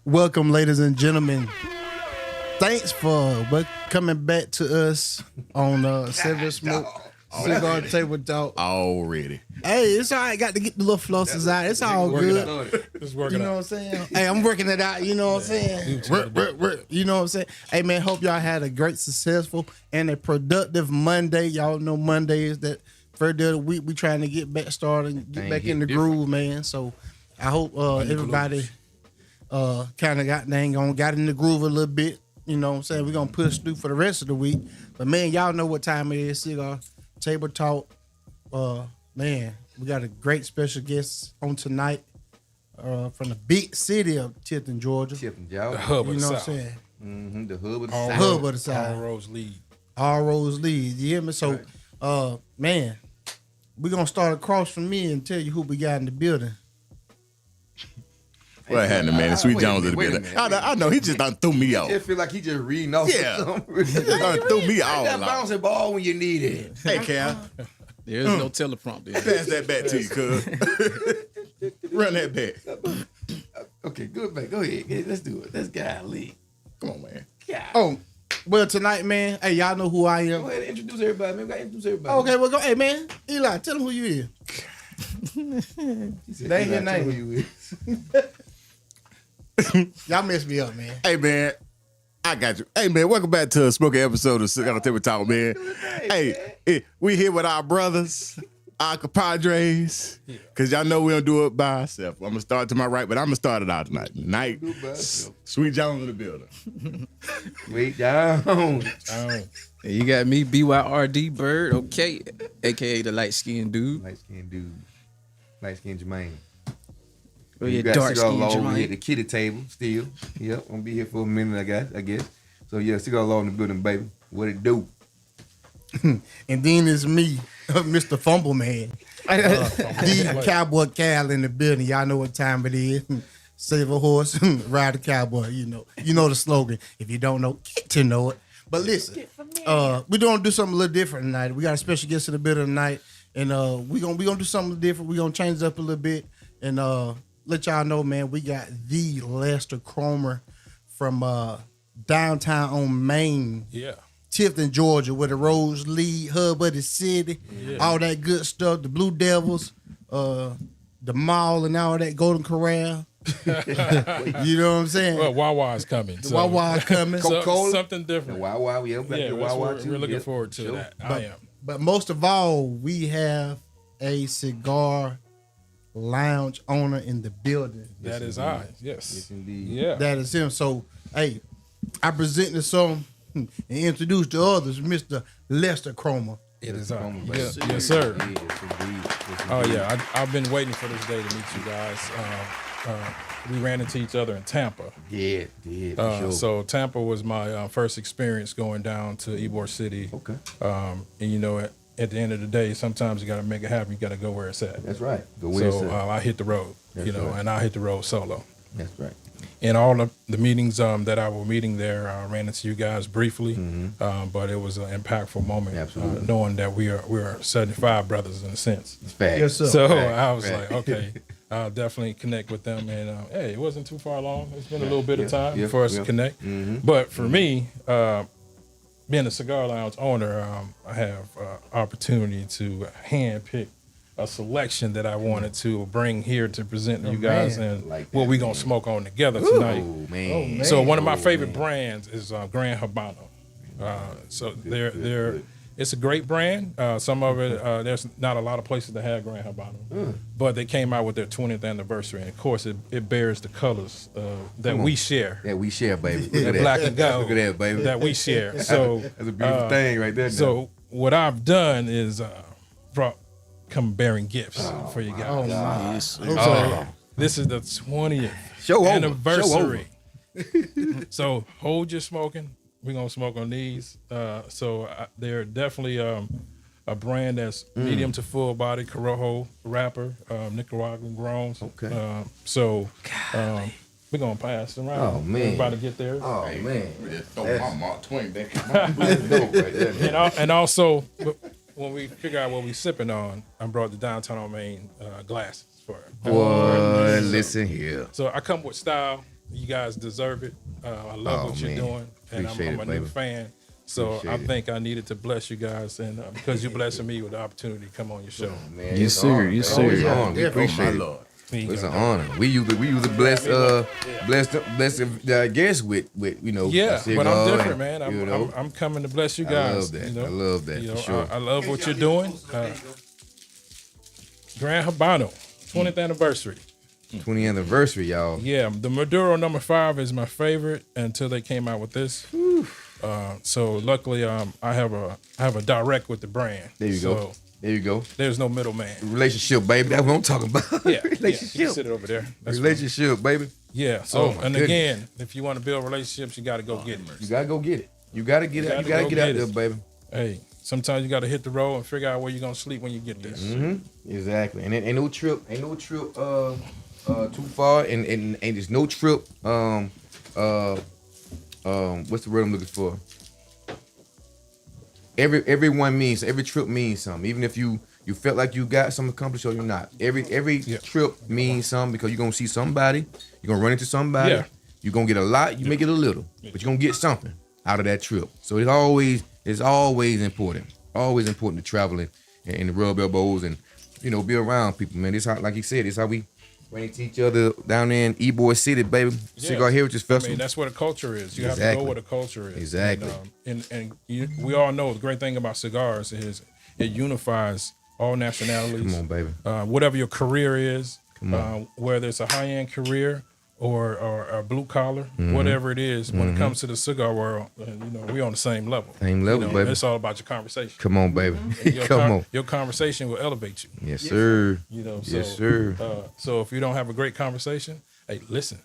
Welcome, ladies and gentlemen. Thanks for coming back to us on Seven Smoke Cigar Table Talk. Already. Hey, it's all right. Got to get the little flosses out. It's all good. Just working You know what I'm saying? Hey, I'm working it out. You know what I'm saying? You know what I'm saying? Hey, man, hope y'all had a great, successful, and a productive Monday. Y'all know Monday is that first day of the week. We trying to get back started and get back in the groove, man. So I hope everybody kind of got in the groove a little bit. You know what I'm saying? We're going to push through for the rest of the week. But, man, y'all know what time it is. Cigar Table Talk. Man, we got a great special guest on tonight from the big city of Tifton, Georgia. The hub of the South. You know what I'm saying? Mm-hmm, the hub of the South. Hub of the South. All roads lead. All roads lead. You hear me? So, man, we're going to start across from me and tell you who we got in the building. What happened, man? Sweet Jones in the building. I know. He just done threw me off. I just feel like he just reading off. Yeah. He done threw me off. That bouncing ball when you need it. Hey, Cal. There's no teleprompter. Pass that back to you, cuz. Run that back. Okay, good, man. Go ahead. Let's do it. Let's golly. Come on, man. God. Oh, well, tonight, man, hey, y'all know who I am. Go ahead and introduce everybody, man. We got to introduce everybody. Okay, well, go. Hey, man, Eli, tell them who you is. They ain't your name. Who you is. Y'all messed me up, man. Hey, man. I got you. Hey, man, welcome back to a smoky episode of Cigar Table Talk, man. Hey, we here with our brothers, our compadres, because y'all know we don't do it by ourselves. I'm going to start to my right, but I'm going to start it out tonight. Sweet Jones in the building. Sweet Jones. You got me, BYRD Bird, okay, a.k.a. the light-skinned dude. Light-skinned dude. Light-skinned Jermaine. Oh, yeah, you got dark-skinned Cigar Law over here Jermaine. at the kitty table still. Yep, gonna be here for a minute, I guess. So yeah, Cigar Law in the building, baby. What it do? And then it's me, Mr. Fumble Man. The Cowboy Cal in the building. Y'all know what time it is. Save a horse, ride a cowboy. You know the slogan. If you don't know, get to know it. But listen, we're gonna do something a little different tonight. We got a special guest in the building tonight, and we're gonna do something different. We're gonna change it up a little bit, and let y'all know, man, we got the Lester Cromer from downtown on Main. Yeah. Tifton, Georgia, where the roads lead, hub of the city, all that good stuff, the Blue Devils, the mall and all that, Golden Corral. You know what I'm saying? Well, Wawa's coming. The Wawa's coming. Coca-Cola. Something different. Wawa, yeah, We're looking forward to that. I am. But most of all, we have a cigar lounge owner in the building. That is I. Yes. Yes, indeed. Yeah. That is him. So, hey, I present to some and introduce to others, Mr. Lester Cromer. It is I. Yes, Yes, sir. Yes, indeed. Oh yeah. I've been waiting for this day to meet you guys. We ran into each other in Tampa. Yeah, for sure. So Tampa was my first experience going down to Ybor City. Okay. And you know, at the end of the day, sometimes you got to make it happen. You got to go where it's at. That's right. Go where it's at. I hit the road, That's right. and I hit the road solo. That's right. In all of the meetings that I was meeting there, I ran into you guys briefly, but it was an impactful moment, Absolutely. knowing that we are 75 brothers in a sense. It's fact. Yes, sir. So Fact, I was fact. like, okay, I'll definitely connect with them. And hey, it wasn't too far along. It's been a little bit of time for us to connect. But for me, being a cigar lounge owner, I have opportunity to handpick a selection that I wanted to bring here to present to you guys, and Like what that, we gonna man. smoke on together tonight. Oh man. So one of my favorite brands is Grand Habano. So they're it's a great brand. Some of it there's not a lot of places that have Grand Habano, but they came out with their 20th anniversary, and of course it bears the colors that we share. Yeah, we share, baby. Look The at that. black and gold Look at that, baby. that we share. So That's a beautiful thing right there. So what I've done is come bearing gifts for you guys. So this is the 20th Show over. anniversary. So hold your smoking. We're gonna smoke on these. They're definitely a brand that's medium to full body Corojo wrapper, Nicaraguan growns. Okay. We're gonna pass them around. Oh, man. Everybody get there. Oh man. Throw my Mark Twain back. That's dope right there. And also, when we figure out what we sipping on, I brought the downtown on Main glasses for it. Boy, listen here. So I come with style. you guys deserve it. I love what you're doing, and I'm a new fan. So I think I needed to bless you guys, and because you're blessing me with the opportunity to come on your show. Man, Yes, sir. Yes, sir. We appreciate it. It's an honor. We usually bless guests with Yeah, but I'm different, man. You know? I'm coming to bless you guys. I love that. For sure. I love what you're doing. Grand Habano, 20th anniversary. 20th anniversary, y'all. Yeah, the Maduro number 5 is my favorite until they came out with this. So luckily, I have a direct with the brand. There you go. There you go. There's no middleman. Relationship, baby. That's what I'm talking about. Yeah, relationship. You can sit it over there. That's relationship, baby. Yeah. So goodness. Again, if you want to build relationships, you got to go get it. You gotta go get it. You gotta get it. You gotta get out there, baby. Hey, sometimes you got to hit the road and figure out where you're gonna sleep when you get there. Mm-hmm. Exactly. And ain't no trip too far, and there's no trip. What's the word I'm looking for? Every trip means something. Even if you felt like you got something accomplished or you're not. Every trip means something because you're gonna see somebody, you're gonna run into somebody, you're gonna get a lot, you may get a little, but you're gonna get something out of that trip. So it's always important. Always important to travel and rub elbows and be around people, man. This how, like you said, this how we ran into each other down there in E-Boy City, baby. Cigar Heritage Festival. I mean, that's where the culture is. You have to go where the culture is. Exactly. We all know the great thing about cigars is it unifies all nationalities. Come on, baby. Whatever your career is, whether it's a high-end career or a blue collar, whatever it is, when it comes to the cigar world, we're on the same level. Same level, baby. It's all about your conversation. Come on, baby. Your conversation will elevate you. Yes, sir. Yes, sir. So if you don't have a great conversation, hey, listen,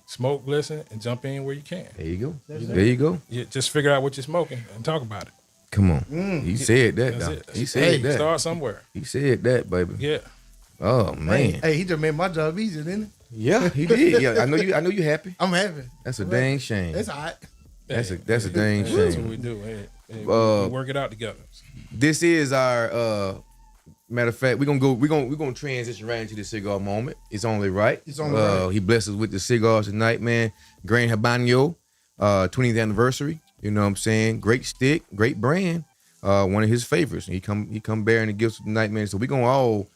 smoke, listen, and jump in where you can. There you go. There you go. Just figure out what you're smoking and talk about it. Come on. He said that. That's it. He said that. Start somewhere. He said that, baby. Yeah. Oh man. Hey, he just made my job easier, didn't he? Yeah, he did. Yeah, I know you happy. I'm happy. That's a dang shame. That's all right. That's a dang shame. That's what we do. Hey, we work it out together. This is our matter of fact, we're gonna transition right into the cigar moment. It's only right. It's only right. He blessed us with the cigars tonight, man. Grand Habano, 20th anniversary. You know what I'm saying? Great stick, great brand. One of his favorites. He come bearing the gifts tonight, man. So we gonna all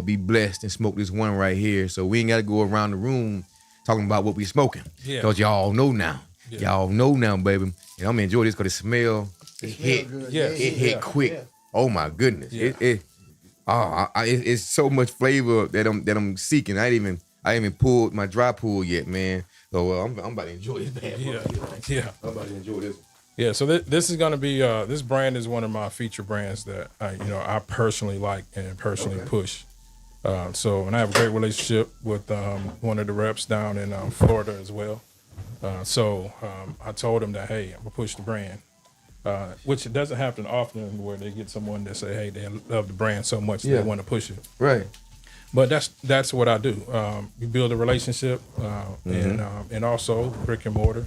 be blessed and smoke this one right here. So we ain't gotta go around the room talking about what we smoking. Yeah. Cause y'all know now. Yeah. Y'all know now, baby. And I'm gonna enjoy this cause it smell. It hit. Yeah. It hit quick. Yeah. Oh my goodness. Yeah. It's so much flavor that I'm seeking. I ain't even pulled my dry pull yet, man. So I'm about to enjoy this bad. Yeah. I'm about to enjoy this. Yeah, so this is going to be this brand is one of my feature brands that I personally like and personally push. And I have a great relationship with one of the reps down in Florida as well. I told him that, hey, I'm gonna push the brand, which it doesn't happen often where they get someone that say, hey, they love the brand so much they want to push it. Right. But that's what I do. You build a relationship, and also brick and mortar.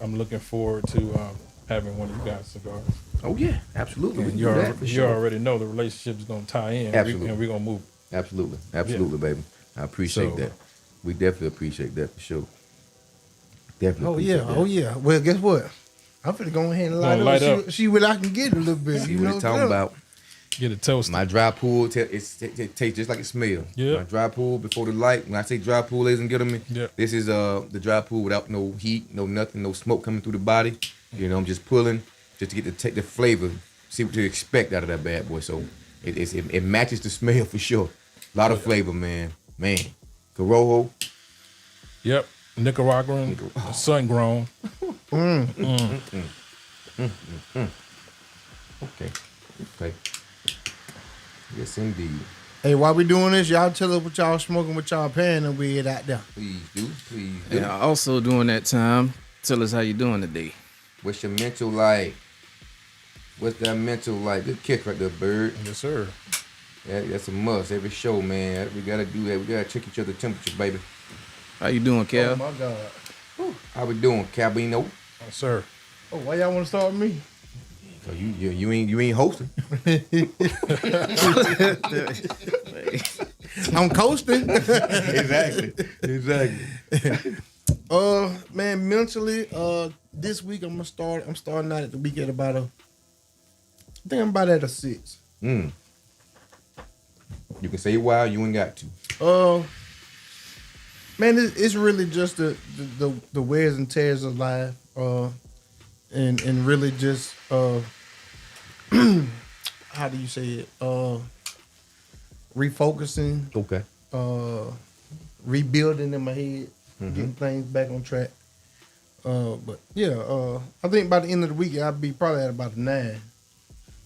I'm looking forward to having one of you guys cigars. Oh yeah, absolutely. And you already know the relationship is going to tie in. Absolutely. And we're going to move. Absolutely, baby. I appreciate that. We definitely appreciate that for sure. Definitely. Oh yeah. Well, guess what? I'm finna go ahead and light up. See what I can get a little bit. See what talking about. Get it toasted. My dry pull, it tastes just like it smells. Yeah. My dry pull before the light. When I say dry pull, ladies and gentlemen, this is the dry pull without no heat, no nothing, no smoke coming through the body. I'm just pulling just to get to take the flavor, see what to expect out of that bad boy. So it matches the smell for sure. A lot of flavor, man. Corojo. Yep. Nicaraguan, sun grown. Okay. Yes, indeed. Hey, while we doing this, y'all tell us what y'all smoking, what y'all paying, and we out there. Please do. And also during that time, tell us how you doing today. What's your mental like? What's that mental like? Good kick right there, Bird. Yes, sir. Yeah, that's a must. Every show, man. We gotta do that. We gotta check each other's temperature, baby. How you doing, Cal? Oh my God. Whew. How we doing, Cabino? Yes, sir. Oh, why y'all want to start with me? So you ain't hosting. I'm coasting. Exactly. Man, mentally, this week I'm starting out at the week at about I think I'm about at a 6. You can say why, you ain't got to. Man, it's really just the wears and tears of life, and really just how do you say it? Refocusing, Okay. rebuilding in my head, getting things back on track. But yeah, I think by the end of the week I'll be probably at about a 9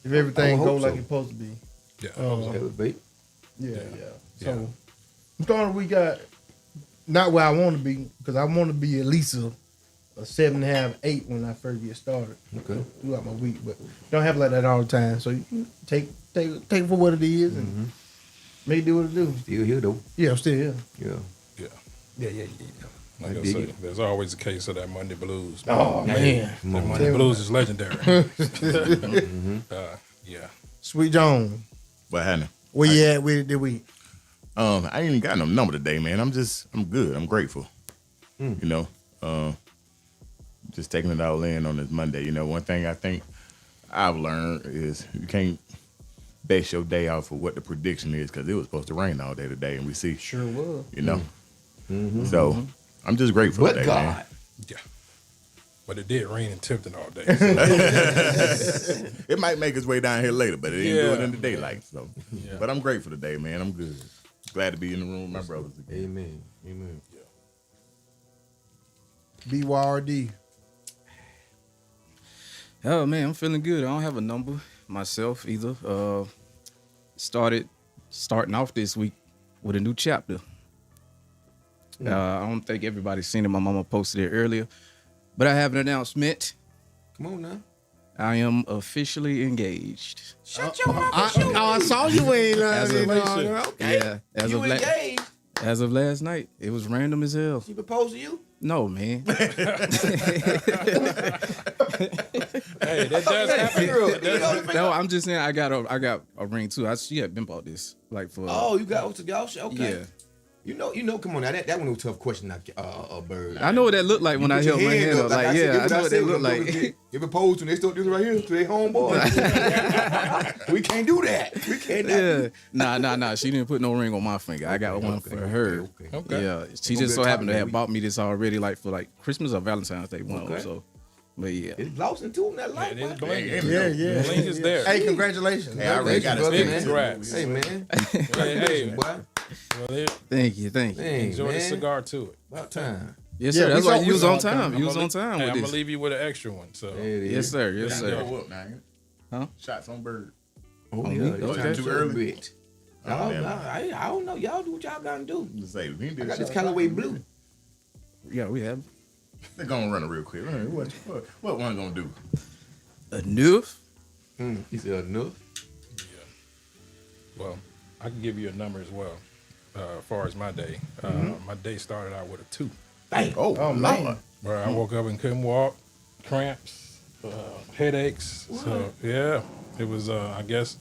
if everything goes like it's supposed to be. Yeah. Yeah. So I'm starting the week out not where I want to be, because I want to be at least a 7.5, 8 when I first get started. Okay. Throughout my week, but don't have like that all the time. So you take it for what it is and make it do what it do. Still here though. Yeah, I'm still here. Yeah. Like I say, there's always a case of that Monday blues. Oh man, that Monday blues is legendary. Yeah. Sweet Jones, What happened? where you at with it this week? I ain't even got no number today, man. I'm good. I'm grateful. You know, just taking it all in on this Monday. You know, one thing I think I've learned is you can't base your day off of what the prediction is, because it was supposed to rain all day today, and we see. Sure was. You know, so I'm just grateful today, man. Yeah. But it did rain in Tipton all day. It might make its way down here later, but it ain't doing it in the daylight. So, Yeah. but I'm grateful today, man. I'm good. Glad to be in the room with my brothers again. Amen. BYRD. Oh man, I'm feeling good. I don't have a number myself either. Starting off this week with a new chapter. I don't think everybody's seen it. My mama posted it earlier, but I have an announcement. Come on now. I am officially engaged. Shut your mouth. I saw you ain't Okay. Yeah, You engaged. as of last night, it was random as hell. She proposed to you? No, man. Hey, that does happen. No, I'm just saying I got a ring too. She had been bought this like for. Oh, you got y'all? Okay. Yeah. You know. Come on now. That one was a tough question. Bird. I know what that looked like when I held my hand up. Like, yeah, I know what that looked like. If proposed to, they still do it right here to their homeboy. We can't do that. We can't. Yeah. Nah. She didn't put no ring on my finger. I got one for her. Okay. Yeah. She just so happened to have bought me this already, like for like Christmas or Valentine's Day one. Okay. So, but yeah. It's lost in tune that life. It is man. blinking. Yeah. The link is there. Hey, congratulations. Hey, I already got brother, it. man. Congrats. Hey man. Hey, Boy. well, there, Thank you. Dang, enjoy the man. cigar to it. About time. Yes, Yeah, sir. That's we why saw- you was we on saw- time. You was I'ma on time Hey, with I'm gonna this. leave you with an extra one. So There it is. Yes, sir. Yes, Yeah. sir. Go up, man. Huh? Shots on bird. Oh, Oh, yeah. me? Y'all Okay. too early. Oh, man. I don't know. Y'all do what y'all gotta do. Just say, we can do I got this shots. Callaway blue. Yeah, we have They're gonna run it real quick. What one gonna do? enough. He said enough. well, I can give you a number as well. As far as my day, my day started out with a 2. Oh man. Where I woke up and couldn't walk, cramps, headaches. So yeah, it was. I guess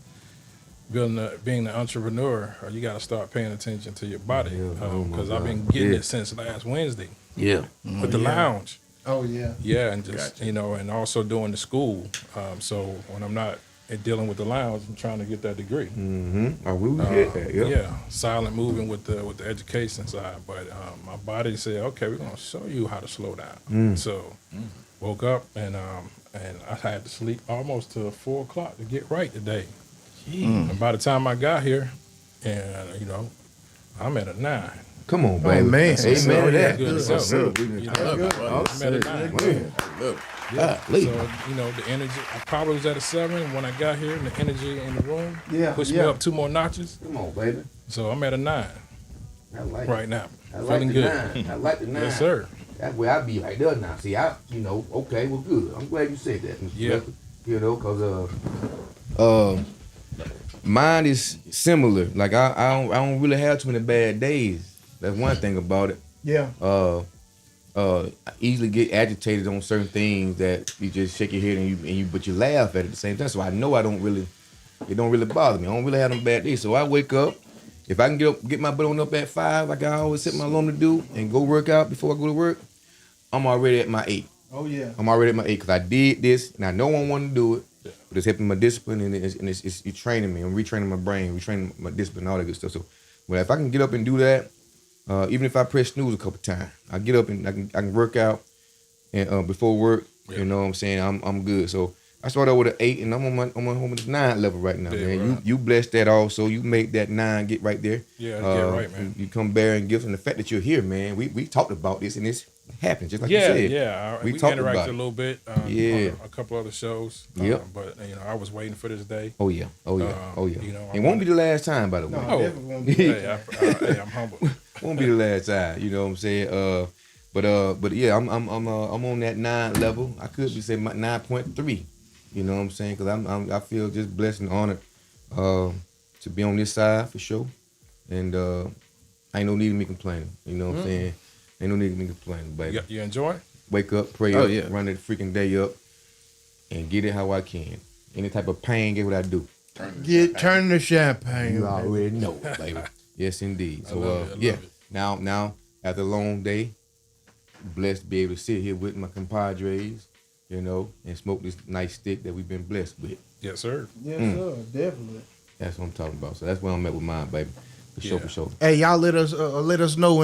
being the entrepreneur, you got to start paying attention to your body, because I've been getting it since last Wednesday Yeah. with the lounge. Oh yeah. Yeah, and just Gotcha. and also doing the school. So when I'm not dealing with the lounge, I'm trying to get that degree. I will get that. Yeah, silent moving with the education side, but my body said, "Okay, we're gonna show you how to slow down." So woke up and I had to sleep almost till 4 o'clock to get right today. And by the time I got here, and I'm at a 9. Come on, baby. man. Amen to that. Good to That's go. good. You know, I'm at a 9. Look. Yeah. Golly. So the energy. I probably was at a 7 when I got here, and the energy in the room pushed me yeah. up 2 more notches. Come on, baby. So I'm at a 9 I like right now. I like Feeling the good. 9. I like the 9. Yes, sir. That's where I be right there now. See, okay, well, good. I'm glad you said that, Mr. Yeah. Lester. Because mine is similar. Like I don't really have too many bad days. That's one thing about it. Yeah. I easily get agitated on certain things that you just shake your head but you laugh at the same time. So I know it don't really bother me. I don't really have them bad days. So I wake up If I can get my butt on up at 5, like I always set my alarm to do, and go work out before I go to work, I'm already at my 8. Oh yeah. I'm already at my 8 because I did this, and I know I want to do it, but it's helping my discipline, and it's training me. I'm retraining my brain, retraining my discipline, all that good stuff. So, but if I can get up and do that, even if I press snooze a couple times, I get up and I can work out, and before work, you know what I'm saying, I'm good. So I started with an 8, and I'm on this 9 level right now, man. Right. You blessed that also. You make that 9 get right there. Yeah, get right, man. You come bearing gifts, and the fact that you're here, man. We talked about this, and it's happened just like you said. Yeah. We talked interacted about a little bit. On a couple other shows. But I was waiting for this day. Oh yeah. You know, it won't be the last time, by the way. No, definitely won't be. Hey, I'm humble. Won't be the last time. You know what I'm saying? But yeah, I'm on that 9 level. I could be saying 9.3. You know what I'm saying? Because I feel just blessed and honored to be on this side for sure. And ain't no need of me complaining. You know what I'm saying? Ain't no need of me complaining, baby. You enjoy? Wake up, pray up, run the freaking day up, and get it how I can. Any type of pain, get what I do. Turn the champagne. You already know, baby. Yes, indeed. So yeah. Now after a long day, blessed to be able to sit here with my compadres, you know, and smoke this nice stick that we've been blessed with. Yes, sir. Yes, sir. Definitely. That's what I'm talking about. So that's where I'm at with mine, baby. For sure. Hey, y'all let us know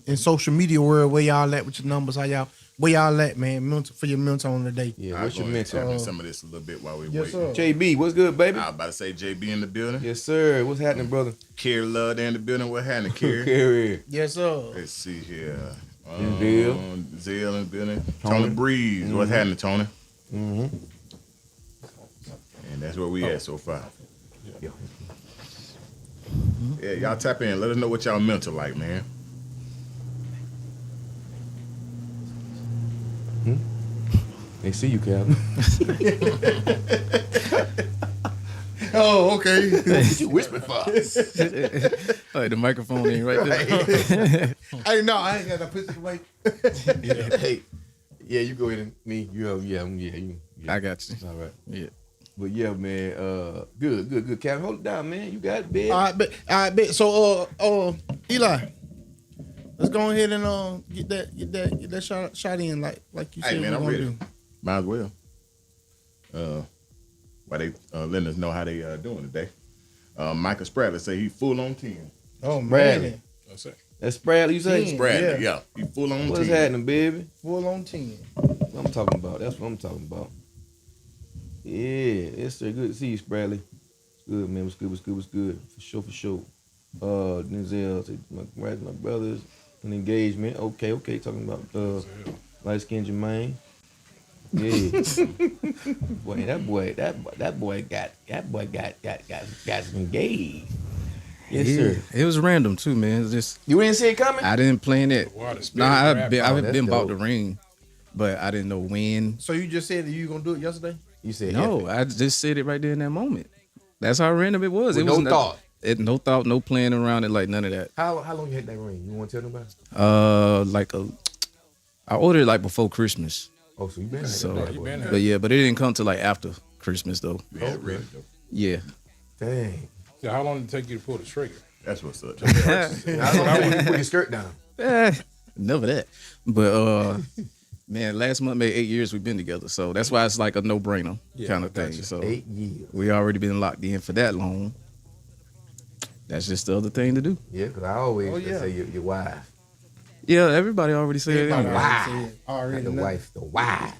in social media world where y'all at with your numbers. Where y'all at, man? For your mental on the day. Yeah, what's your mental? Some of this a little bit while we Yes, wait. sir. JB, what's good, baby? I was about to say JB in the building. Yes, sir. What's happening, brother? Kerry Love in the building. What happening, Kerry? Kerry. Yes, sir. Let's see here. Zell in the building. Tony Breeze. What's happening, Tony? Mm-hmm. And that's where we at so far. Yeah, y'all tap in. Let us know what y'all mental like, man. They see you, Calvin. Oh, okay. What you whispering for? The microphone ain't right there. Hey, no, I ain't got to push it away. Hey, yeah, you go ahead and me. You. I got you. All right. Yeah. But yeah, man. Good. Calvin, hold it down, man. You got it, big. All right, bet. So, Eli, let's go ahead and get that shot in like you said. Hey, man, I'm gonna ready. do. Might as well. Why they letting us know how they doing today. Michael Spradley say he full on 10. Oh, Bradley. man. That's it. That's Spradley, you say? 10. Spradley, yeah. He full on 10. What's happening, baby? Full on 10. What I'm talking about. That's what I'm talking about. Yeah, yes, sir. Good to see you, Spradley. Good, man. What's good? For sure. Denzel, say, my brothers, an engagement. Okay. Talking about light skinned Jermaine. Yeah. Boy, that boy got engaged. Yes, sir. It was random too, man. It's just You didn't see it coming? I didn't plan it. I've that's been bought dope. the ring, but I didn't know when. So you just said that you gonna do it yesterday? You said No, I just said it right there in that moment. That's how random it was. With it was no thought. No thought, no plan around it, like none of that. How long you had that ring? You want to tell nobody? I ordered it like before Christmas. Oh, so you been So, had that been boy. had but it didn't come till like after Christmas though. Yeah, ready though. Yeah. Dang. Yeah, how long did it take you to pull the trigger? That's what's up. How long you put your skirt down? Never that. But man, last month made 8 years we've been together, so that's why it's like a no-brainer kind of thing. gotcha. So 8 years. we already been locked in for that long. That's just the other thing to do. Yeah, because I always say your wife. Yeah, everybody already said it. Everybody anyway. already said it. Already The know. wife, the wife.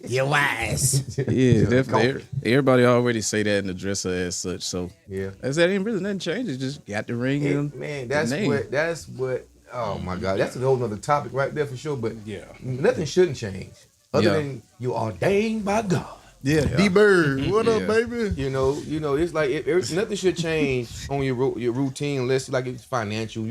Your wise. Yeah, definitely. Everybody already say that and address her as such. So Yeah. I said, ain't really nothing changed. It just got the ring and Man, the that's name. what. Oh my God, that's a whole nother topic right there for sure. But Yeah. nothing shouldn't change other Yeah. than you ordained by God. Yeah, D-Bird. What up, Yeah. baby? You know, it's like nothing should change on your routine unless like it's financial.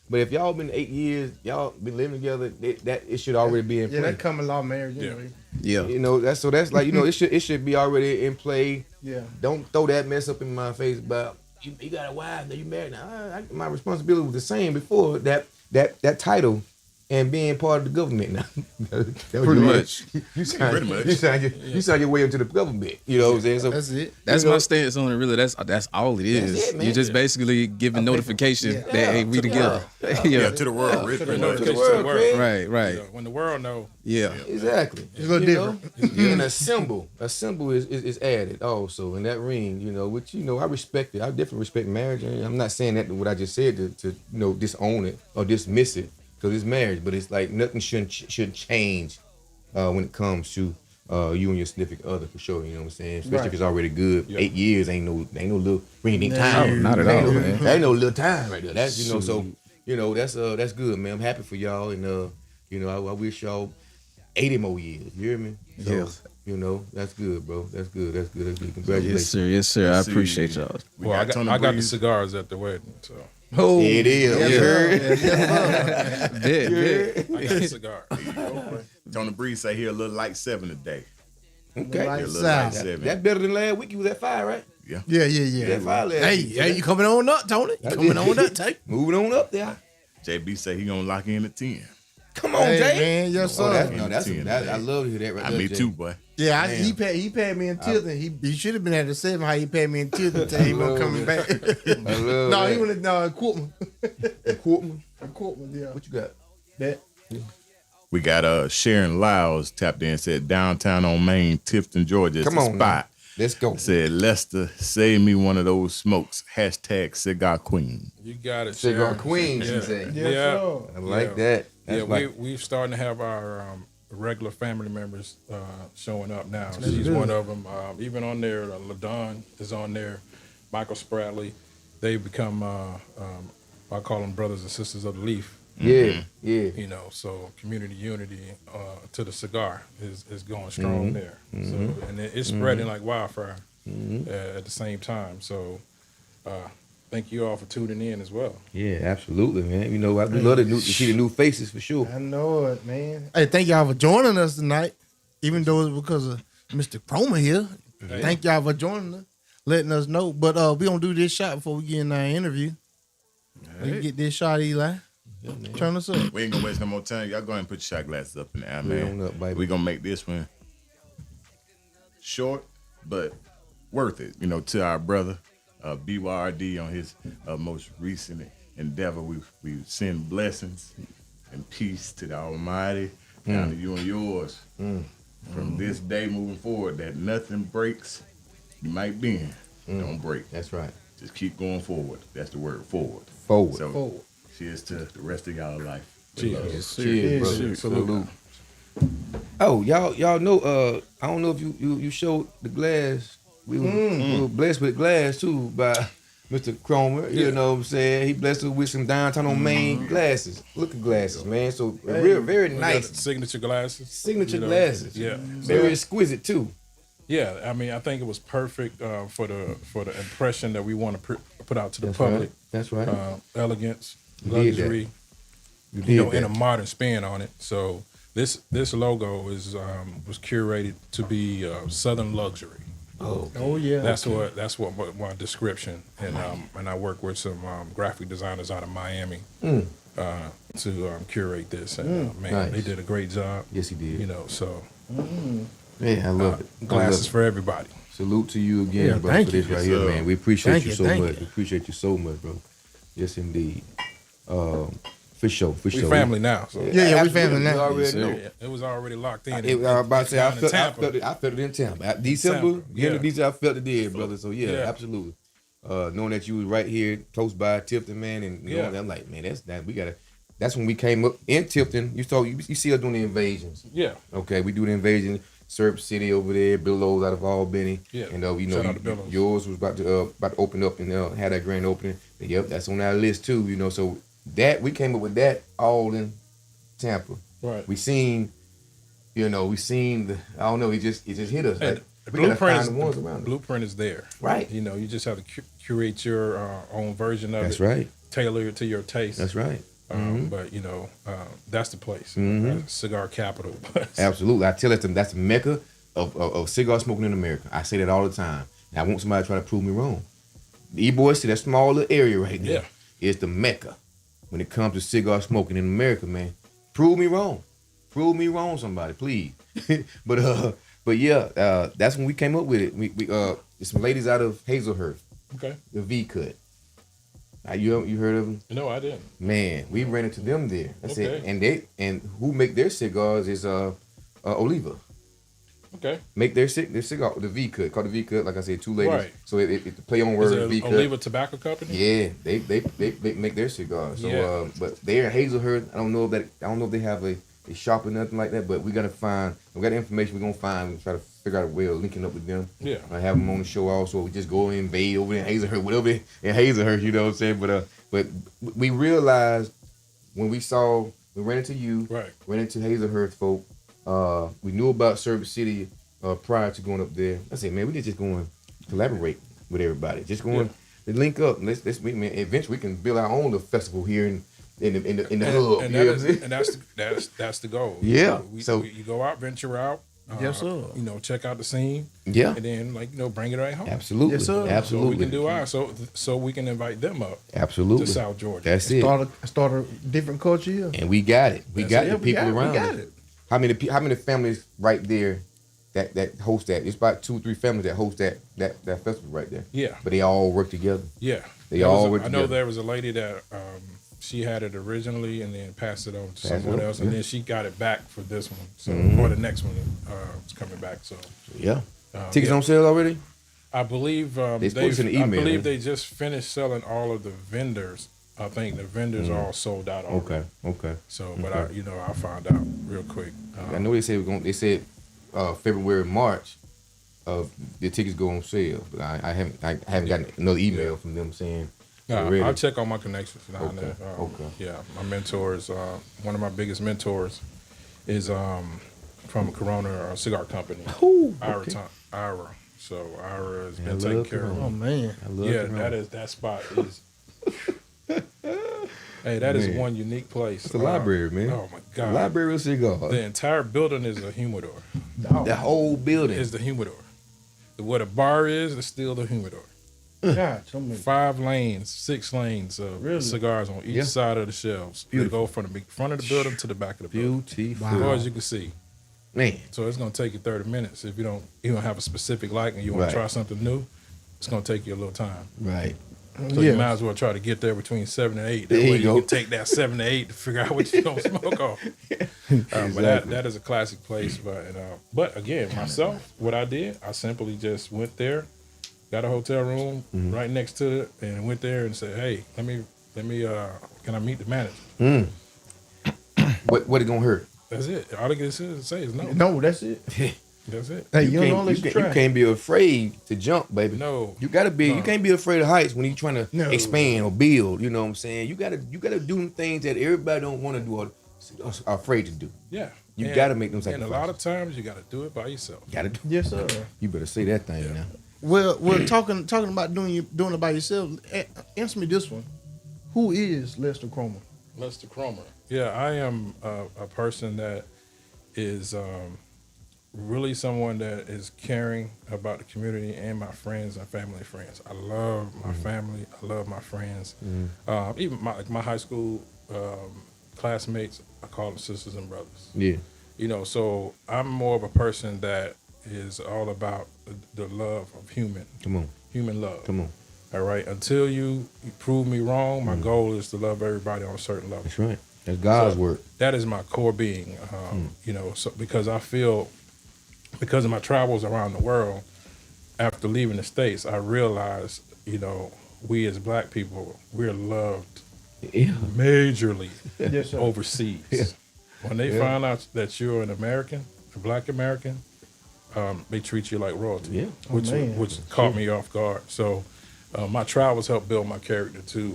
But if y'all been 8 years, y'all been living together, it should already be in Yeah, play. that common law marriage Yeah. anyway. Yeah. You know, that's like, it should be already in play. Yeah. Don't throw that mess up in my face about you got a wife, now you married. Now my responsibility was the same before that title and being part of the government now. Pretty much. You sign your way into the government. You know what I'm saying? So That's it. That's my stance on it. Really, that's all it is. That's it, man. You're just basically giving notification that hey, we together. Yeah, to the world. To the world, world. Craig. Right. You know, when the world know. Yeah. Exactly. It's a little different. And a symbol is added also in that ring, you know, which, you know, I respect it. I definitely respect marriage. And I'm not saying that what I just said to you know, disown it or dismiss it because it's marriage, but it's like nothing should change when it comes to you and your significant other for sure. You know what I'm saying? Especially if it's already good. Yeah. 8 years ain't no little ring time. Not at all, man. Ain't no little time right there. That's, you know, so, you know, that's good, man. I'm happy for y'all. And, you know, I wish y'all 80 more years. You hear me? So, Yes. you know, that's good, bro. That's good. Congratulations. Yes, sir. I appreciate y'all. Well, I got the cigars at the wedding, so Oh, It is. Yes, You heard? bet. I got the cigar. Tony Breeze say he a little light 7 today. Okay. Light He a little light side. 7. That's better than last week. You was at 5, right? Yeah. Yeah. That 5 last Hey, week. you coming on up, Tony? You coming on up, Tay? Moving on up there. JB say he gonna lock in at 10. Come on, Hey, Jay. man, yes, Oh, sir. that's I love to hear that right there, Me Jay. too, boy. Yeah, Man. he paid me in Tilton. He should have been at the 7. How he paid me in Tilton until he wasn't coming back. I love No, that. he went to Courtman. Courtman. Courtman, yeah. What you got? That. We got Sharon Lyles tapped in, said downtown on Main, Tifton, Georgia. It's Come a on, spot. Let's go. Said Lester, save me one of those smokes. Hashtag Cigar Queen. You got it, Cigar Sharon. Queen, she Yeah. said. Yes, Yeah. sir. I like that. That's Yeah, like, we're starting to have our regular family members showing up now. That's She's good. one of them. Even on there, LaDon is on there. Michael Spradley. They become, I call them brothers and sisters of the leaf. yeah. You know, so community unity to the cigar is going strong there. So and it's spreading like wildfire at the same time. So thank you all for tuning in as well. Yeah, absolutely, man. You know, I love to see the new faces for sure. I know it, man. Hey, thank y'all for joining us tonight. Even though it's because of Mr. Cromer here. Thank y'all for joining us, letting us know. But we gonna do this shot before we get in our interview. We can get this shot, Eli. Turn us up. We ain't gonna waste no more time. Y'all go ahead and put your shot glasses up in the air, man. on up, baby. We gonna make this one short, but worth it. You know, to our brother BYRD on his most recent endeavor. We send blessings and peace to the Almighty down to you and yours. From this day moving forward, that nothing breaks. You might bend, don't break. That's right. Just keep going forward. That's the word, forward. Forward. So, cheers to the rest of y'all life. Cheers. Cheers, brother. Cheers. Salute. Oh, y'all know, I don't know if you showed the glass. We were blessed with glass too by Mr. Cromer. You know what I'm saying? He blessed us with some downtown on Main glasses. Looking glasses, man. So very We got nice. the signature glasses. Signature You know, glasses. Yeah. Very exquisite too. Yeah, I mean, I think it was perfect for the impression that we want to put out to the That's public. right. That's right. Elegance, You did that. luxury, You you know, did and a that. modern spin on it. So this logo was curated to be Southern luxury. Oh yeah. That's what my description, and I work with some graphic designers out of Miami to curate this, and man, Nice. they did a great job. Yes, he did. You know, so Yeah, I love it. I glasses love it. for everybody. Salute to you again, Yeah, bro, thank for this you. right Yes, here, sir. man. We appreciate Thank you you, so thank much. you. We appreciate you so much, bro. Yes, indeed. For sure. We family now. So Yeah, we absolutely. family now. You already Yes, sir. know. yeah, it was already locked in. I was about to say, I Down in felt Tampa. it. I felt it in Tampa. December, Tampa, beginning yeah. of December, I felt it there, brother. So yeah, Yeah. absolutely. Knowing that you was right here, close by Tifton, man, and you know, Yeah. I'm like, man, we gotta. That's when we came up in Tifton. You see us doing the invasions. Yeah. Okay, we do the invasion. Syrup City over there, Billows out of Albany. Yeah. And you Shout know, out to Billows. yours was about to open up and had that grand opening. But yep, that's on our list too. You know, so that we came up with that all in Tampa. Right. We seen the I don't know. It just hit us. And Like, the we gotta blueprint find is the ones around us. blueprint is there. Right. You know, you just have to curate your own version of That's it. right. Tailor it to your taste. That's right. But you know, that's the place. Cigar capital. Absolutely. I tell it that's the mecca of cigar smoking in America. I say that all the time. And I want somebody to try to prove me wrong. The E-boys see that small little area right there. Yeah. It's the mecca when it comes to cigar smoking in America, man. Prove me wrong. Prove me wrong, somebody, please. but yeah, that's when we came up with it. We there's some ladies out of Hazelhurst. Okay. The V cut. You heard of them? No, I didn't. Man, we ran into them there. That's Okay. it. And who make their cigars is Oliva. Okay. Make their cigar, the V cut, called the V cut. Like I said, two ladies. Right. So it play on Is word it V cut. Oliva Tobacco Company? Yeah, they make their cigars. So Yeah. but they're in Hazelhurst. I don't know if they have a shop or nothing like that. But we got the information we're gonna find. We try to figure out a way of linking up with them. Yeah. I have them on the show also. We just go and invade over in Hazelhurst, whatever in Hazelhurst, you know what I'm saying? But we realized when we ran into you, Right. ran into Hazelhurst folk. We knew about Service City prior to going up there. I said, man, we need to just go and collaborate with everybody. Just go and link up. Let's meet, man. Eventually, we can build our own little festival here in the hub. And that's the goal. Yeah. So you go out, venture out. Yes, sir. Check out the scene. Yeah. And then bring it right home. Absolutely. Yes, sir. Absolutely. So we can do ours. So we can invite them up Absolutely. to South Georgia. That's it. Start a different culture here. And we got it. We got the people around. We got it. How many families right there that host that? It's about 2 or 3 families that host that festival right there. Yeah. But they all work together. Yeah. They all work I together. know there was a lady that she had it originally and then passed it on to someone else, and then she got it back for this one. So or the next one is coming back. So Yeah. Tickets on sale already? I believe They supposed to send an I email, believe right? they just finished selling all of the vendors. I think the vendors are all sold out already. Okay. So, but I found out real quick. I know they said February, March, the tickets go on sale. But I haven't gotten another email from them saying. they're ready. I'll check on my connections down there. Okay. Yeah, my mentors. One of my biggest mentors is from Cromer Cigar Company. Ira. So Ira has been taking care of. Oh man. I love Yeah, that spot is. Hey, that is one unique place. It's a library, man. Oh my God. Library of cigars. The entire building is a humidor. The whole building. Is the humidor. What a bar is still the humidor. God, so many. 5 lanes, 6 lanes of cigars on each side of the shelves. They go from the front of the building to the back of the building. Beautiful. As far as you can see. Man. So it's gonna take you 30 minutes. If you don't have a specific like and you want to try something new, it's gonna take you a little time. Right. So you might as well try to get there between 7 and 8. That way you can take that 7 to 8 to figure out what you're gonna smoke on. But that is a classic place. But again, myself, what I did, I simply just went there, got a hotel room right next to it, and went there and said, "Hey, let me can I meet the manager?" What it gonna hurt? That's it. All I can say is no. No, that's it. That's it. Hey, you don't know unless you try. You can't be afraid to jump, baby. No. You gotta be. No. You can't be afraid of heights when you're trying to expand or build. You know what I'm saying? You gotta do them things that everybody don't want to do or are afraid to do. Yeah. You gotta make them sacrifices. And a lot of times you gotta do it by yourself. Gotta do. Yes, sir. You better say that thing now. Well, talking about doing it by yourself. Answer me this one: who is Lester Cromer? Lester Cromer. Yeah, I am a person that is really someone that is caring about the community and my friends and family friends. I love my family. I love my friends. Even my high school classmates, I call them sisters and brothers. Yeah. So I'm more of a person that is all about the love of human love. Come on. All right. Until you prove me wrong, my goal is to love everybody on a certain level. That's right. That's God's work. That is my core being. So because I feel, because of my travels around the world, after leaving the States, I realized, we as Black people, we're loved majorly overseas. When they find out that you're an American, a Black American, they treat you like royalty, which caught me off guard. So my travels helped build my character too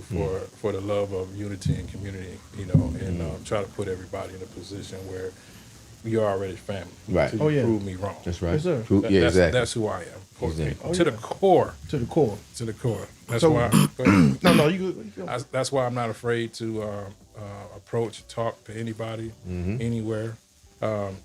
for the love of unity and community, and try to put everybody in a position where you're already family. Right. Till you prove me wrong. That's right. Yes, sir. True. Yeah, exactly. That's who I am. Exactly. To the core. To the core. To the core. That's So- why. No, you good. That's why I'm not afraid to approach, talk to anybody, anywhere,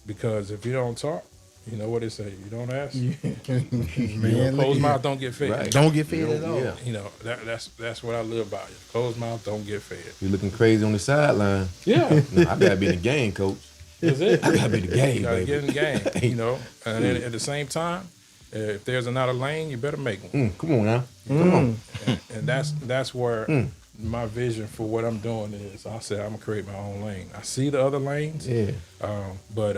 because if you don't talk, You know what they say? You don't ask. Man, Closed mouth don't get fed. Right. don't get fed at all. Yeah. You know that's what I live by. Closed mouth don't get fed. You looking crazy on the sideline. Yeah, No, I gotta be in the game, coach. that's it. I gotta be in the game, You gotta baby. get in the game. You know, and then at the same time, if there's another lane, you better make one. Come on now. Come on. And that's where my vision for what I'm doing is. I said I'm gonna create my own lane. I see the other lanes, Yeah. but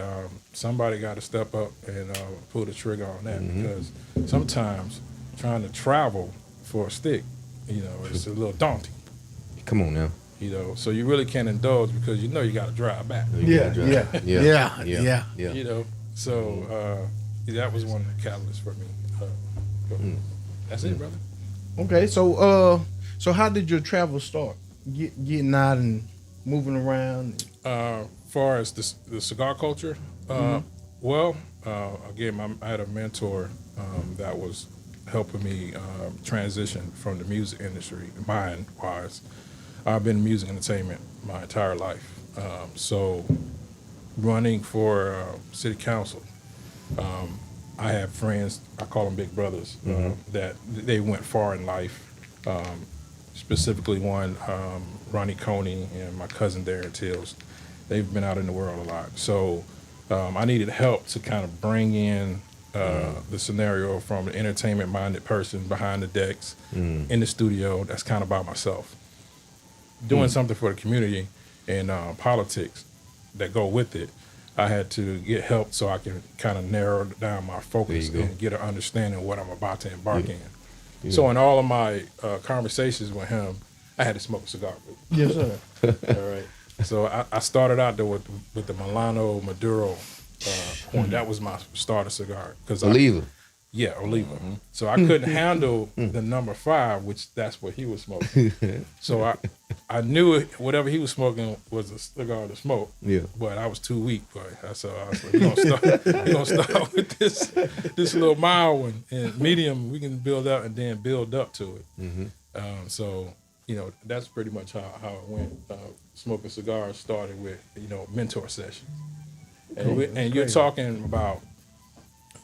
somebody got to step up and pull the trigger on that because sometimes trying to travel for a stick, you know, it's a little daunting. Come on now. You know, so you really can't indulge because you know you got to drive back. Yeah. Yeah. You know, so that was one of the catalysts for me. But that's it, brother. Okay, so how did your travel start? Getting out and moving around. Far as the cigar culture, well, again, I had a mentor that was helping me transition from the music industry, mind-wise. I've been in music entertainment my entire life. So running for city council, I have friends, I call them big brothers, that they went far in life. Specifically one, Ronnie Coney and my cousin Darren Tills. They've been out in the world a lot. So I needed help to kind of bring in the scenario from an entertainment-minded person behind the decks in the studio that's kind of by myself. Doing something for the community and politics that go with it. I had to get help so I can kind of narrow down my focus and get an understanding of what I'm about to embark in. Yeah. So in all of my conversations with him, I had to smoke a cigar with him. Yes, sir. All right. So I started out there with the Milano Maduro one. That was my starter cigar. Oliva. Yeah, Oliva. So I couldn't handle the number 5, which that's what he was smoking. So I knew whatever he was smoking was a cigar to smoke. Yeah. But I was too weak. So I was like, we're gonna start with this little mild one, and medium we can build out and then build up to it. So that's pretty much how it went. Smoking cigars started with mentor sessions, and you're talking about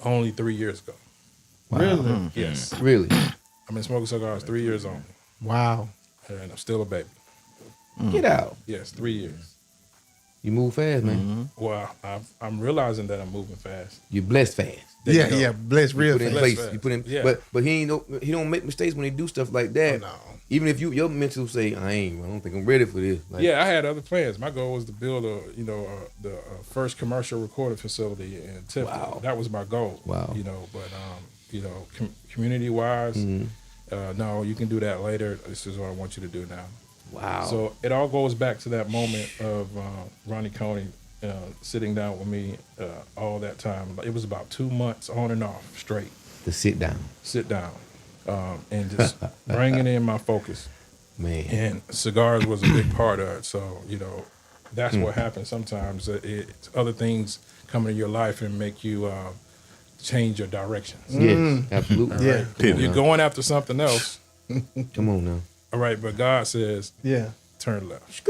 only 3 years ago. Wow. Really? Yes. Really? I've been smoking cigars 3 years only, Wow. and I'm still a baby. Get out. Yes, 3 years. You move fast, man. Well, I'm realizing that I'm moving fast. You blessed fast. There you Yeah, go. yeah. Bless real Put in fast. place. fast. You put in, Yeah. but he don't make mistakes when he do stuff like that. No. Even if your mental say, I don't think I'm ready for this. Like, Yeah, I had other plans. My goal was to build the first commercial recording facility in Tiffany. Wow. That was my goal. Wow. But community wise, no, you can do that later. This is what I want you to do now. Wow. So it all goes back to that moment of Ronnie Coney sitting down with me all that time. It was about 2 months on and off straight. to sit down. Sit down and just bringing in my focus. Man. And cigars was a big part of it. So, that's what happens sometimes. It's other things come into your life and make you change your directions. Yes, absolutely. Yeah. You're going after something else. Come on now. All right, but God says, Yeah. turn left.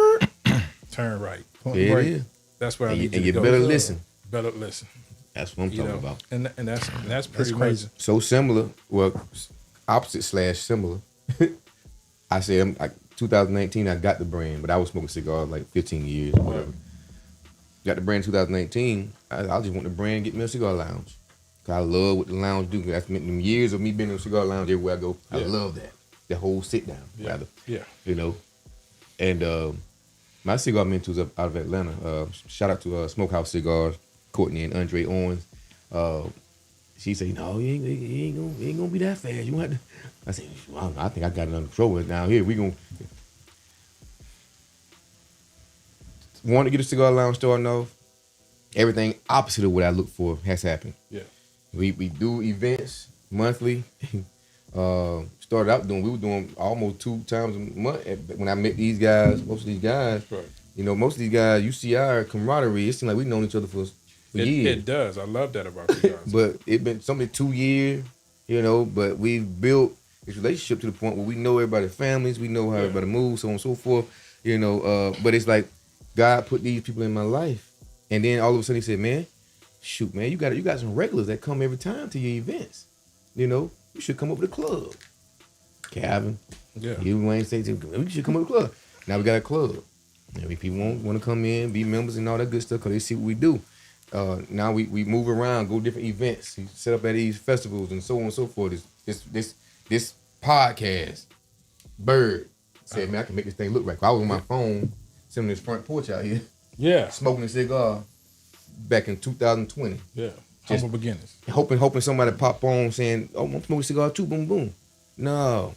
Turn right. Point Yeah, break. it is. That's where I And need you to go. better listen. Better listen. That's what I'm talking about. And that's pretty crazy. much So similar, well, opposite / similar. I said, like 2019, I got the brand, but I was smoking cigars like 15 years or whatever. Got the brand in 2019. I just want the brand and get me a cigar lounge. Cause I love what the lounge do. That's meant them years of me being in a cigar lounge everywhere I go. I love that. The whole sit down, rather. Yeah. And my cigar mentors out of Atlanta. Shout out to Smokehouse Cigars, Courtney and Andre Owens. She said, "No, you ain't gonna be that fast. You gonna have to." I said, well, "I think I got it under control. Now here we gonna want to get a cigar lounge starting off. Everything opposite of what I look for has happened. Yeah. We do events monthly. Started out we were doing almost 2 times a month. When I met these guys, most of these guys, Right. most of these guys, you see our camaraderie. It seems like we've known each other for years. It does. I love that about you guys. But it's been something 2 years, but we've built this relationship to the point where we know everybody's families, we know how everybody moves, so on and so forth, but it's like God put these people in my life. And then all of a sudden he said, man, shoot, man, you got some regulars that come every time to your events. You know, you should come up with a club. Calvin, you ain't say we should come up with a club. Now we got a club. If people want to come in, be members and all that good stuff, because they see what we do. Now we move around, go different events, set up at these festivals and so on and so forth. This podcast, Bird said, man, I can make this thing look right. I was on my phone, sitting on this front porch out here, smoking a cigar back in 2020. Yeah, humble beginnings. Hoping somebody pop on saying, oh, I'm smoking a cigar too, boom, boom. No.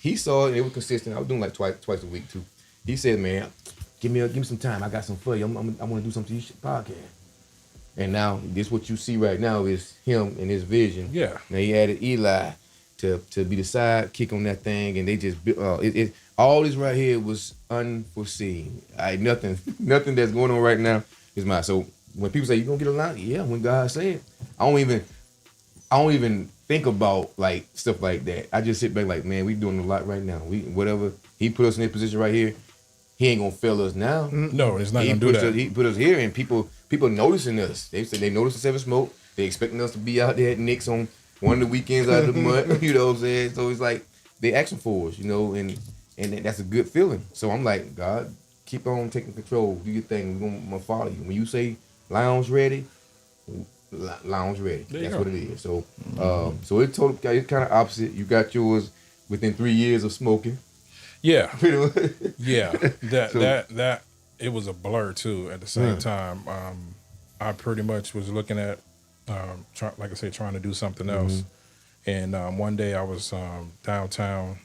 He saw it, it was consistent. I was doing like twice a week too. He said, man, give me some time. I got some for you. I want to do something to your podcast. And now, this what you see right now is him and his vision. Yeah. Now he added Eli to be the sidekick on that thing, and they just all this right here was unforeseen. Nothing that's going on right now is mine. So when people say you gonna get a lot, yeah, when God said, I don't even think about like stuff like that. I just sit back like, man, we doing a lot right now. Whatever he put us in this position right here, he ain't gonna fail us now. No, it's not gonna do that. He put us here, and people noticing us. They say they notice the Seven Smoke. They expecting us to be out there at Nick's on one of the weekends out of the month. You know what I'm saying? So it's like they asking for us, you know, and that's a good feeling. So I'm like, God, keep on taking control. Do your thing. We're gonna follow you. When you say lounge ready, lounge ready. That's what it is. So so it's kind of opposite. You got yours within 3 years of smoking. Yeah. Yeah. That it was a blur too at the same time. I pretty much was looking at trying to do something else. And one day I was downtown,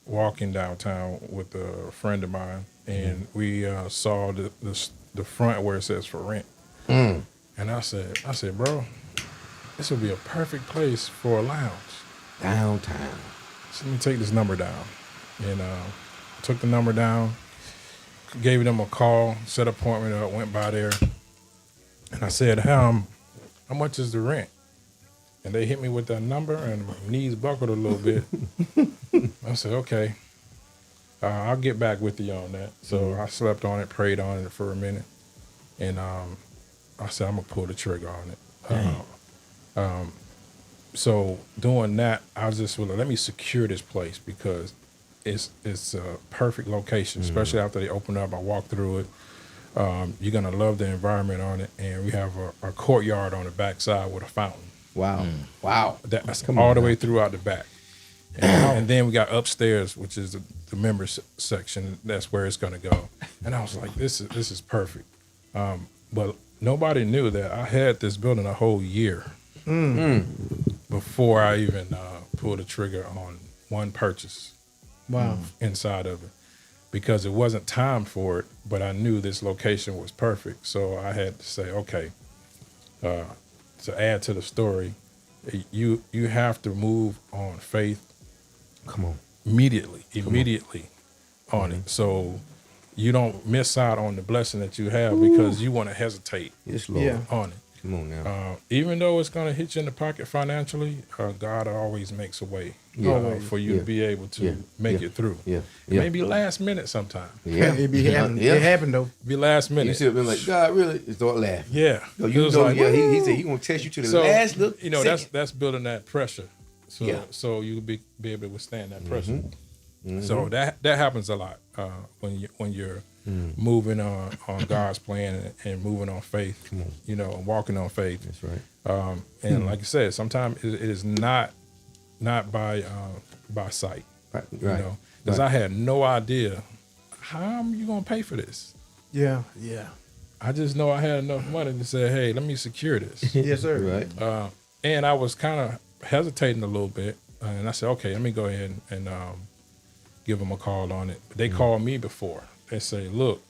walking downtown with a friend of mine, and we saw the front where it says for rent. And I said, bro, this would be a perfect place for a lounge. Downtown. So let me take this number down. And took the number down, gave them a call, set an appointment up, went by there. And I said, how much is the rent? And they hit me with that number, and my knees buckled a little bit. I said, okay, I'll get back with you on that. So I slept on it, prayed on it for a minute. And I said, I'm going to pull the trigger on it. So doing that, I was just, let me secure this place because it's a perfect location, especially after they open up. I walk through it. You're going to love the environment on it. And we have a courtyard on the backside with a fountain. Wow. Wow. That's all the way throughout the back. And then we got upstairs, which is the members section. That's where it's going to go. And I was like, this is perfect. But nobody knew that I had this building a whole year before I even pulled the trigger on one purchase. Wow. Inside of it, because it wasn't time for it, but I knew this location was perfect. So I had to say, okay, to add to the story, you have to move on faith. Come on. Immediately on it. So you don't miss out on the blessing that you have because you want to hesitate on it. Come on now. Even though it's going to hit you in the pocket financially, God always makes a way for you to be able to make it through. It may be last minute sometimes. It happened though. Be last minute. You should have been like, God, really? And start laughing. Yeah. No, he said he's going to test you to the last look. You know, that's building that pressure. So you'll be able to withstand that pressure. So that happens a lot when you're moving on God's plan and moving on faith, you know, and walking on faith. That's right. And like I said, sometimes it is not by sight, right. You know, because I had no idea how am you gonna pay for this. Yeah. I just know I had enough money to say, hey, let me secure this. Yes, sir. Right. And I was kind of hesitating a little bit, and I said, okay, let me go ahead and give them a call on it. They called me before. They say, look,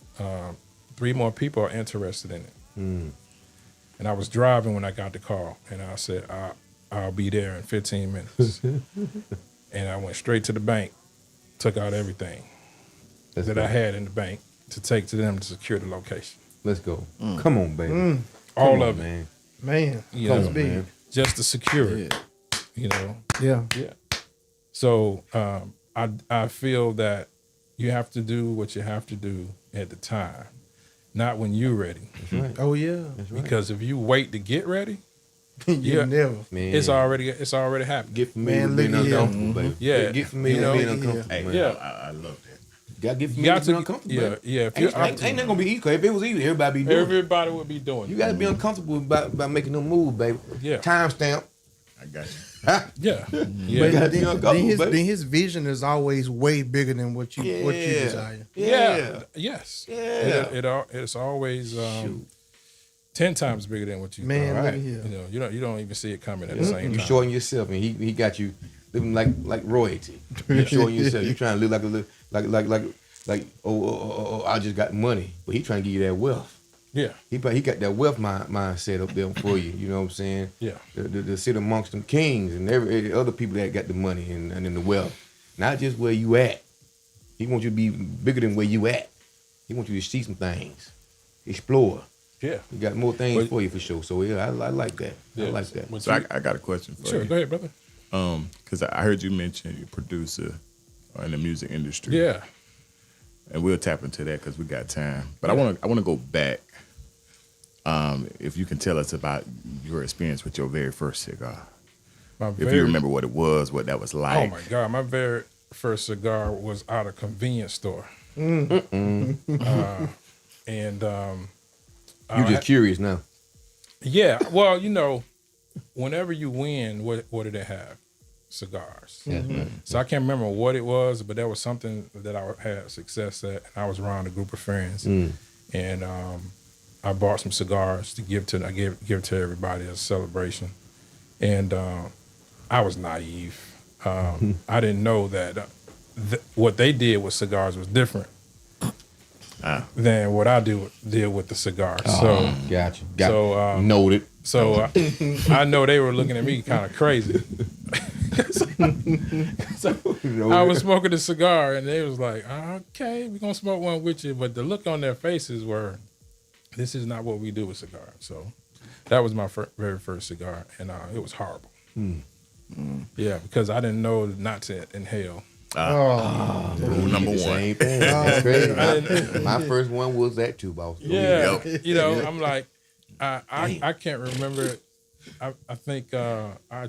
3 more people are interested in it. And I was driving when I got the call, and I said, I'll be there in 15 minutes. And I went straight to the bank, took out everything I had in the bank to take to them to secure the location. Let's go. Come on, baby. All of it. Man. That's big. Just to secure it, you know? Yeah. So I feel that you have to do what you have to do at the time. not when you're ready. That's right. Oh yeah. That's right. Because if you wait to get ready, You never. Man, it's already happened. get familiar Man, with being look here. uncomfortable, baby. Yeah. Get familiar You know, with being uncomfortable. Hey, man. Yeah. I love that. Gotta get You familiar got with being to, uncomfortable. yeah, baby. yeah. If you're Ain't that gonna be easy? 'Cause if it was easy, everybody be doing it. everybody would be doing You it. gotta be uncomfortable about making them move, baby. Yeah. Timestamp. I got you. Yeah, But yeah, gotta be uncomfortable, baby. Then his vision is always way bigger than what you Yeah. desire. yeah. Yes. Yeah. It's always 10 times bigger than what you Man, thought. look Right. at here. You know, you don't even see it coming at the same You time. showing yourself, and he got you living like royalty. You showing yourself. You trying to live like I just got money, but he trying to give you that wealth. Yeah, He got that wealth mindset up there for you. You know what I'm saying? yeah, The sit amongst them kings and every other people that got the money and then the wealth. Not just where you at. He wants you to be bigger than where you at. He wants you to see some things, explore. yeah. He got more things But- for you for sure. So yeah, I like that. yeah. I like that. But So I got a question for sure, you. go ahead, brother. Because I heard you mention you're a producer in the music industry. Yeah, And we'll tap into that because we got time. But I want to go back. If you can tell us about your experience with your very first cigar. If you remember what it was, what that was Oh like. my God, my very first cigar was out of convenience store, You just curious now. yeah. Well, you know, whenever you win, what did they have? Cigars. Yeah, man. So I can't remember what it was, but there was something that I had success at. And I was around a group of friends, and I bought some cigars to give to. I give to everybody as a celebration, and I was naive. I didn't know that what they did with cigars was different than what I did with the cigars. So Gotcha. So, noted. so I know they were looking at me kind of crazy. so I was smoking a cigar, and they was like, "Okay, we're gonna smoke one with you." But the look on their faces were, "This is not what we do with cigars." So that was my very first cigar, and it was horrible. Yeah, because I didn't know not to inhale. Rule number one. Same thing. That's crazy. My first one was that too, boss. Yeah, you know, I'm like, I can't remember. I think I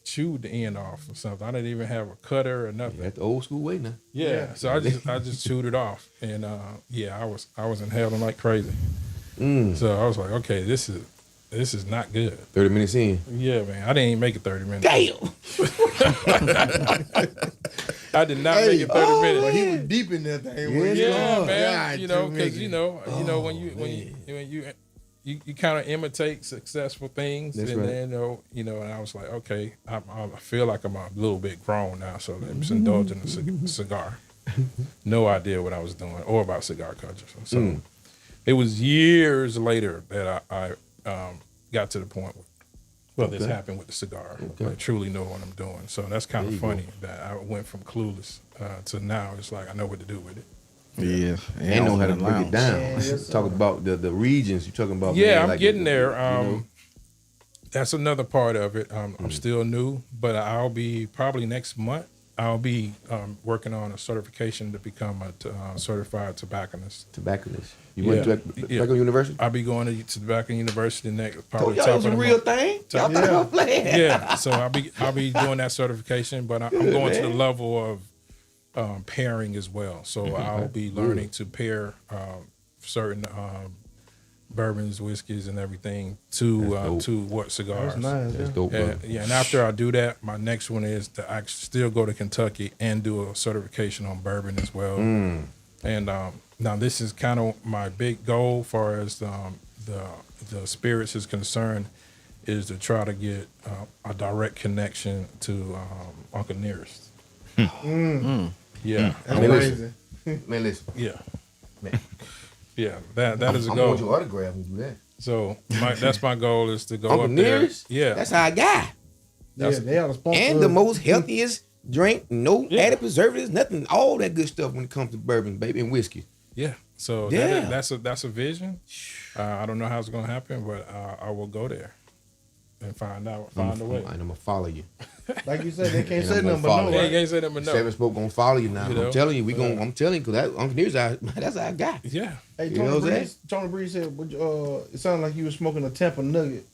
chewed the end off or something. I didn't even have a cutter or nothing. That's the old school way now. Yeah, so I just chewed it off, and I was inhaling like crazy. So I was like, okay, this is not good. 30 minutes in. Yeah, man, I didn't even make it 30 minutes. Damn. I did not make it 30 minutes. But he was deep in that thing. Yeah, man. God, You know, to because make you it. know when you kind of imitate successful things, That's and right. then you know, and I was like, okay, I feel like I'm a little bit grown now, so let me just indulge in a cigar. No idea what I was doing or about cigar culture. So it was years later that I got to the point where this happened with the cigar. I truly know what I'm doing. So that's kind of funny that I went from clueless to now it's like I know what to do with it. Yeah, And know how to break it down. Talk about the regions. You're talking about. Yeah, man, I'm like getting the- there. you know. That's another part of it. I'm still new, but I'll be probably next month. I'll be working on a certification to become a certified tobacconist. Tobacconist. You Yeah. went to Tobacco University? I'll be going to Tobacco University next. Oh, Probably y'all, top it's of a the real month. thing. Y'all thought I was playing. Yeah, so I'll be doing that certification, but I'm going to the level of pairing as well. So I'll be learning to pair certain bourbons, whiskeys, and everything to what cigars. That's nice. That's dope, bro. And after I do that, my next one is to actually still go to Kentucky and do a certification on bourbon as well. And now this is kind of my big goal, far as the spirits is concerned, is to try to get a direct connection to Uncle Nearest. Yeah, That's Man, crazy. Man, listen. yeah, yeah. That is a I'm goal. going to autograph and do that. So that's my goal, is to go Uncle up there. Nearest? Yeah, That's our guy. Yeah, they are the sponsor. And the most healthiest drink, no Yeah. added preservatives, nothing, all that good stuff when it comes to bourbon, baby, and whiskey. yeah. So Yeah. that's a vision. I don't know how it's gonna happen, but I will go there. and find a way. I'm gonna follow you. Like you said, they can't And say I'm gonna nothing but follow no. Yeah, you. you ain't say nothing but no. Seven Smoke gonna follow you now. You know? I'm telling you, I'm telling you, cause that Uncle Near's that's our guy. Yeah. Hey, You know what I'm Tony Breeze said, it sounded like you were smoking a Tampa Nugget.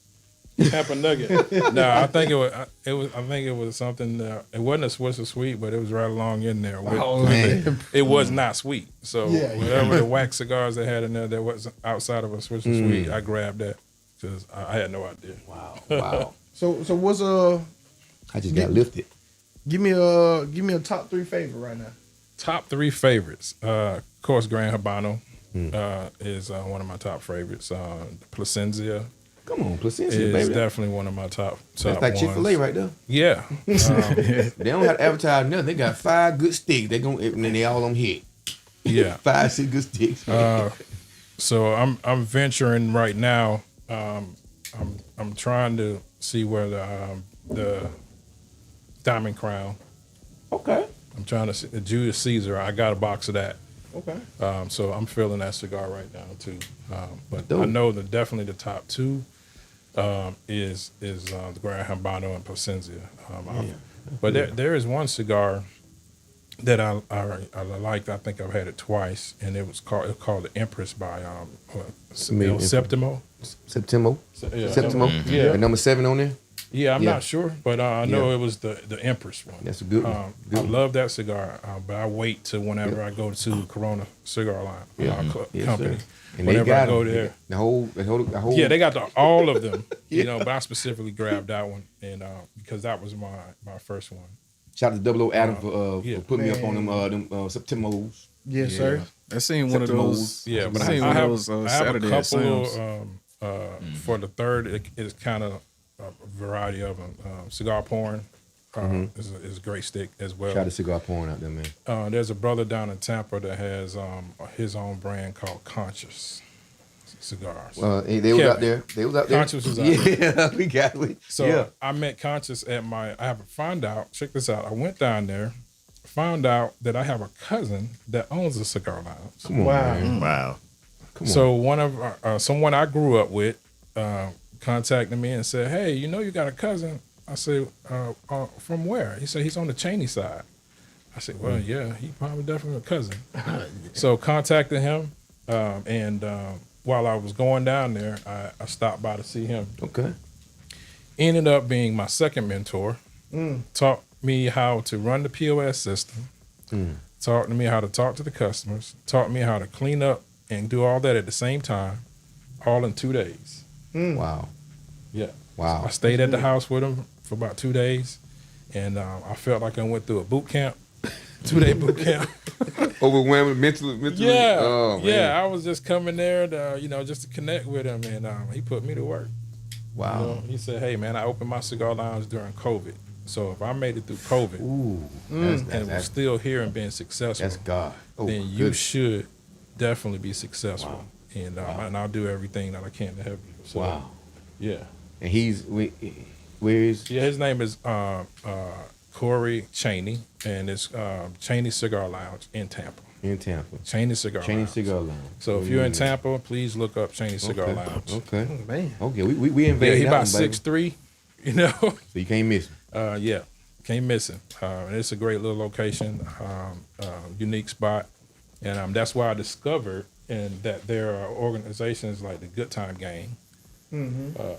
Tampa Nugget. No, I think it was something. It wasn't a Swiss or sweet, but it was right along in there. Man. It was not sweet. So Yeah. whatever the wax cigars they had in there that was outside of a Swiss or sweet, I grabbed that because I had no idea. Wow. So what's I just got lifted. give me a top 3 favorite right now. Top 3 favorites. Of course, Grand Habano is one of my top favorites. Placencia Come on, Placencia, is baby. definitely one of my top That's like ones. Chick-fil-A right there. Yeah. They don't have to advertise nothing. They got 5 good sticks. And then they all on hit. Yeah. 5, 6 good sticks. So I'm venturing right now. I'm trying to see where the Diamond Crown. Okay. I'm trying to see the Julius Caesar. I got a box of that. Okay. So I'm feeling that cigar right now too. But Dope. I know that definitely the top 2 is the Grand Habano and Placencia. But there is one cigar that I liked. I think I've had it twice, and it was called the Empress by Septimo. Septimo. Yeah. Septimo. Yeah. And number 7 on there. Yeah, I'm Yeah. not sure, but I know it was the Empress one. That's a good one. I love that cigar, but I wait till whenever I go to Corona Cigar Line Yes, Company. sir. And Whenever they got I go them. there, The whole. yeah, they got all of them, but I specifically grabbed that one, and because that was my first one. Shout out to Double O Adam for putting me up on them Septimos. Yes, sir. I seen one of those. Yeah, but I I seen one of have, those I have a Saturday at couple Sam's. for the third. It's kind of a variety of them. Cigar Porn is a great stick as well. Shout out to Cigar Porn out there, man. There's a brother down in Tampa that has his own brand called Conscious Cigars. They was out there. Conscious was out Yeah, we got it. So I met Conscious I found out, check this out. I went down there, found out that I have a cousin that owns a cigar lounge. Come on, Wow. man. Wow. So one of someone I grew up with contacted me and said, "Hey, you got a cousin?" I said, "From where?" He said, "He's on the Cheney side." I said, "Well, yeah, he probably definitely a cousin." So contacted him, and while I was going down there, I stopped by to see him. Okay. Ended up being my second mentor. Taught me how to run the POS system. Taught me how to talk to the customers. Taught me how to clean up and do all that at the same time, all in 2 days. Wow. Yeah. Wow. I stayed at the house with him for about 2 days, and I felt like I went through a boot camp, 2-day boot camp. Overwhelming mentally. Yeah, Oh, man. yeah. I was just coming there to, just to connect with him, and he put me to work. Wow. He said, "Hey, man, I opened my cigar lounge during COVID, so if I made it through COVID Ooh. and we're still here and being successful, That's God. Oh, then you good. should definitely be successful, Wow. and I'll do everything that I can to help you." So, Wow. Yeah. And where is? Yeah, his name is Corey Cheney, and it's Cheney Cigar Lounge in Tampa. In Tampa. Cheney Cigar Cheney Lounge. Cigar Lounge. So if you're in Tampa, please look up Cheney Cigar Lounge. Okay. Man. Okay. We Yeah, invaded he that about one, baby. 6'3", So you can't miss him. Yeah, can't miss him. And it's a great little location, unique spot, and that's why I discovered that there are organizations like the Good Time Gang,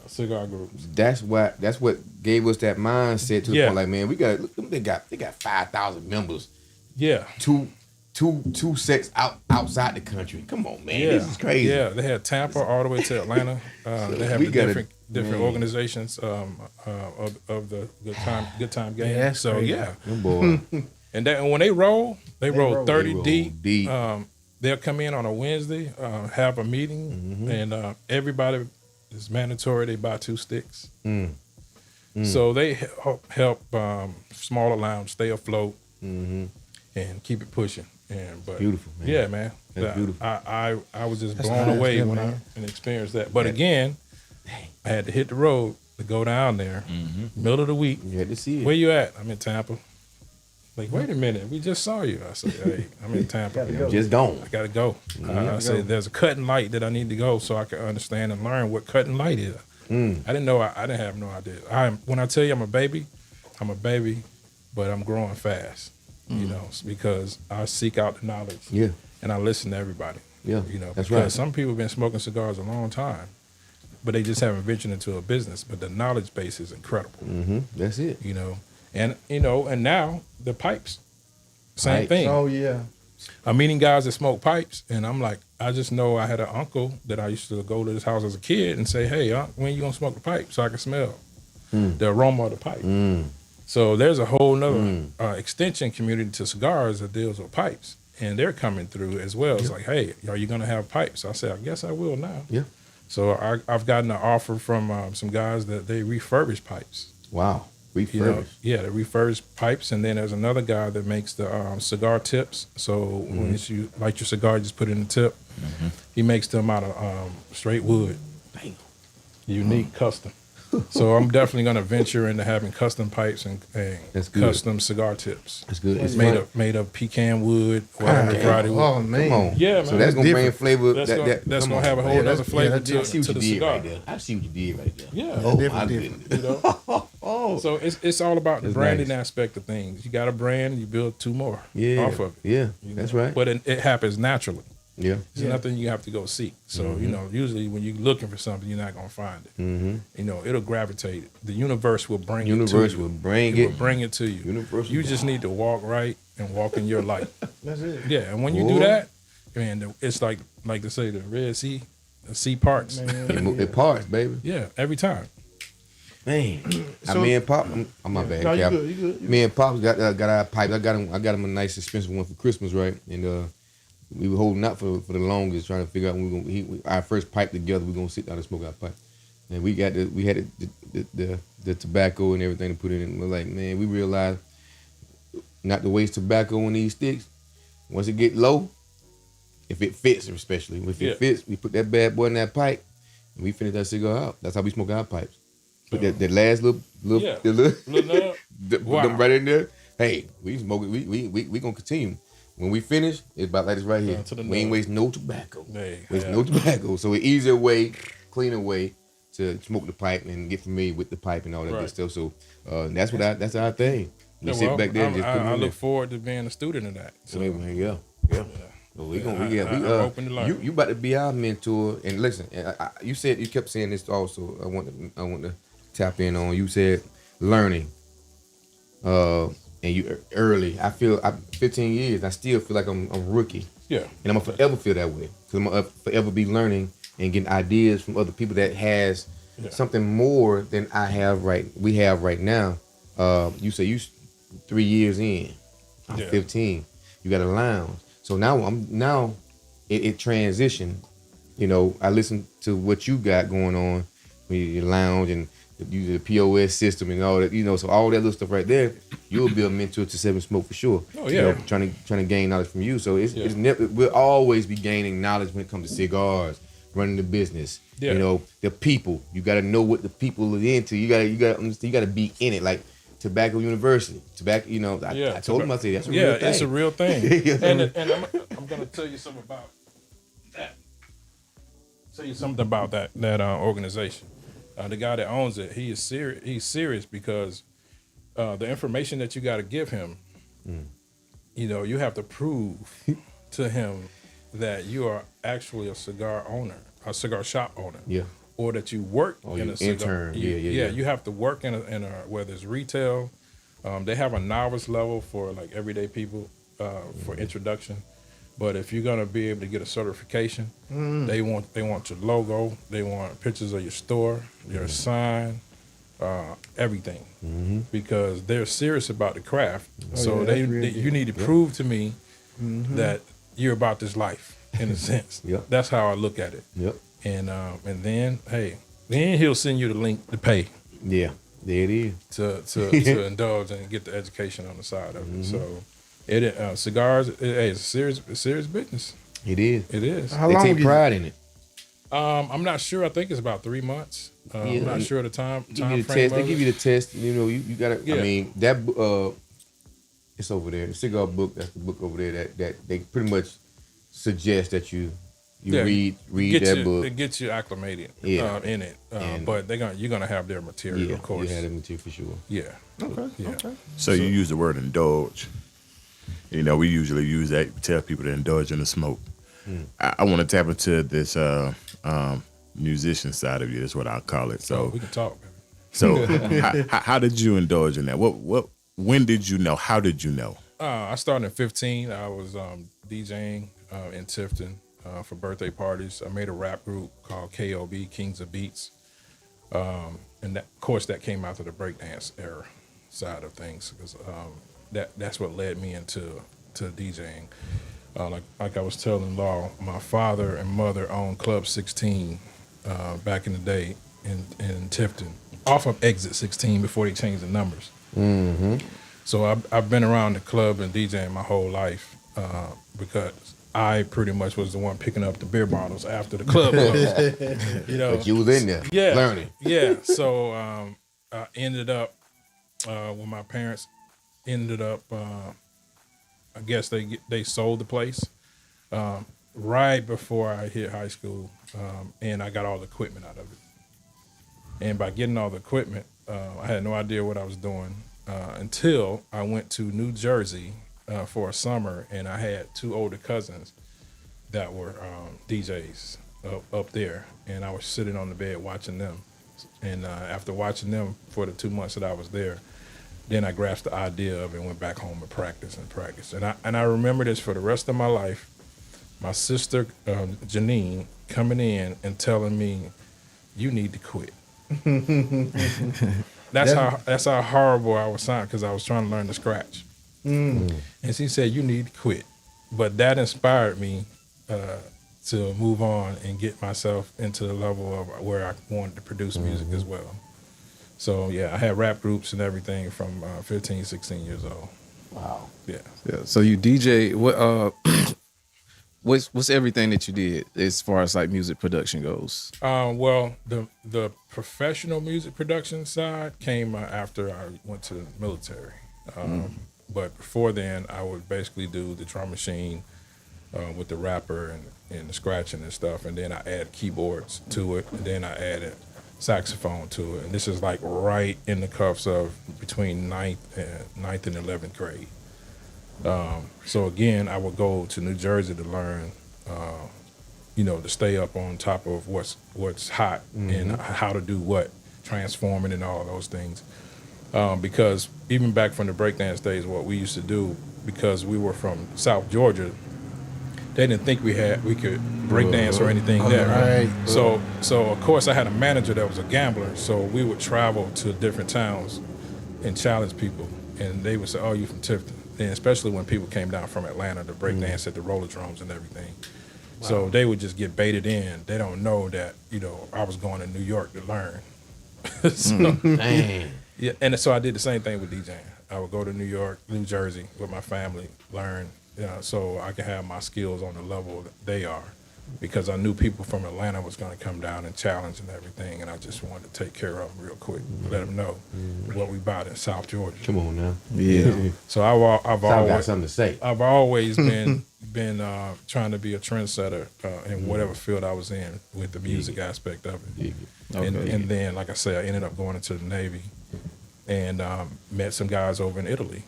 cigar groups. That's what gave us that mindset to the Yeah. point. Like, man, they got 5,000 members. Yeah. Two sets outside the country. Come on, man. Yeah, This is crazy. Yeah, they had Tampa all the way to Atlanta. They have we the gotta- different man. organizations of the Good Time Gang. Yeah, that's so crazy. yeah, Them boy. and when they roll 30 They roll deep. deep. They'll come in on a Wednesday, have a meeting, and everybody is mandatory. They buy 2 sticks. So they help smaller lounge stay afloat and keep it pushing. But Beautiful, man. Yeah, man. That's beautiful. I was just That's blown nice, away yeah, when man. I experienced that. But again, I had to hit the road to go down there, middle of the week. You had to see it. Where you at? I'm in Tampa. Like, wait a minute, we just saw you. I said, hey, I'm in Tampa. Just gone. I gotta go. I said, there's a cutting light that I need to go so I can understand and learn what cutting light is. I didn't know. I didn't have no idea. When I tell you I'm a baby, but I'm growing fast. You know, because I seek out the knowledge. Yeah. And I listen to everybody. Yeah. You know, that's because right. some people have been smoking cigars a long time, but they just haven't ventured into a business. But the knowledge base is incredible. That's it. You know, and now the pipes, same thing. Oh yeah. I'm meeting guys that smoke pipes, and I'm like, I just know I had an uncle that I used to go to his house as a kid and say, hey, when you gonna smoke the pipe so I can smell the aroma of the pipe? So there's a whole nother extension community to cigars that deals with pipes, and they're coming through as well. It's like, hey, are you gonna have pipes? I said, I guess I will now. Yeah. So I've gotten an offer from some guys that they refurbish pipes. Wow. Refurbished. You know, yeah, the refurbished pipes, and then there's another guy that makes the cigar tips. So when you light your cigar, just put it in the tip. He makes them out of straight wood. Bam. Unique, custom. So I'm definitely going to venture into having custom pipes and That's good. custom cigar tips. That's good. It's Made of pecan wood, Friday wood. Oh man. Come on. Yeah, man. So that's gonna bring flavor. That's come gonna on. have a whole other flavor I see to what the you did cigar. right there. I see what you did right there. Yeah. Oh, different, my different. goodness. You know? So it's all about the That's branding nice. aspect of things. You got a brand, you build two more Yeah. off of it. Yeah. You That's know? right. But it happens naturally. Yeah. There's nothing you have to go seek. So, you know, usually when you're looking for something, you're not going to find it. You know, it'll gravitate. The universe will bring it to you. Universe will bring It it. will bring it to you. Universe You will just need to walk right and walk in your light. That's it. Yeah, and when you do that, man, it's like they say, the Red Sea, the sea parts. It parts, baby. Yeah, every time. Man, So- me and Pop, I'm my bad. No, you Cap. good. You good. Me and Pop got our pipe. I got him a nice expensive one for Christmas, right? And we were holding out for the longest, trying to figure out when we gonna our first pipe together. We're gonna sit down and smoke our pipe. And we had the tobacco and everything to put in it. And we're like, man, we realized not to waste tobacco on these sticks. Once it get low, if it fits, especially if it fits, we put that bad boy in that pipe and we finish that cigar out. That's how we smoke our pipes. Put that last little Little Wow. them right in there. Hey, we smoke it. We gonna continue. When we finish, it's about like this right here. To the We ain't nub. waste no tobacco. Hey, Waste yeah. no tobacco. So an easier way, cleaner way to smoke the pipe and get familiar with the pipe and all that good Right. stuff. So that's our thing. We Yeah, sit well, back there and just put it I in look forward to being a student of that. So, yeah. So we gonna I'm open to learn. you about to be our mentor. And listen, you kept saying this also. I want to tap in on. You said learning. And you early. I feel 15 years. I still feel like I'm a rookie. yeah. And I'm gonna forever feel that way because I'm gonna forever be learning and getting ideas from other people that has something more than we have right now. You say you 3 years in. I'm 15. You got a lounge. So now it transitioned. You know, I listen to what you got going on with your lounge and use the POS system and all that, you know, so all that little stuff right there, you'll be a mentor to Seven Smoke for sure. Oh, You yeah. know, trying to gain knowledge from you. So it's never, we'll always be gaining knowledge when it comes to cigars, running the business. Yeah. You know, the people. You got to know what the people are into. You got to understand. You got to be in it. Like Tobacco University. Tobacco. You know, I told him, I said that's a real thing. It's a real thing. Yeah. and I'm gonna tell you something about that. Tell you something about that organization. The guy that owns it, he is serious. He's serious because the information that you got to give him, you know, you have to prove to him that you are actually a cigar owner, a cigar shop owner. Yeah. Or that you work in you a cigar. intern. Yeah. You have to work in a whether it's retail. They have a novice level for like everyday people for introduction. But if you're gonna be able to get a certification, they want your logo, they want pictures of your store, your sign, everything, because they're serious about the craft. So you need to prove to me that you're about this life in a sense. Yep. That's how I look at it. Yep. And then then he'll send you the link to pay Yeah. There it is. to indulge and get the education on the side of it. So. Cigars, it's a serious business. It is. It is. How They long take you- pride in it. I'm not sure. I think it's about 3 months. I'm not sure the time Give you the frame. test. They give you the test. You know, you gotta. Yeah. I mean, that it's over there. The cigar book. That's the book over there. That they pretty much suggest that you You read that book. It gets you acclimated in it. And- But you're gonna have their material, of course. You had that material for sure. Yeah. Okay. Yeah. So you use the word indulge. You know, we usually use that to tell people to indulge in the smoke. I want to tap into this musician side of you. That's what I'll call it. So we can talk, baby. So how did you indulge in that? When did you know? How did you know? I started at 15. I was DJing in Tifton for birthday parties. I made a rap group called KOB, Kings of Beats. And that, of course, that came out of the breakdance era side of things, because that's what led me into DJing. Like I was telling Law, my father and mother owned Club 16 back in the day in Tifton, off of Exit 16 before they changed the numbers. Mm-hmm. So I've been around the club and DJing my whole life because I pretty much was the one picking up the beer bottles after the club closed. You know, But you was in there, learning. Yeah. So I ended up when my parents ended up. I guess they sold the place right before I hit high school, and I got all the equipment out of it. And by getting all the equipment, I had no idea what I was doing until I went to New Jersey for a summer, and I had two older cousins that were DJs up there, and I was sitting on the bed watching them. And after watching them for the 2 months that I was there, then I grasped the idea of it and went back home and practiced. And I remember this for the rest of my life. My sister, Janine, coming in and telling me, "You need to quit." That's how horrible I was sounding, because I was trying to learn to scratch. And she said, "You need to quit." But that inspired me to move on and get myself into the level of where I wanted to produce music as well. So, yeah, I had rap groups and everything from 15, 16 years old. Wow. Yeah. Yeah. So you DJ. What's everything that you did as far as like music production goes? Well, the professional music production side came after I went to the military. But before then, I would basically do the drum machine with the rapper and the scratching and stuff. And then I added keyboards to it. And then I added saxophone to it. And this is like right in the cuffs of between 9th and 11th grade. So again, I would go to New Jersey to learn, to stay up on top of what's hot and how to do what, transforming and all those things. Because even back from the breakdance days, what we used to do, because we were from South Georgia, they didn't think we could breakdance or anything there. Right. So of course I had a manager that was a gambler, so we would travel to different towns and challenge people, and they would say, "Oh, you from Tifton?" And especially when people came down from Atlanta to breakdance at the roller drums and everything. Wow. So they would just get baited in. They don't know that, I was going to New York to learn. Dang. Yeah, and so I did the same thing with DJing. I would go to New York, New Jersey with my family, learn, so I could have my skills on the level that they are, because I knew people from Atlanta was going to come down and challenge and everything, and I just wanted to take care of them real quick, let them know what we about in South Georgia. Come on now. Yeah. So I've always got something to say. I've always been trying to be a trendsetter in whatever field I was in with the music aspect of it. And then, like I said, I ended up going into the Navy and met some guys over in Italy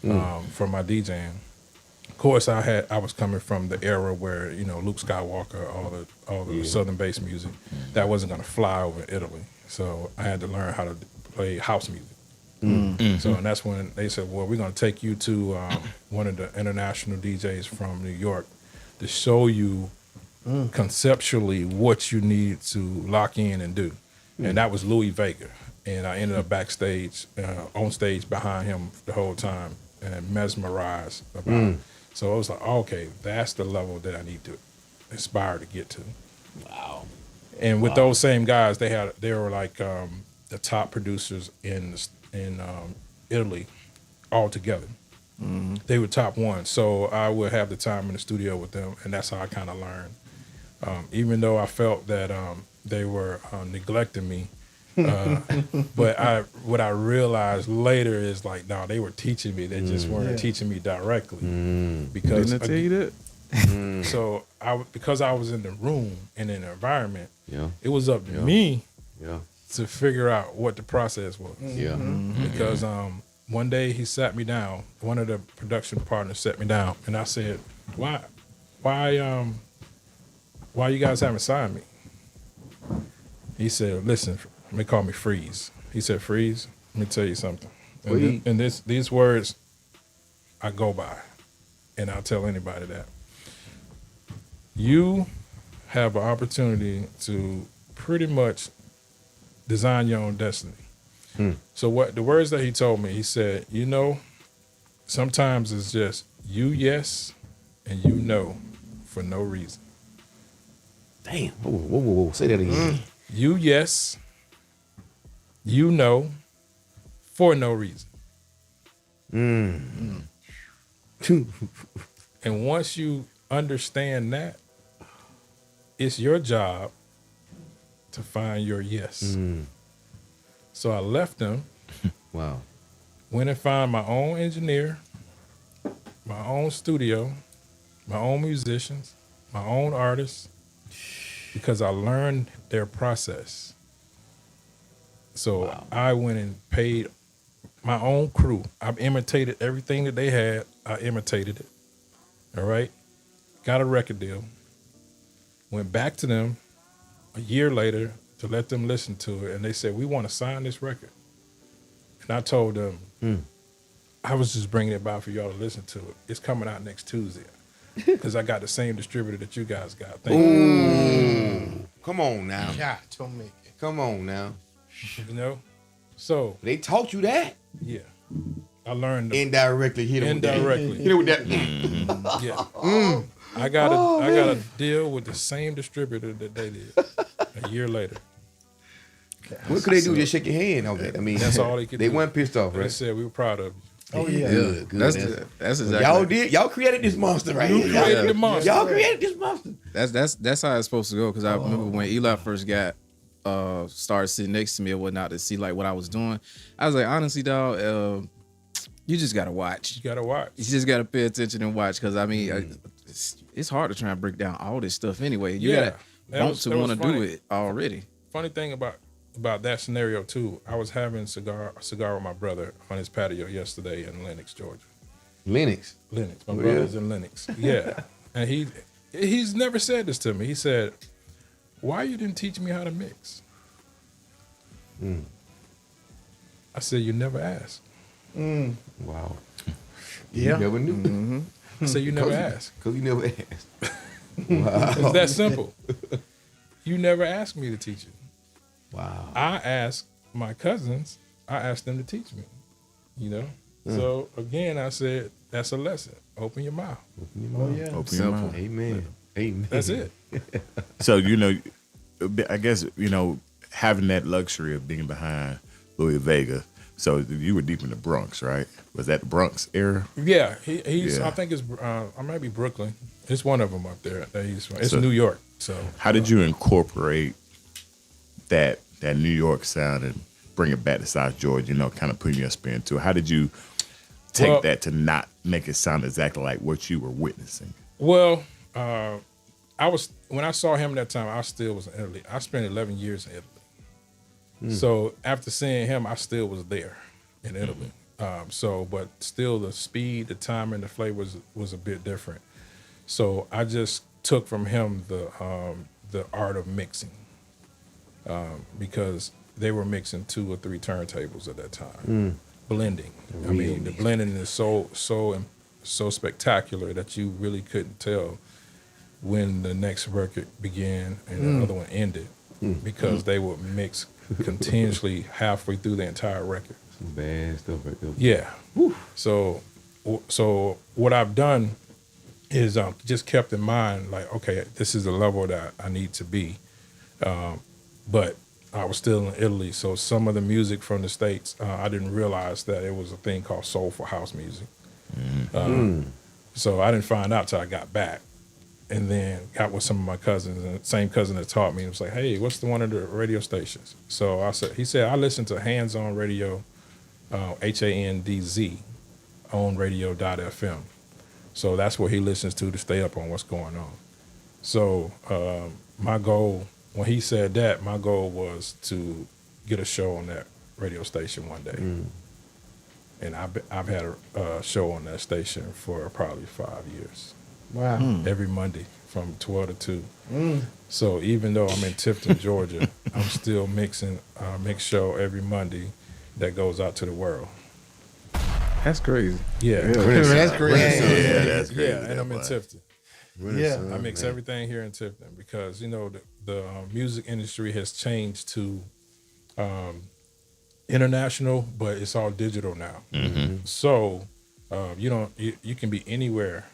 for my DJing. Of course, I was coming from the era where Luke Skywalker, all the Southern-based music, that wasn't going to fly over Italy. So I had to learn how to play house music. Mm-hmm. So and that's when they said, "Well, we're going to take you to one of the international DJs from New York to show you conceptually what you need to lock in and do." And that was Louis Vega. And I ended up backstage, on stage behind him the whole time, and mesmerized about it. So I was like, okay, that's the level that I need to aspire to get to. Wow. And with those same guys, they were like the top producers in Italy all together. Mm-hmm. They were top one. So I would have the time in the studio with them, and that's how I kind of learned. Even though I felt that they were neglecting me, but what I realized later is like, no, they were teaching me. They just weren't teaching me directly. Because Didn't I tell you that? So because I was in the room and in the environment, Yeah. it was up to me Yeah. to figure out what the process was. Yeah. Because one day he sat me down. One of the production partners sat me down, and I said, "Why you guys haven't signed me?" He said, "Listen, they call me Freeze." He said, "Freeze, let me tell you something." And these words I go by, and I'll tell anybody that. You have an opportunity to pretty much design your own destiny. So what the words that he told me, he said, sometimes it's just you yes and you no for no reason. Damn. Whoa. Say that again. You yes, you no for no reason. And once you understand that, it's your job to find your yes. So I left them, Wow. went and found my own engineer, my own studio, my own musicians, my own artists, because I learned their process. So I went and paid my own crew. I've imitated everything that they had. I imitated it. All right. Got a record deal. Went back to them a year later to let them listen to it. And they said, we want to sign this record. And I told them, I was just bringing it by for y'all to listen to it. It's coming out next Tuesday. Because I got the same distributor that you guys got. Thank you. Come on now. God, don't make it. Come on now. So, They taught you that? yeah. I learned Indirectly hit him with that. indirectly. Hit him with that. Yeah. I gotta deal with the same distributor that they did a year later. What could they do? Just shake your hand on that. I mean, That's all they could do. They weren't pissed off, They right? said we were proud of you. Oh yeah. Good. That's exactly. Y'all created this monster right You here. created the monster. Y'all created this monster. That's how it's supposed to go. Because I remember when Eli first got started sitting next to me or whatnot to see like what I was doing. I was like, honestly, dog, you just gotta watch. You gotta watch. You just gotta pay attention and watch. Because I mean, it's hard to try and break down all this stuff anyway. You Yeah. gotta want to want to do funny. it already. Funny thing about that scenario too, I was having a cigar with my brother on his patio yesterday in Lenox, Georgia. Lennox. Lenox. My brother's in Lenox. Yeah. And he's never said this to me. He said, "Why you didn't teach me how to mix?" I said, "You never asked." Wow. Yeah. You never knew. I said, "You never asked." Because you never asked. It's that simple. You never asked me to teach you. Wow. I asked my cousins, I asked them to teach me, So again, I said, that's a lesson. Open your mouth. Oh yeah. Open your mouth. Amen. Amen. That's it. So, I guess, having that luxury of being behind Louis Vega. So you were deep in the Bronx, right? Was that the Bronx era? Yeah, he's. Yeah. I think it's. I might be Brooklyn. It's one of them up there that he's from. It's So- New York. So How did you incorporate that New York sound and bring it back to South Georgia, kind of putting your spin to it? How did you take that to not make it sound exactly like what you were witnessing? Well, when I saw him that time, I still was in Italy. I spent 11 years in Italy. So after seeing him, I still was there in Italy. But still the speed, the timing, the flavor was a bit different. So I just took from him the art of mixing because they were mixing 2 or 3 turntables at that time, blending. I mean, the blending is so spectacular that you really couldn't tell when the next record began and the other one ended because they would mix continuously halfway through the entire record. Some bad stuff right there. Yeah. So what I've done is just kept in mind, like, okay, this is the level that I need to be. But I was still in Italy, so some of the music from the States, I didn't realize that it was a thing called soulful house music. So I didn't find out till I got back. And then got with some of my cousins, and the same cousin that taught me. It was like, hey, what's the one of the radio stations? So he said, I listen to Hands On Radio, HANDZ, on radio.fm. So that's what he listens to stay up on what's going on. So my goal, when he said that, my goal was to get a show on that radio station one day. And I've had a show on that station for probably 5 years. Wow. Every Monday from 12 to 2. So even though I'm in Tifton, Georgia, I'm still mixing a mix show every Monday that goes out to the world. That's crazy. Yeah. That's great. Yeah, that's crazy. Yeah, and I'm in Tifton. Yeah. I mix everything here in Tifton because, you know, the music industry has changed to international, but it's all digital now. So you can be anywhere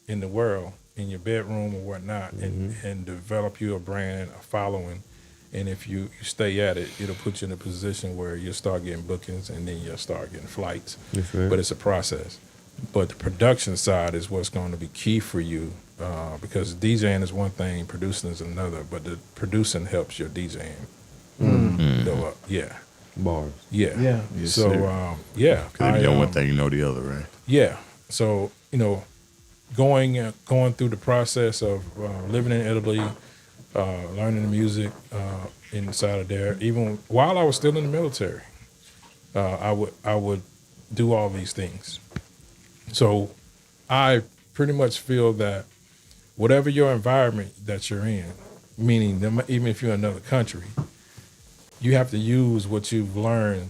in the world, in your bedroom or whatnot, and develop you a brand, a following. And if you stay at it, it'll put you in a position where you'll start getting bookings and then you'll start getting flights. Right. But it's a process. But the production side is what's going to be key for you because DJing is one thing, producing is another, but the producing helps your DJing go up. Yeah. Bars. Yeah. Yeah. Yes, So, sir. yeah. Because if you know one thing, you know the other, right? Yeah. So, you know, going through the process of living in Italy, learning the music inside of there, even while I was still in the military, I would do all these things. So I pretty much feel that whatever your environment that you're in, meaning even if you're in another country, you have to use what you've learned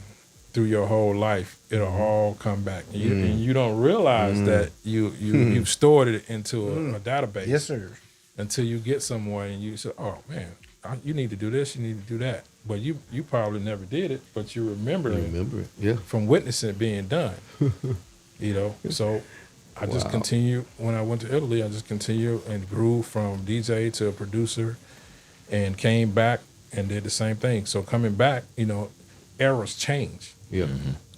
through your whole life. It'll all come back. And you don't realize that you've stored it into a database. Yes, sir. Until you get somewhere and you say, oh, man, you need to do this, you need to do that. But you probably never did it, but you remember it. Yeah. From witnessing it being done. You know, so I just continued. When I went to Italy, I just continued and grew from DJ to a producer and came back and did the same thing. So coming back, you know, eras change. Yeah.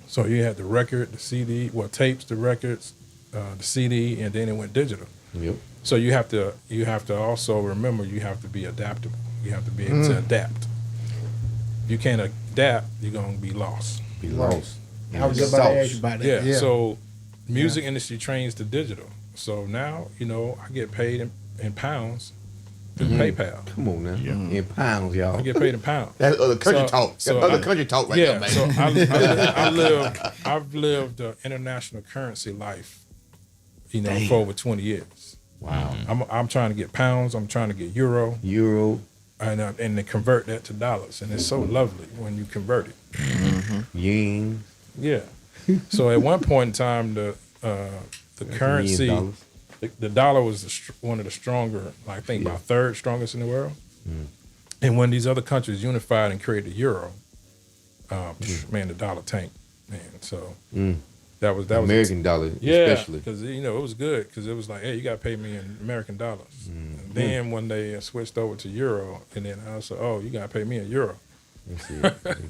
So you had the record, the CD, tapes, the records, the CD, and then it went digital. Yep. So you have to also remember you have to be adaptable. You have to be able to adapt. If you can't adapt, you're gonna be lost. Be lost. I was just about to ask you about that. Yeah. So music industry trains to digital. So now, you know, I get paid in pounds through PayPal. Come on now. In pounds, y'all. I get paid in pounds. That's other country talk. That's so other country talk right there, man. So I've lived an international currency life, you know, for over 20 years. Wow. I'm trying to get pounds. I'm trying to get euro, and to convert that to dollars. And it's so lovely when you convert it. Yen. Yeah. So at one point in time, the currency, the dollar was one of the stronger, I think about third strongest in the world. And when these other countries unified and created the euro, man, the dollar tanked, man. So that was American dollar, yeah, especially. because you know it was good because it was like, hey, you got to pay me in American dollars. And then when they switched over to euro, and then I was like, oh, you got to pay me in euro.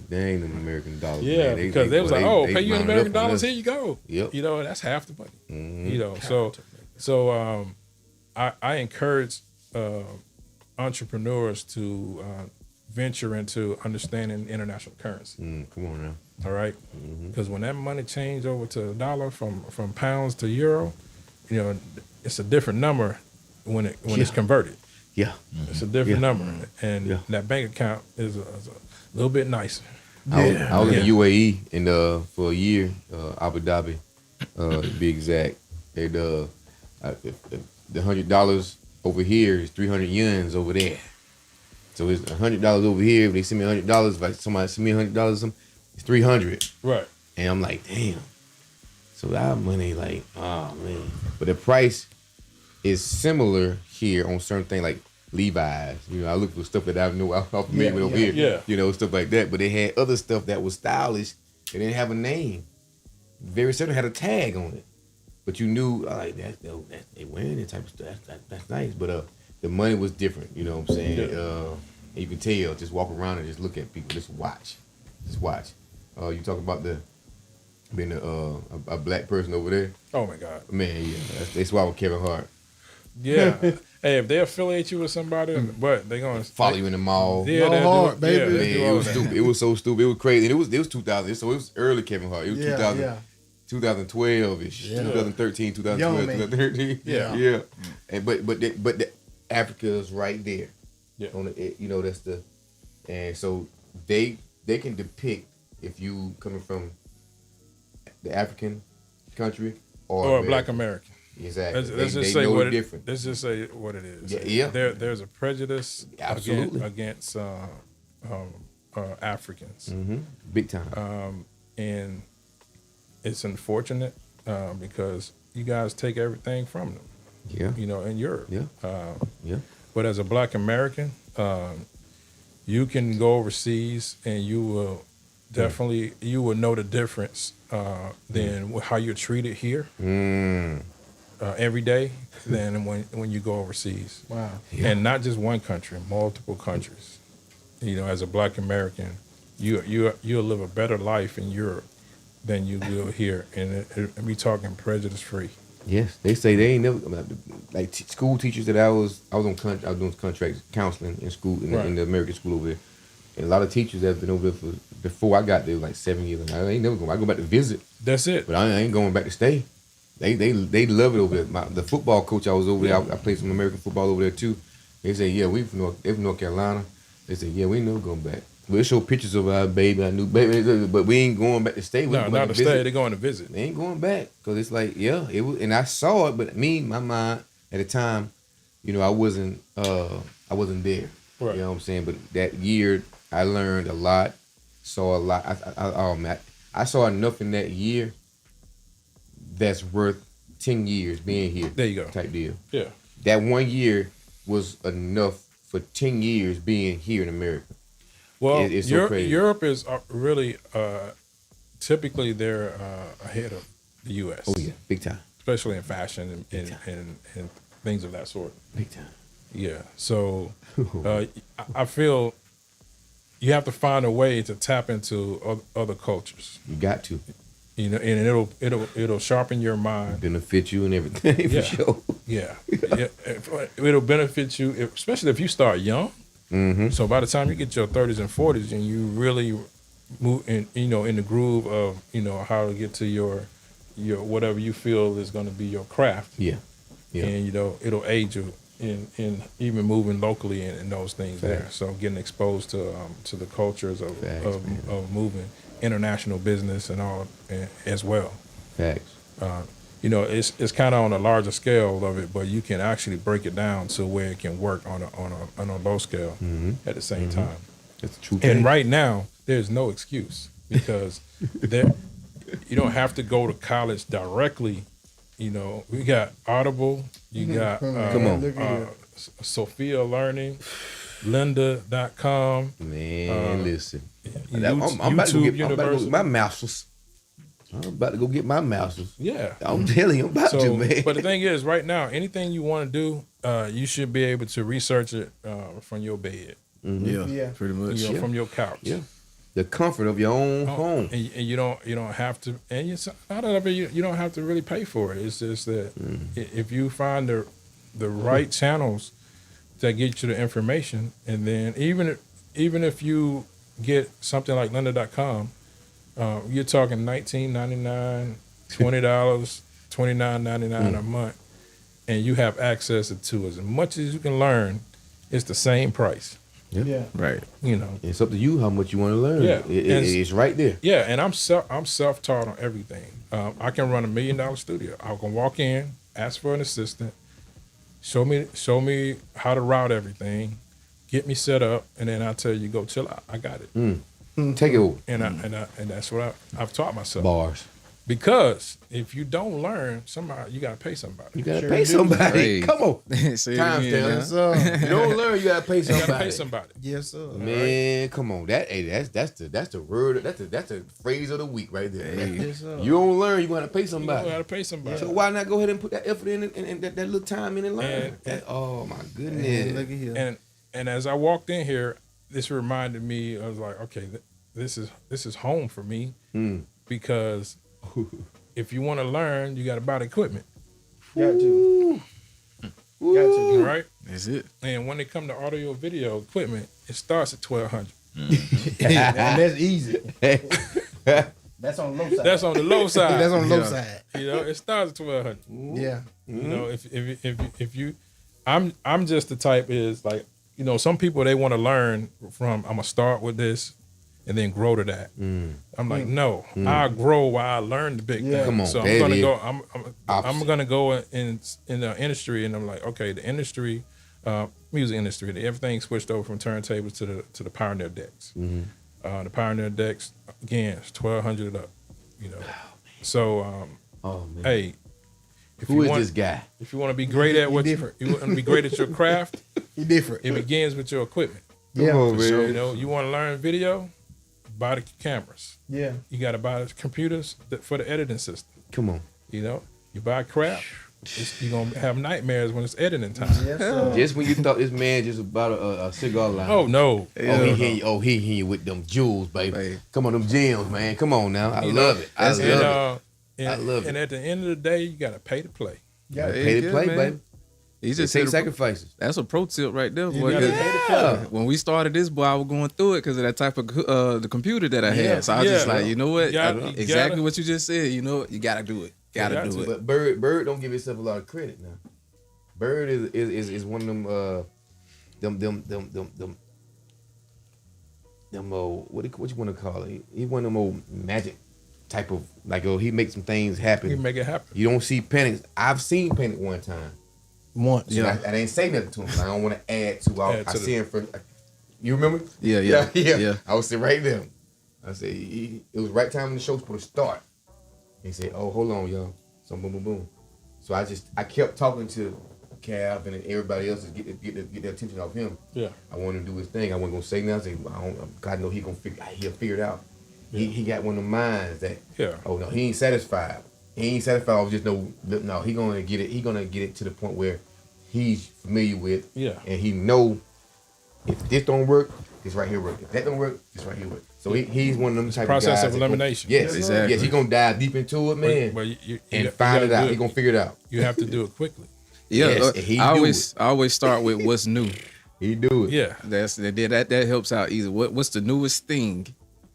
They ain't them American dollars. Yeah, man. because they was like, oh, pay you in rounded American up on dollars, us. here you go. Yep. You know, that's half the money. You know, so I encourage entrepreneurs to venture into understanding international currency. Come on now. All right, because when that money changed over to a dollar from pounds to euro, you know, it's a different number when it's converted. Yeah. It's a different number, and that bank account is a little bit nicer. I was in UAE for a year, Abu Dhabi, to be exact. And the $100 over here is 300 yuans over there. So it's $100 over here. If they send me $100, if somebody send me $100, it's 300. Right. And I'm like, damn. So our money, like, oh man. But the price is similar here on certain things like Levi's. You know, I look for stuff that I know I'm familiar with over here. Yeah. You know, stuff like that. But they had other stuff that was stylish. They didn't have a name. Very seldom had a tag on it. But you knew, like, they wearing that type of stuff. That's nice. But the money was different. You know what I'm saying? Yeah. And you can tell. Just walk around and just look at people. Just watch. You talk about being a black person over there. Oh my God. Man, yeah. That's why with Kevin Hart. Yeah. Hey, if they affiliate you with somebody, but they gonna Follow you in the mall. Yeah, Go they'll hard, do it. baby. Yeah, Man, they do it all was that. stupid. It was so stupid. It was crazy. And it was 2000. So it was early Kevin Hart. It was 2000. 2012ish, 2013, 2012, Young man. 2013. Yeah. And but the Africa's right there. Yeah. On the, you know, that's the, and so they can depict if you coming from the African country or a Black American. Exactly. Let's just say what it, let's just say what it is. Yeah. There's a prejudice Absolutely. against Africans. Big time. And it's unfortunate because you guys take everything from them. Yeah. You know, in Europe. Yeah. But as a Black American, you can go overseas and you will definitely you will know the difference than how you're treated here every day than when you go overseas. Wow. And not just one country, multiple countries. You know, as a Black American, you'll live a better life in Europe than you will here, and we talking prejudice free. Yes, they say they ain't never like school teachers that I was doing contract counseling in school in the American school over there, and a lot of teachers that have been over there before I got there like 7 years. And I ain't never going. I go back to visit. That's it. But I ain't going back to stay. They love it over there. The football coach I was over there. I played some American football over there too. They say we from North Carolina. They say we ain't never going back. We'll show pictures of our baby, our new baby, but we ain't going back to stay. No, not to stay. They're going to visit. They ain't going back because it's like it was, and I saw it, but my mind at the time, you know, I wasn't there. Right. You know what I'm saying? But that year, I learned a lot, saw a lot. I saw enough in that year that's worth 10 years being here. There you go. Type deal. Yeah. That 1 year was enough for 10 years being here in America. Well, it's so crazy. Europe is really typically they're ahead of the U.S. Oh yeah, big time. Especially in fashion and things of that sort. Big time. Yeah. So I feel you have to find a way to tap into other cultures. You got to. You know, and it'll sharpen your mind. Benefit you and everything for sure. Yeah. It'll benefit you, especially if you start young. Mm-hmm. So by the time you get your 30s and 40s and you really move in, in the groove of, how to get to your whatever you feel is going to be your craft. Yeah. And, it'll aid you in even moving locally and those things there. So getting exposed to the cultures of moving international business and all as well. Facts. It's kind of on a larger scale of it, but you can actually break it down to where it can work on a low scale at the same time. That's true. And right now, there's no excuse because you don't have to go to college directly. We got Audible, you got Sophia Learning, Lynda.com. Man, listen. I'm about to get my master's. I'm about to go get my master's. Yeah. I'm telling you, I'm about to, man. But the thing is, right now, anything you want to do, you should be able to research it from your bed. Mm-hmm. Yeah, pretty much. From your couch. Yeah. The comfort of your own home. And you don't have to, and you don't have to really pay for it. It's just that if you find the right channels that get you the information, and then even if you get something like Lynda.com, you're talking $19.99, $20, $29.99 a month, and you have access to as much as you can learn. It's the same price. Yeah. Right. It's up to you how much you want to learn. Yeah. It's right there. Yeah, and I'm self-taught on everything. I can run $1 million studio. I can walk in, ask for an assistant, show me how to route everything, get me set up, and then I tell you, go chill out. I got it. Take it over. And that's what I've taught myself. Bars. Because if you don't learn, you got to pay somebody. You got to pay somebody. Hey. Come on. Say it Time again, stamp. You don't learn, you got to pay somebody. You got to pay somebody. Yes, sir. Man, come on. That's the word. That's the phrase of the week right there. Hey. Yes, sir. You don't learn, you got to pay You somebody. got to pay somebody. So why not go ahead and put that effort in and that little time in and learn? Oh my goodness. Look at here. And as I walked in here, this reminded me. I was like, okay, this is home for me because if you want to learn, you got to buy the equipment. Got to. Right? That's it. And when it come to audio video equipment, it starts at $1,200. And that's easy. That's on the low side. That's on the low side. That's on the low side. You know, it starts at 1200. Yeah. You know, if you, I'm just the type is like, you know, some people they want to learn from. I'm gonna start with this, and then grow to that. I'm like, no, I grow while I learn the big thing. Come on, so I'm gonna go. I'm gonna go in the industry, and I'm like, okay, the industry, music industry, everything switched over from turntables to the Pioneer decks. The Pioneer decks again, it's 1200 up. You know, so hey. Who is this guy? If you want to be great at what you want to be great at your craft, He different. it begins with your equipment. Yeah. Come on, man. So, you know, you want to learn video, buy the cameras. Yeah. You got to buy the computers for the editing system. Come on. You know, you buy craft, you're going to have nightmares when it's editing time. Yes, sir. Just when you thought this man just about a cigar line. Oh, no. He hear you with them jewels, baby. Come on, them gems, man. Come on now. I love it. I love it. I love it. And at the end of the day, you got to pay to play. Yeah. Pay to play, baby. He It just takes said sacrifices. that's a pro tip right there, boy. gotta 'cause pay to play. When we started this, boy, I was going through it because of that type of the computer that I had. Yeah. So I was just Yeah. like, you know what? You gotta- Exactly what you just said. You know, you gotta do it. Gotta got do to. it. But Bird don't give himself a lot of credit now. Bird is one of them what you want to call it? He one of them old magic type of like he makes some things happen. You make it happen. You don't see Panic. I've seen Panic one time. Once. Yeah. I didn't say nothing to him. I don't want to add to. I see him for. You remember? Yeah. I was sitting right there. I said it was right time when the show was supposed to start. He said, "Oh, hold on, y'all." So boom, boom, boom. So I kept talking to Cav and everybody else to get their attention off him. Yeah. I wanted to do his thing. I wasn't gonna say nothing. God know he'll figure it out. He got one of the minds that. Yeah. Oh no, he ain't satisfied. He ain't satisfied with just no. He gonna get it. He gonna get it to the point where he's familiar with. Yeah. And he know if this don't work, this right here work. If that don't work, this right here work. So he's one of them type Process of guys. of elimination. Yes, Exactly. Yes, he gonna dive deep into it, man, But and find it out. He gonna figure it out. You have to do it quickly. Yeah, Yes, he I do always start with what's new. He do it. Yeah. That helps out easy. What's the newest thing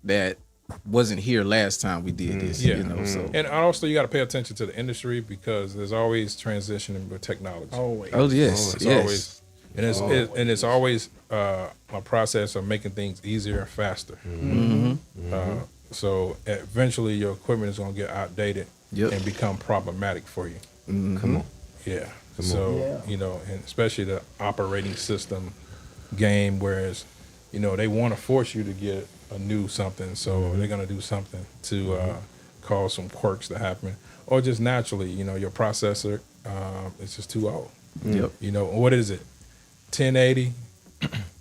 that wasn't here last time we did this? Yeah. You know, so And also, you got to pay attention to the industry because there's always transitioning with technology. Always. oh yes, It's yes. always, and it's always a process of making things easier and faster. So eventually, your equipment is going to get outdated Yep. and become problematic for you. Come on. Yeah. So you know, and especially the operating system game, whereas you know they want to force you to get a new something, so they're gonna do something to cause some quirks to happen, or just naturally, you know, your processor is just too old. Yep. You know, what is it? 1080,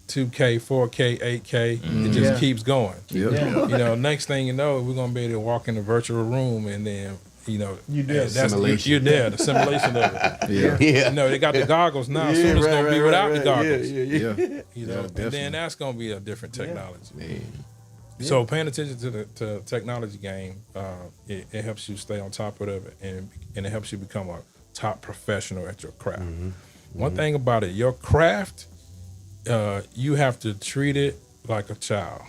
2K, 4K, 8K. It just keeps going. Yep. Yeah. You know, next thing you know, we're gonna be able to walk in the virtual room and then. You know, You there. Simulation. You're there, the simulation of it. Yeah. Yeah. You know, they got the goggles now. Soon it's gonna be without the goggles. Yeah. You know, Yeah, and definitely. then that's gonna be a different technology. Man. So paying attention to the technology game, it helps you stay on top of it, and it helps you become a top professional at your craft. One thing about it, your craft, you have to treat it like a child.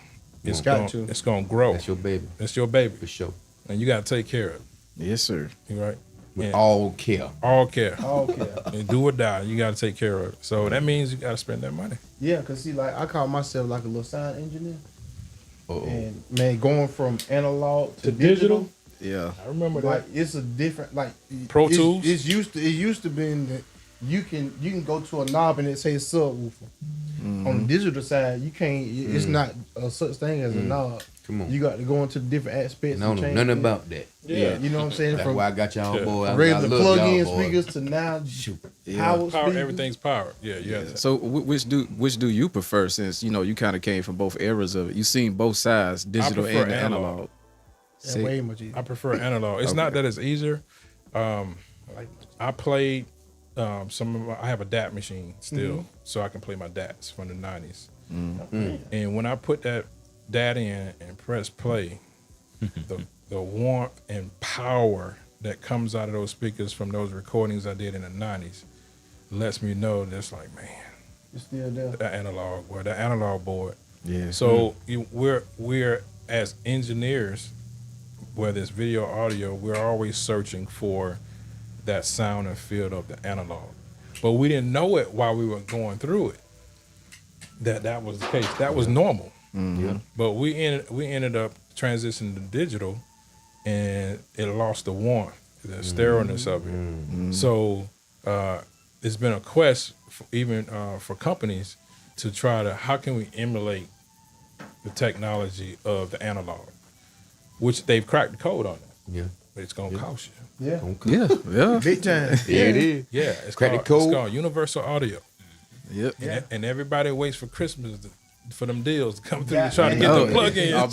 It's Got going to. it's gonna grow. That's your baby It's your baby, for sure. and you gotta take care of it. Yes, sir. You right? With And all care. all care. Okay. And do or die, you got to take care of it. So that means you got to spend that money. Yeah, cause see, like I call myself like a little sound engineer, Uh-oh. and man, going from analog to digital, Yeah. I remember like it's a different like Pro it's, Tools? It used to being that you can go to a knob and it says subwoofer. On the digital side, you can't. It's not a such thing as a knob. Come on. You got to go into the different aspects. No, and change nothing it. about that. Yeah. You know what I'm saying? That's From why I got y'all, boy. I regular love plug-in y'all, boy. speakers to now Yeah. power power. speakers. Everything's powered. Yeah, you have to. So which do you prefer? Since you know you kind of came from both eras of it, you've seen both sides, digital prefer and the analog. analog. Yeah, way much easier. I prefer analog. It's not that it's easier. Like I played I have a DAT machine still, so I can play my DATs from the 90s. And when I put that DAT in and press play, the warmth and power that comes out of those speakers from those recordings I did in the 90s lets me know that's like, man, It's still there. the analog board. Yeah. So we're as engineers, whether it's video or audio, we're always searching for that sound and feel of the analog. But we didn't know it while we were going through it, that was the case. That was normal. Yeah. But we ended up transitioning to digital, and it lost the warmth, the sterilness of it. So it's been a quest, for companies to try to, how can we emulate the technology of the analog, which they've cracked the code on it. Yeah. But it's gonna cost you. Yeah. Yeah. Big time. Yeah, it is. Yeah, it's Crack the called, code. it's called universal audio. Yep. And everybody waits for Christmas for them deals to come through Yeah. to try to get Oh, the plug-ins. All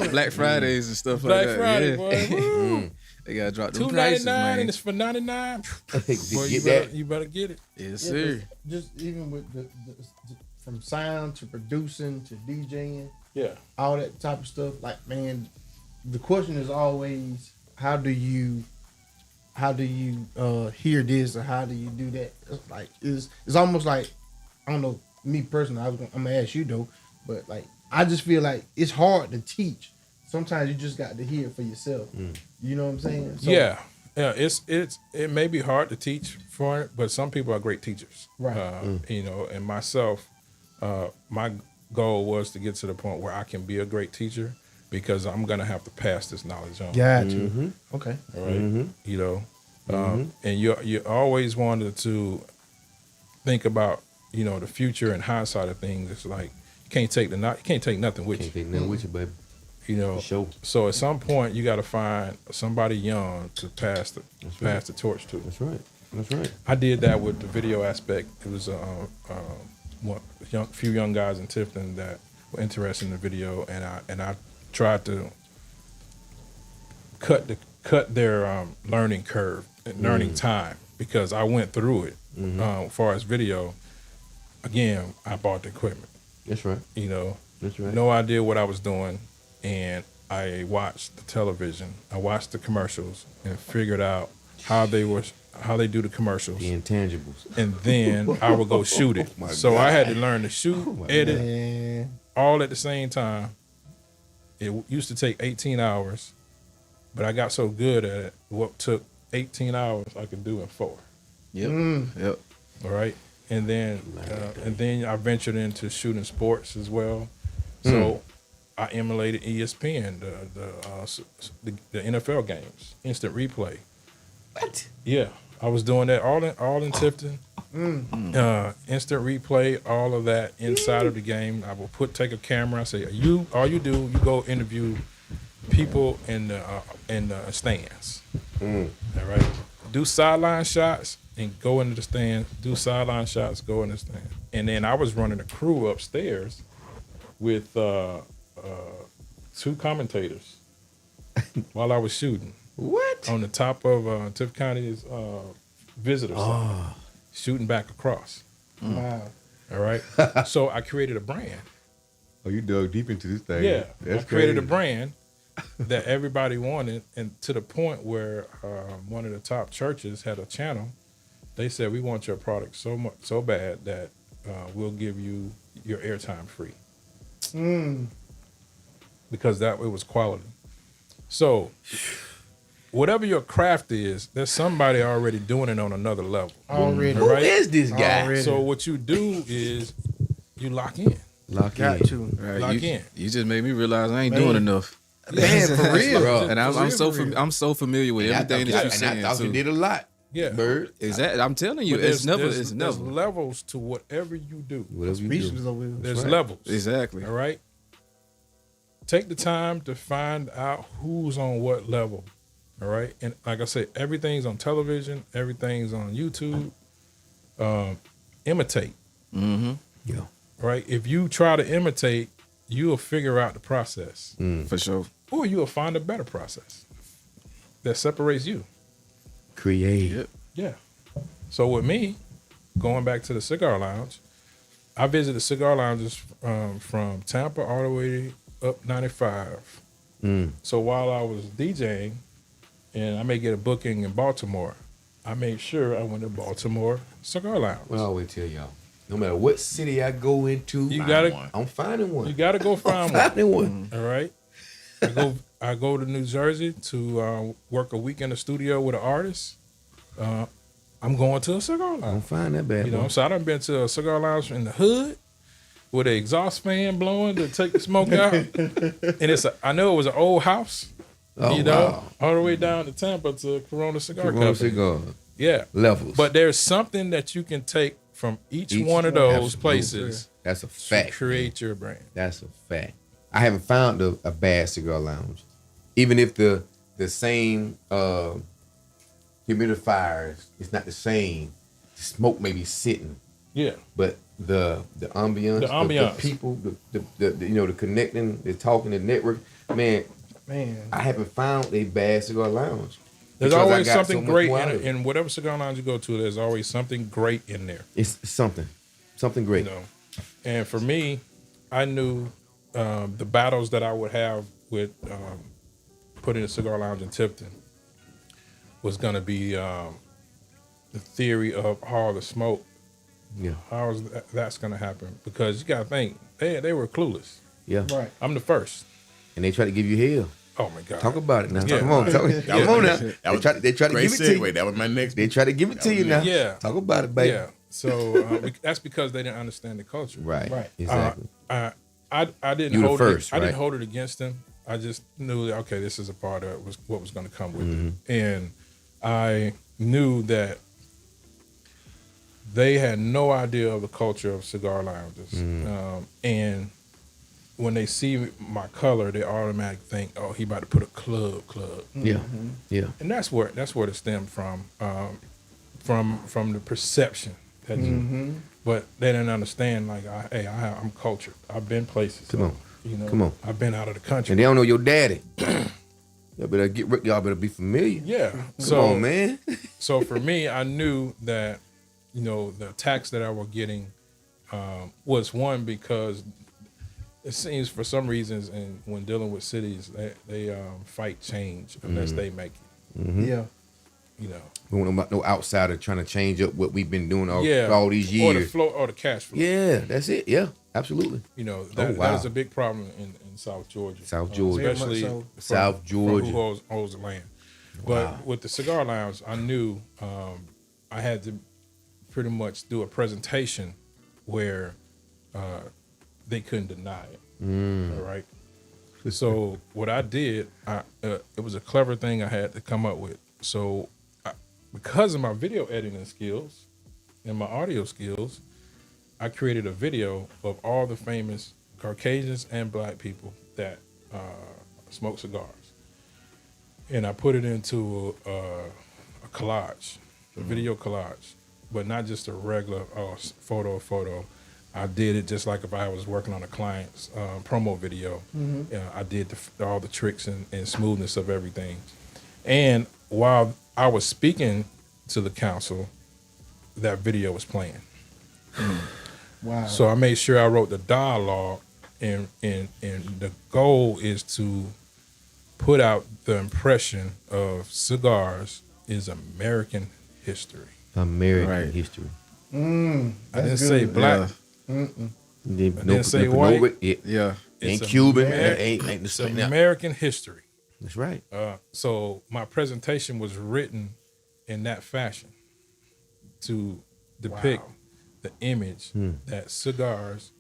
Black Fridays and stuff Black like that. Friday, Yeah. boy. Woo. They gotta drop them $2.99 prices, and man. it's for $99. Boy, Get that. you better get it. Yes, Yeah, sir. just even with the from sound to producing to DJing, Yeah. all that type of stuff. Like, man, the question is always, how do you hear this, or how do you do that? It's like it's almost like, I don't know, me personally, I'm gonna ask you though, but like I just feel like it's hard to teach. Sometimes you just got to hear it for yourself. You know what I'm saying? So, Yeah. It may be hard to teach for it, but some people are great teachers. Right. You know, and myself, my goal was to get to the point where I can be a great teacher, because I'm gonna have to pass this knowledge on. Got you. Okay. All right. You know, and you always wanted to think about, you know, the future and hindsight of things. It's like you can't take nothing with Can't you. take nothing with you, baby. You know, For sure. so at some point you got to find somebody young to pass the torch to. That's right. That's right. I did that with the video aspect. It was few young guys in Tifton that were interested in the video, and I tried to cut their learning curve and learning time, because I went through it. As far as video, again, I bought the equipment. That's right. You know, That's right. no idea what I was doing, and I watched the television. I watched the commercials and figured out how they do the commercials. The intangibles. And then I would go shoot it. So I had to learn to shoot, edit, Man. all at the same time. It used to take 18 hours, but I got so good at it, what took 18 hours I could do in 4. Yep. Yep. All right. And then I ventured into shooting sports as well. So I emulated ESPN, the NFL games, instant replay. What? Yeah, I was doing that all in Tifton. Instant replay, all of that inside of the game. I will take a camera. I say, all you do, you go interview people in the stands. All right, do sideline shots and go into the stand. Do sideline shots, go in the stand. And then I was running a crew upstairs with 2 commentators while I was shooting. What? On the top of Tift County's visitor center, shooting back across. Wow. All right. So I created a brand. Oh, you dug deep into this thing. Yeah. That's I created a crazy. brand that everybody wanted, and to the point where one of the top churches had a channel. They said, we want your product so bad that we'll give you your airtime free. Because it was quality. So whatever your craft is, there's somebody already doing it on another level. Already. All right? Who is this guy? Already. So what you do is you lock in. Lock Got in. to. Right. Lock You, in. you just made me realize I ain't Man. doing enough. Man, for real. Bro. And I'm so familiar with everything that you're I saying. thought you too. did a lot. Yeah. Bird. Exactly. I'm telling you, But it's never. there's levels to whatever you do. Whatever you Reasons do. over here. There's right. levels. Exactly. All right. Take the time to find out who's on what level. All right. And like I said, everything's on television, everything's on YouTube. Imitate. Mm-hmm. Yeah. All right. If you try to imitate, you'll figure out the process. For sure. Or you'll find a better process that separates you. Create. Yep. Yeah. So with me, going back to the cigar lounge, I visited cigar lounges from Tampa all the way up 95. So while I was DJing, and I may get a booking in Baltimore, I made sure I went to Baltimore Cigar Lounge. Well, I always tell y'all, no matter what city I go into, You gotta- I'm finding one. You got to go find finding one. All right. I go to New Jersey to work a week in the studio with an artist, I'm going to a cigar lounge. Don't find that bad. You know, so I done been to a cigar lounge in the hood with an exhaust fan blowing to take the smoke out. And I know it was an old house. Oh, you know, wow. all the way down to Tampa to Corona Cigar Corona Company. Cigar. Yeah. Levels. But there's something that you can take from each one of those places. That's a fact. To create your brand. That's a fact. I haven't found a bad cigar lounge. Even if the same humidifiers, it's not the same. The smoke may be sitting. Yeah. But the ambiance, the people, the the connecting, the talking, the network, man, I haven't found a bad cigar lounge. There's always something great in whatever cigar lounge you go to. There's always something great in there. It's something great. You know? And for me, I knew the battles that I would have with putting a cigar lounge in Tipton was going to be the theory of all the smoke. Yeah. How is that's going to happen? Because you got to think, they were clueless. Yeah. Right. I'm the first. And they try to give you hell. Oh my God! Talk about it now. Yeah. Come on, come on now. They try to give it to you. That was my next. They try to give it to you now. Yeah. Talk about it, baby. Yeah. So that's because they didn't understand the culture. Right. Right. Exactly. I didn't You the hold first, it. I right? didn't hold it against them. I just knew that, okay, this is a part of what was going to come with Mm-hmm. it, and I knew that they had no idea of the culture of cigar lounges, and when they see my color, they automatically think, "Oh, he about to put a club." Yeah. Yeah. And that's where it stemmed from the perception that but they didn't understand. Like, I'm cultured. I've been places. Come on. You know, Come on. I've been out of the country. And they don't know your daddy. Y'all better be familiar. Yeah. Come on, man. So for me, I knew that, the attacks that I was getting was one because it seems for some reasons, and when dealing with cities, they fight change unless they make it. Yeah. We don't know about no outsider trying to change up what we've been doing all these years. Or the flow, or the cash flow. Yeah, that's it. Yeah, absolutely. That is a big problem in South Georgia. South Georgia. Especially so. South Georgia. From who owns the land. But with the cigar lounge, I knew I had to pretty much do a presentation where they couldn't deny it. All right. So what I did, it was a clever thing I had to come up with. So because of my video editing skills and my audio skills, I created a video of all the famous Caucasians and Black people that smoke cigars. And I put it into a collage, a video collage, but not just a regular photo. I did it just like if I was working on a client's promo video. I did all the tricks and smoothness of everything. And while I was speaking to the council, that video was playing. Wow. So I made sure I wrote the dialogue, and the goal is to put out the impression of cigars is American history. American history. I didn't say black. I didn't say white. Yeah. It's Ain't Cuban. American- Ain't It's the American history. That's right. So my presentation was written in that fashion to depict the image that cigars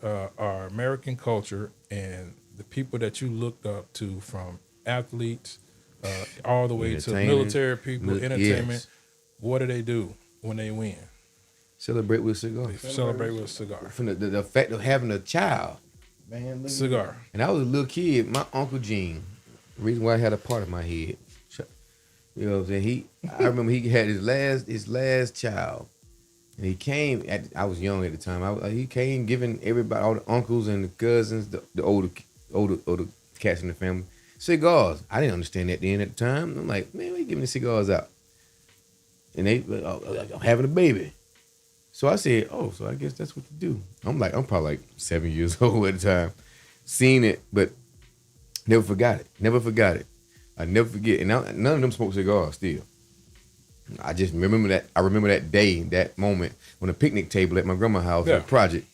are American culture, and the people that you looked up to, from athletes all the way to military people, entertainment. Yes. What do they do when they win? Celebrate with a cigar. They celebrate with a cigar. From the fact of having a child. Man, look Cigar. And I was a little kid. My Uncle Gene, the reason why I had a part of my head, you know what I'm saying? I remember he had his last child. And he came, I was young at the time. He came giving everybody, all the uncles and the cousins, the older cats in the family, cigars. I didn't understand that then at the time. I'm like, man, why you giving the cigars out? And they, I'm having a baby. So I said, oh, so I guess that's what you do. I'm probably like 7 years old at the time. Seen it, but never forgot it. I never forget. And none of them smoke cigars still. I just remember that. I remember that day, that moment, on a picnic table at my grandma's house, the project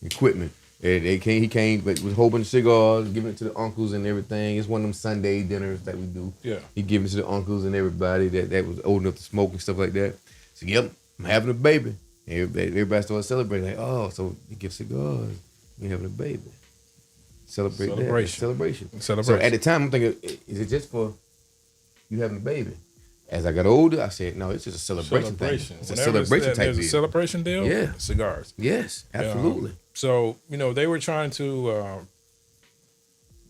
equipment. He came, but with a whole bunch of cigars, giving it to the uncles and everything. It's one of them Sunday dinners that we do. Yeah. He giving it to the uncles and everybody that was old enough to smoke and stuff like that. So, yep, I'm having a baby. Everybody started celebrating, like, oh, so he gives cigars. We having a baby. Celebration. So at the time, I'm thinking, is it just for you having a baby? As I got older, I said, no, it's just a celebration thing. It's a celebration type deal. There's a celebration deal? Yeah. Cigars. Yes, absolutely. So, they were trying to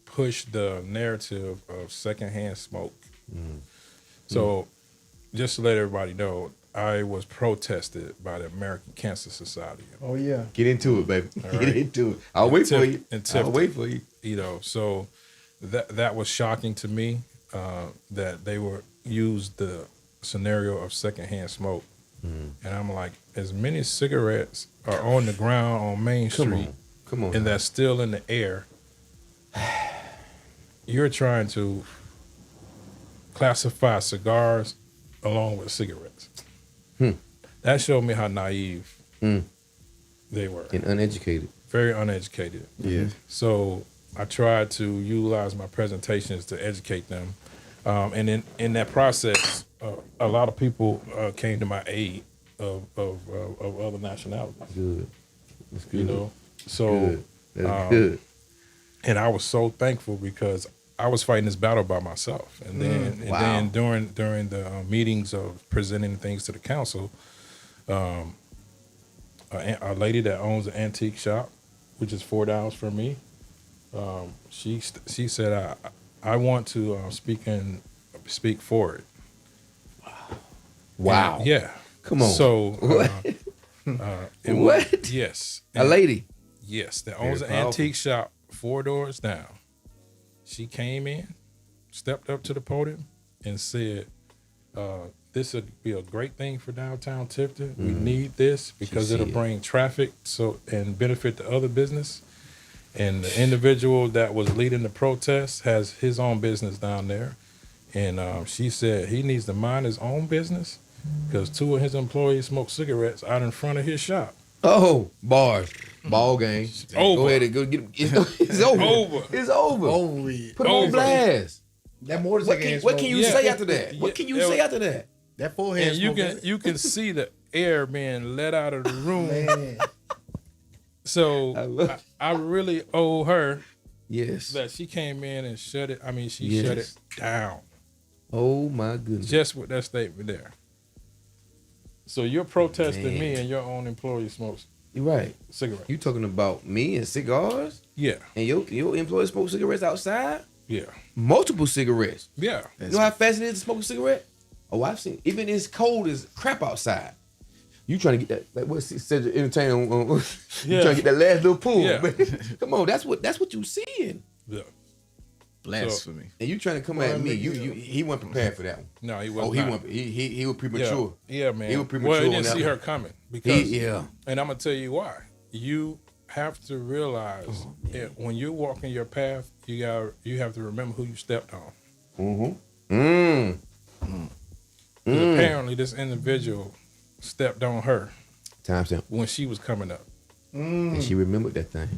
push the narrative of secondhand smoke. So, just to let everybody know, I was protested by the American Cancer Society. Oh yeah. Get into it, baby. All Get right. into it. I'll wait for you. I'll wait for you. So that was shocking to me that they were used the scenario of secondhand smoke. And I'm like, as many cigarettes are on the ground on Main Street Come on. and that's still in the air, you're trying to classify cigars along with cigarettes. That showed me how naive they were. And uneducated. Very uneducated. Yeah. So I tried to utilize my presentations to educate them. And in that process, a lot of people came to my aid of other nationalities. Good. That's good. So Good. That's good. and I was so thankful because I was fighting this battle by myself. And then during the meetings of presenting things to the council, a lady that owns an antique shop, which is $4 for me, she said, I want to speak for it. Wow. And, yeah. Come on. So What? Yes. A lady. Yes, that owns an Very powerful. antique shop 4 doors down. She came in, stepped up to the podium, and said, this would be a great thing for downtown Tifton. We need this because it'll bring traffic and benefit the other business. And the individual that was leading the protest has his own business down there. And she said he needs to mind his own business because 2 of his employees smoke cigarettes out in front of his shop. Oh, bars. Ball game. Over. Go ahead and go get him. It's over. Over. It's over. Over with. Put him on Over. blast. That motorcycle. What can you Yeah. say after that? What can you say after that? That forehead. And you can see the air being let out of the room. Man. So I really owe her Yes. that she came in and shut it. I mean, she Yes. shut it down Oh my goodness. just with that statement there. So you're protesting Man. me and your own employee smokes You're right. cigarettes. You talking about me and cigars? Yeah, And your employees smoke cigarettes outside? yeah, Multiple cigarettes. yeah. You know how fast it is to smoke a cigarette? Oh, I've seen. Even it's cold as crap outside. You trying to get that? Like what Cedric Entertainer? You Yeah. trying to get that last little pull? Yeah. Man. Come on, that's what you seeing. Yeah. Blasphemy. And you trying to come at me? He wasn't prepared for that one. No, he wasn't. Oh, he wasn't. He was premature. Yeah, man. He was premature Well, he on didn't that see one. her coming because. Yeah. And I'm gonna tell you why. You have to realize that when you're walking your path, you have to remember who you stepped on. Apparently, this individual stepped on her Timestamp. when she was coming up, And she remembered that thing.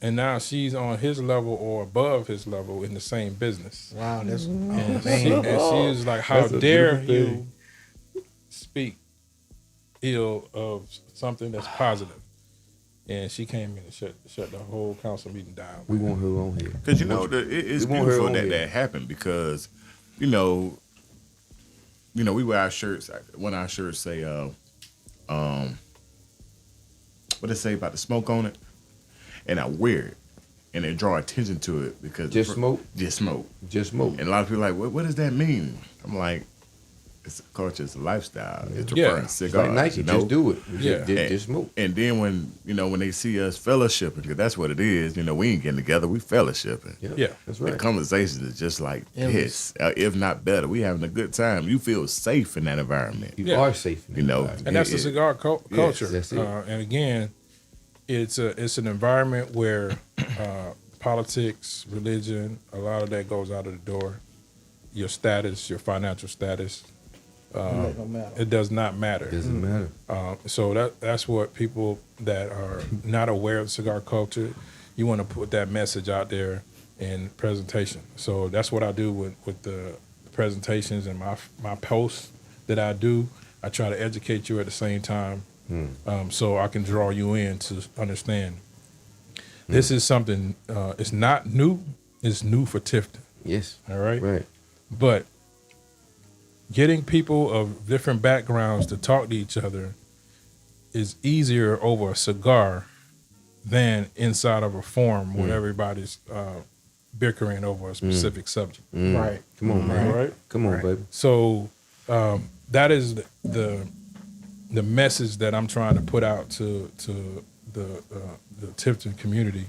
and now she's on his level or above his level in the same business. Wow, that's And man. she is like, "How That's a dare beautiful you speak ill of something that's positive?" And she came in and shut the whole council meeting down. We want her on here. Because it's We want her beautiful on that here. that happened because, we wear our shirts. One of our shirts say, what they say about the smoke on it, and I wear it, and they draw attention to it because Just smoke? just smoke, Just smoke. and a lot of people are like, what does that mean? I'm like, it's a culture, it's a lifestyle. It's Yeah. referring to It's cigars. like Nike. Just do it. Yeah. Just smoke. And then when they see us fellowshipping, because that's what it is, we ain't getting together, we fellowshipping. Yeah. That's The right. conversation is just like this, if not better. We having a good time. You feel safe in that environment. You Yeah. are safe. in that You know, environment. And that's the Yeah. cigar culture. that's it. And again, it's an environment where politics, religion, a lot of that goes out of the door. Your status, your financial status, It does not matter. It doesn't matter. So that's what people that are not aware of cigar culture, you want to put that message out there in presentation. So that's what I do with the presentations and my posts that I do. I try to educate you at the same time, so I can draw you in to understand. This is something. It's not new. It's new for Tifton. Yes. All right. Right. But getting people of different backgrounds to talk to each other is easier over a cigar than inside of a forum where everybody's bickering over a specific subject. Right. Come on, man. Right. Come on, baby. So that is the message that I'm trying to put out to the Tifton community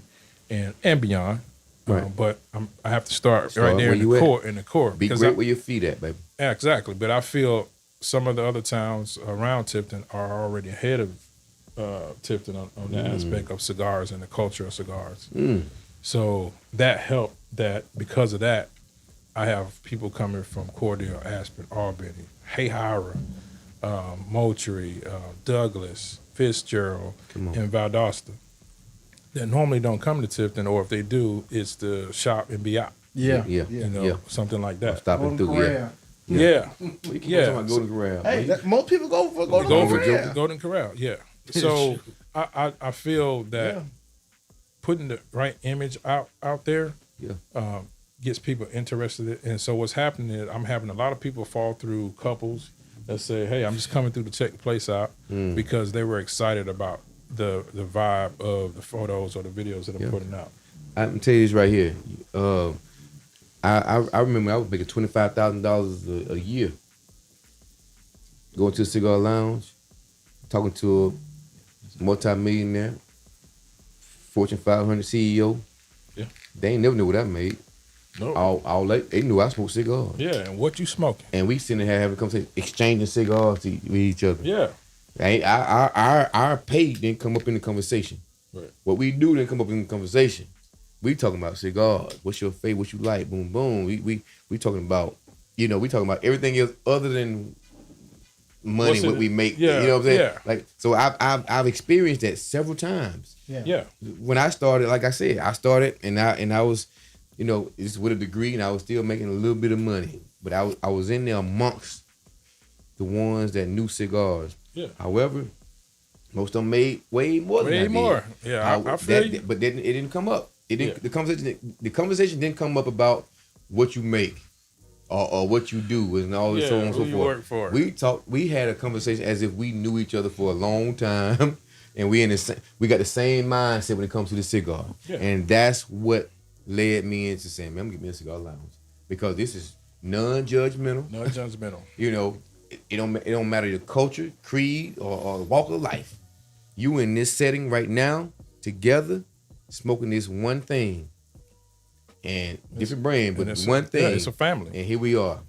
and beyond. Right. But I have to start right Start there where in you the at. core. In the core, Be because great where your feet at, baby. yeah, exactly. But I feel some of the other towns around Tifton are already ahead of Tifton on the aspect of cigars and the culture of cigars. So that helped. That because of that, I have people coming from Cordell, Aspen, Albany, Hayhira, Moultrie, Douglas, Fitzgerald, and Valdosta that normally don't come to Tifton, or if they do, it's to shop and be out. Yeah. Yeah. You know, Yeah. something like that. Stopping through, yeah. Yeah. Yeah. Golden Corral. Hey, most people go for Golden Corral. Golden Corral, yeah. So I feel that putting the right image out there gets people interested. And so what's happening is I'm having a lot of people fall through couples that say, hey, I'm just coming through to check the place out because they were excited about the vibe of the photos or the videos that I'm putting out. I can tell you this right here. I remember I was making $25,000 a year. Going to a cigar lounge, talking to a multi-millionaire, Fortune 500 CEO. Yeah. They ain't never knew what I made. No. They knew I smoked cigars. Yeah, and what you smoking? And we sitting there having a conversation, exchanging cigars with each other. Yeah. Our pay didn't come up in the conversation. Right. What we do didn't come up in the conversation. We talking about cigars. What's your favorite? What you like? Boom, boom. We talking about, we talking about everything else other than money. What we make. Yeah, you know what I'm saying? yeah. Like, so I've experienced that several times. Yeah. When I started, like I said, and I was, it's with a degree, and I was still making a little bit of money. But I was in there amongst the ones that knew cigars. Yeah. However, most of them made way more than I did. Way more. Yeah, I feel you. But then it didn't come up. It didn't. The conversation didn't come up about what you make or what you do and all this so on and so who you forth. work for. We had a conversation as if we knew each other for a long time, and we got the same mindset when it comes to the cigar. Yeah. And that's what led me into saying, man, I'm gonna get me a cigar lounge because this is non-judgmental. Non-judgmental. It don't matter your culture, creed, or walk of life. You in this setting right now together, smoking this one thing, and different brand, but one thing. Yeah, it's a family. And here we are,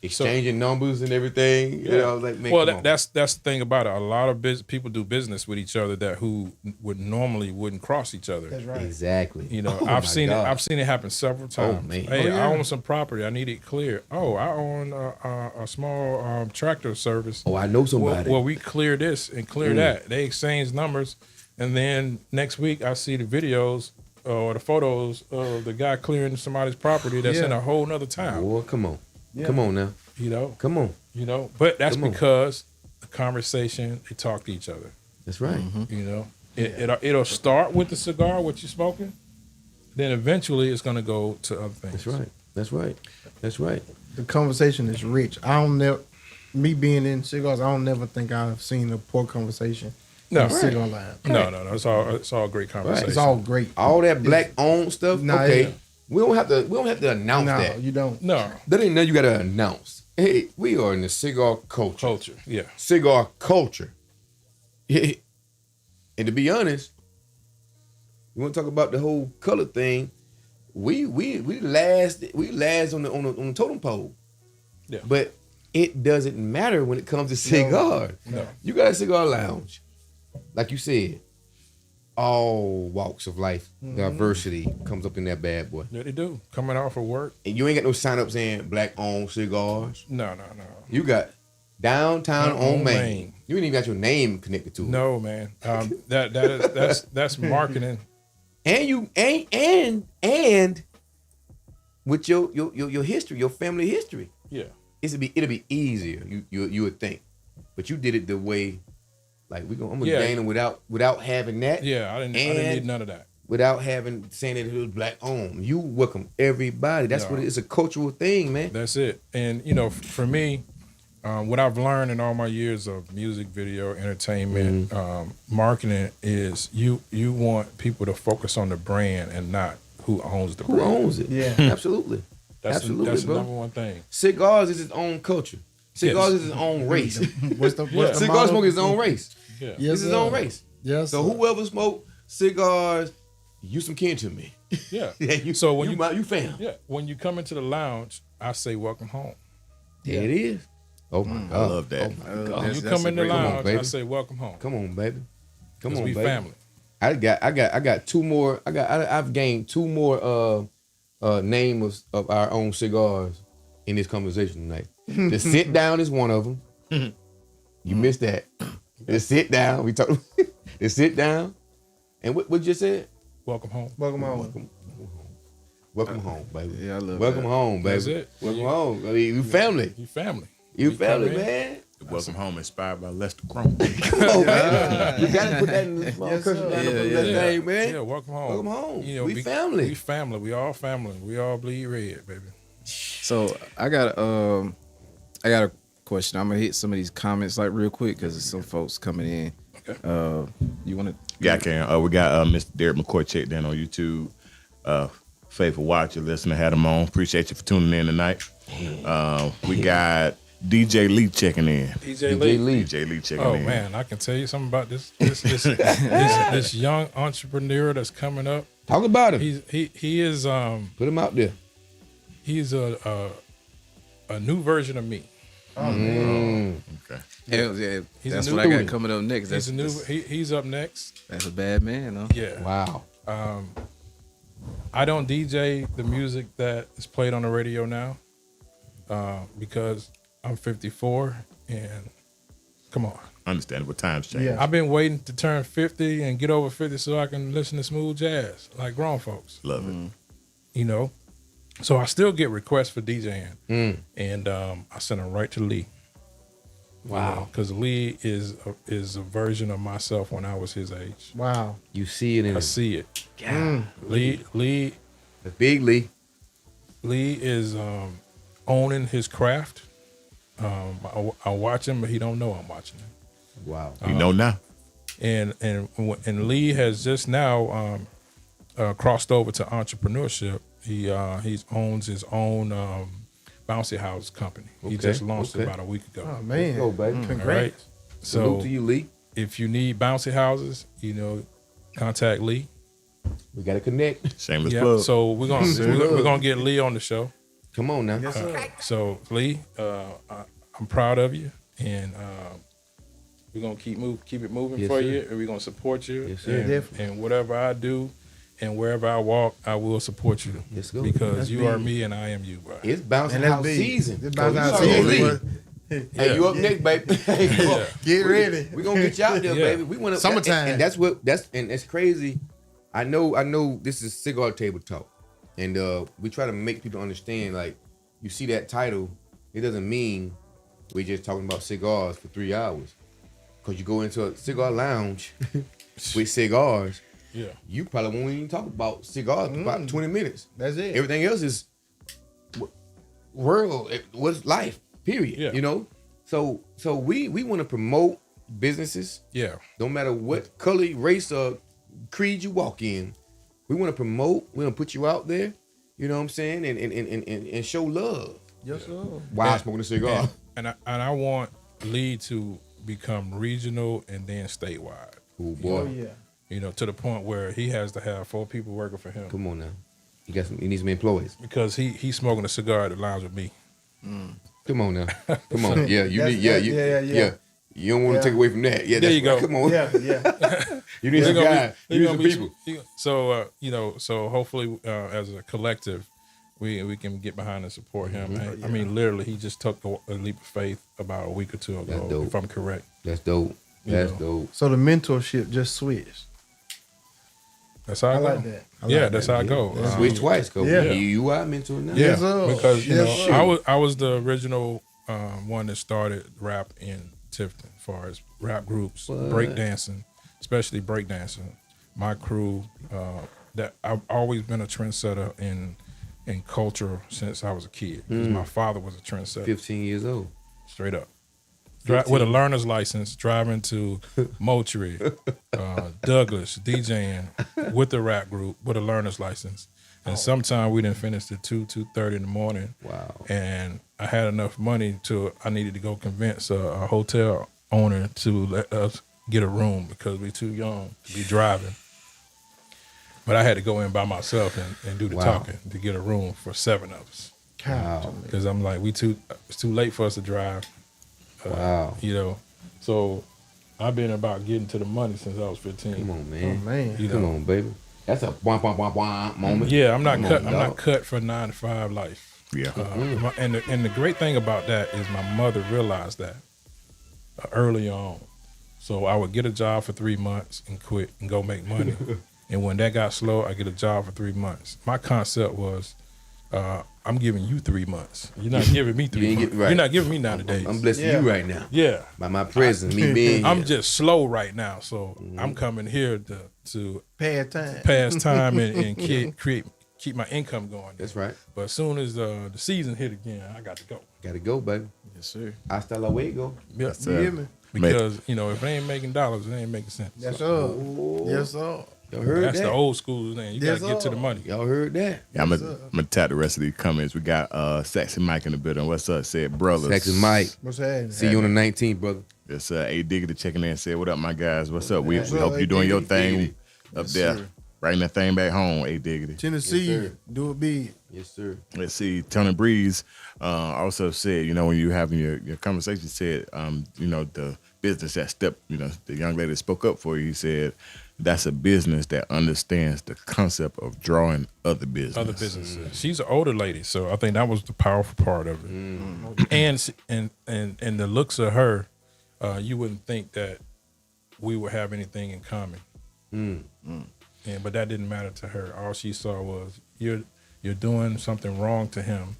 exchanging numbers and everything. Like, man, well, that's the thing about it. A lot of people do business with each other who would normally wouldn't cross each other. That's right. Exactly. I've seen it happen several times. Oh, man. Hey, I own some property. I need it cleared. Oh, I own a small tractor service. Oh, I know somebody. Well, we clear this and clear that. They exchange numbers, and then next week I see the videos or the photos of the guy clearing somebody's property that's in a whole nother town. Boy, come on. Yeah. Come on now. Come on. But that's because the conversation, they talk to each other. That's right. It'll start with the cigar, what you're smoking. Then eventually it's going to go to other things. That's right. The conversation is rich. Me being in cigars, I don't never think I've seen a poor conversation. No, cigar lounge. No. It's all great conversation. Right. It's all great. All that black owned stuff. Nah, okay. yeah. We don't have to announce that. No, you don't. No. That ain't nothing you gotta announce. Hey, we are in the cigar culture. Yeah. Cigar culture. And to be honest, we want to talk about the whole color thing. We last on the totem pole. Yeah. But it doesn't matter when it comes to cigars. No. You got a cigar lounge, like you said. All walks of life, diversity comes up in that bad boy. Yeah, they do. Coming off of work. And you ain't got no sign up saying black owned cigars. No. You got Downtown on Main. You ain't even got your name connected to it. No, man. That's marketing. And with your history, your family history. Yeah. It'll be easier. You would think, but you did it the way, like I'm gonna gain them without having that. Yeah, I didn't need none of that. Without saying that it was black owned. You welcome everybody. That's what it's a cultural thing, man. That's it. And for me, what I've learned in all my years of music, video, entertainment, marketing is you want people to focus on the brand and not who owns the brand. Who owns it? Yeah. Absolutely. That's bro. the number one thing. Cigars is its own culture. Cigars is its own race. Cigar smoke is its own race. Yeah. Yes, It's its own race. Yes. So whoever smoke cigars, you some kin to me. Yeah. So when you fam. Yeah. When you come into the lounge, I say welcome home. There it is. Oh my God. I love that. When you come in the lounge, I say welcome home. Come on, baby. Come on, we baby. family. I got two more. I've gained two more names of our own cigars in this conversation tonight. The sit down is one of them. You missed that. The sit down. We talked. The sit down. And what you just said? Welcome home. Welcome home. Welcome home, baby. Yeah, I love Welcome that. home, baby. That's it. Welcome home. I mean, you family. You family. You We family, come in. man. Welcome home, inspired by Lester Cromer. Come on, man. You gotta put that in the small cursive down Yeah, on yeah. that thing, man. Yeah, welcome home. Welcome home. We We family. family. We all family. We all bleed red, baby. So I got a question. I'm gonna hit some of these comments like real quick because there's some folks coming in. Okay. You want to? Yeah, I can. We got Mr. Derek McCoy checked in on YouTube. Faithful watcher, listener, had him on. Appreciate you for tuning in tonight. We got DJ Lee checking in. DJ Lee. DJ Lee checking Oh in. man, I can tell you something about this young entrepreneur that's coming up. Talk about him. He is Put him out there. he's a new version of me. Oh man. Okay. Yeah, He's that's a new what I got dude. coming up next. He's That's he's up next. that's a bad man, huh? Yeah. Wow. I don't DJ the music that is played on the radio now because I'm 54 and come on. Understandable. Times change. Yeah. I've been waiting to turn 50 and get over 50 so I can listen to smooth jazz like grown folks. Love it. You know, so I still get requests for DJing, and I send them right to Lee. Wow. Because Lee is a version of myself when I was his age. Wow. You see it in I him. see it. Lee The big Lee. is owning his craft. I watch him, but he don't know I'm watching him. Wow. You know now. And Lee has just now crossed over to entrepreneurship. He owns his own bouncy house company. He Okay, just launched it okay. about a week ago. Oh man. Go, baby. All Congrats. right. Salute So to you, Lee. if you need bouncy houses, contact Lee. We got to connect. Shameless Yeah. plug. So we're gonna get Lee on the show. Come on now. Yes, sir. So Lee, I'm proud of you, and we're gonna keep it moving Yes, for sir. you, and we're gonna support you. Yes, sir. and, Definitely. and whatever I do, and wherever I walk, I will support you. Let's go. Because That's you are big. me, and I am you, bro. It's bouncing And that's house big. season. It's bouncing So house you season. Lee. Yeah. Hey, you up next, baby? Hey, come on. Get ready. We're gonna get you out there, Yeah. baby. We want to Summertime. and that's crazy. I know this is Cigar Table Talk. And we try to make people understand, like, you see that title, it doesn't mean we're just talking about cigars for 3 hours. Because you go into a cigar lounge with cigars, Yeah. you probably won't even talk about cigars for about 20 minutes. That's it. Everything else is world, what's life, period. Yeah. You know? So we want to promote businesses, Yeah. no matter what color, race, or creed you walk in. We want to promote, we want to put you out there, you know what I'm saying, and show love Yes, sir. while smoking a cigar. And I want Lee to become regional and then statewide. Oh boy. Oh yeah. To the point where he has to have 4 people working for him. Come on now. He needs some employees. Because he's smoking a cigar at the lounge with me. Come on now. Come on. Yeah, you That's- need yeah. You don't want to Yeah. take away from that. Yeah, There that's you go. right. Come on. Yeah. You need some guys. You need some people. So so hopefully as a collective, we can get behind and support him. I mean, literally, he just took a leap of faith about a week or two That's ago, dope. if I'm correct. That's dope. That's dope. So the mentorship just switched. That's how I I like go. that. That's how I go. Switch twice, go. Yeah. You are mentor now. Yeah, Yes, sir. because Yes, sir. I was the original one that started rap in Tifton, as far as rap groups, breakdancing, especially breakdancing. My crew, that I've always been a trendsetter in culture since I was a kid. 'Cause my father was a trendsetter, 15 years old. straight up. With a learner's license, driving to Moultrie, Douglas, DJing with the rap group with a learner's license. And sometime we didn't finish at 2:30 in the morning. Wow. And I had enough money I needed to go convince a hotel owner to let us get a room because we too young to be driving. But I had to go in by myself and do the talking to get a room for 7 of us. Wow. Because I'm like, it's too late for us to drive. Wow. You know, so I've been about getting to the money since I was 15. Come on, man. Oh, man. You Come know? on, baby. That's a wah, wah, wah, wah moment. Yeah, I'm not Come cut. on, I'm dog. not cut for 9 to 5 life. Yeah. And the great thing about that is my mother realized that early on. So I would get a job for 3 months and quit and go make money. And when that got slow, I get a job for 3 months. My concept was, I'm giving you 3 months. You're not giving me 3 months. right. You're not giving me 90 days. I'm blessing you right now. Yeah. By my presence, me being I'm here. just slow right now, so I'm coming here to Pad time. pass time and keep my income going. That's right. But as soon as the season hit again, I got to go. Gotta go, baby. Yes, sir. Hasta luego. Yeah, That's, You hear me? because if it ain't making dollars, it ain't making sense. Yes, sir. Yes, sir. Y'all heard That's that? the old school thing. You Yes, got to get to the sir. money. Y'all heard that? Yeah, I'm gonna tap the rest of these comments. We got Sexy Mike in the building. What's up? Said brothers. Texas Mike. What's happening? See you on the 19th, brother. Yes, A Diggity checking in. Said, "What up, my guys? What's up? We What's hope up, you're A doing your Diggity? thing up Yes, there, sir. bringing that thing back home." A Diggity. Tennessee, Yes, sir. do it big. Yes, sir. Let's see. Tony Breeze also said, when you having your conversation, said, the business that the young lady that spoke up for you. He said, that's a business that understands the concept of drawing other business. Other businesses. She's an older lady, so I think that was the powerful part of it. And the looks of her, you wouldn't think that we would have anything in common. But that didn't matter to her. All she saw was you're doing something wrong to him,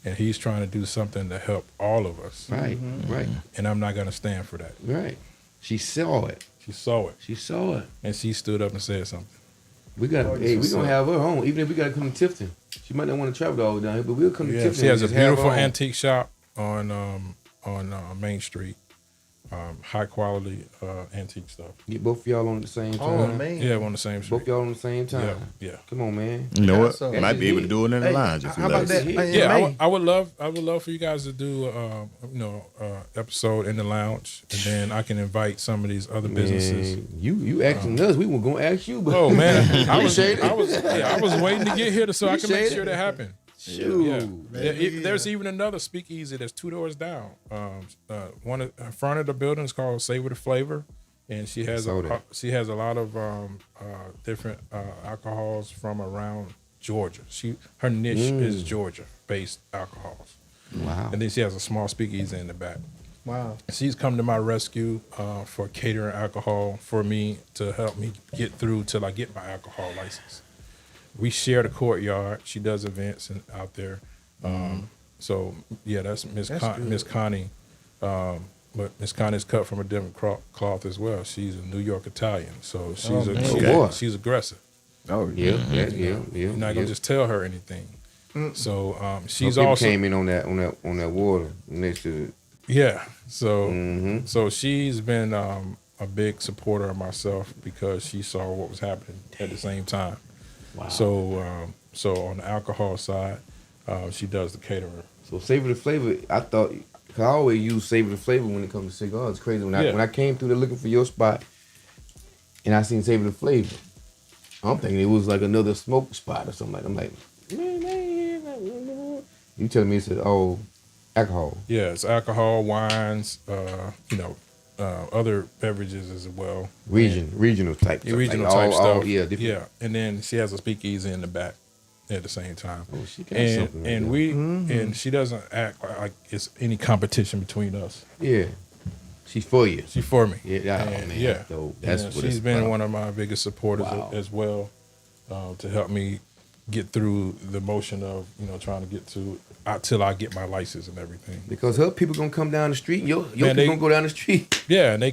and he's trying to do something to help all of us. Right, right, And I'm not gonna stand for that. right. She saw it. She saw it, She saw it. and she stood up and said something. We got. Hey, we gonna have her home, even if we gotta come to Tifton. She might not want to travel all the way down here, but we'll come to Yeah, Tifton. she has a and just have her beautiful home. antique shop on Main Street. High quality antique stuff. Get both of y'all on at the same time. Oh, man. Yeah, on the same street. Both y'all on the same Yeah, time. yeah. Come on, man. You know what? so- Might be able to do it in the Hey, lounge if you how let about us. that? In Yeah, May? I would love for you guys to do episode in the lounge, and then I can invite some of these other businesses. Man, you asking us, we were gonna ask you, but Oh man, I was Appreciate it. I was waiting to get here so I can make Appreciate sure it. that happened. shoot. Yeah. There's even another speakeasy that's 2 doors down. One in front of the building is called Savor the Flavor, and she has Saw that. a lot of different alcohols from around Georgia. Her niche is Georgia based alcohols. Wow. And then she has a small speakeasy in the back. Wow. She's come to my rescue for catering alcohol for me to help me get through till I get my alcohol license. We share the courtyard. She does events out there. So yeah, that's Miss Connie. But Miss Connie's cut from a different cloth as well. She's a New York Italian, so she's aggressive. Oh yeah. You're not gonna just tell her anything. So she's People also came in on that water next to yeah. So so she's been a big supporter of myself because she saw what was happening at the same time. Wow. So on the alcohol side, she does the catering. So Savor the Flavor, I thought, cause I always use Savor the Flavor when it comes to cigars. It's crazy when I came through there looking for your spot, and I seen Savor the Flavor. I'm thinking it was like another smoke spot or something. I'm like, you telling me it's all alcohol? Yeah, it's alcohol, wines, other beverages as well. Regional type. Yeah, stuff. regional Like type stuff. Yeah, different. Yeah, and then she has a speakeasy in the back. at the same time. Oh, she got And something right and there. we and she doesn't act like it's any competition between us. Yeah. She's for you. She's for me. Yeah, oh, And, man, yeah. that's dope. That's And what she's it's been about. one of my biggest supporters Wow. as well, to help me get through the motion of trying to get to till I get my license and everything. Because her people gonna come down the street. Your Man, people they- gonna go down the street. Yeah, and they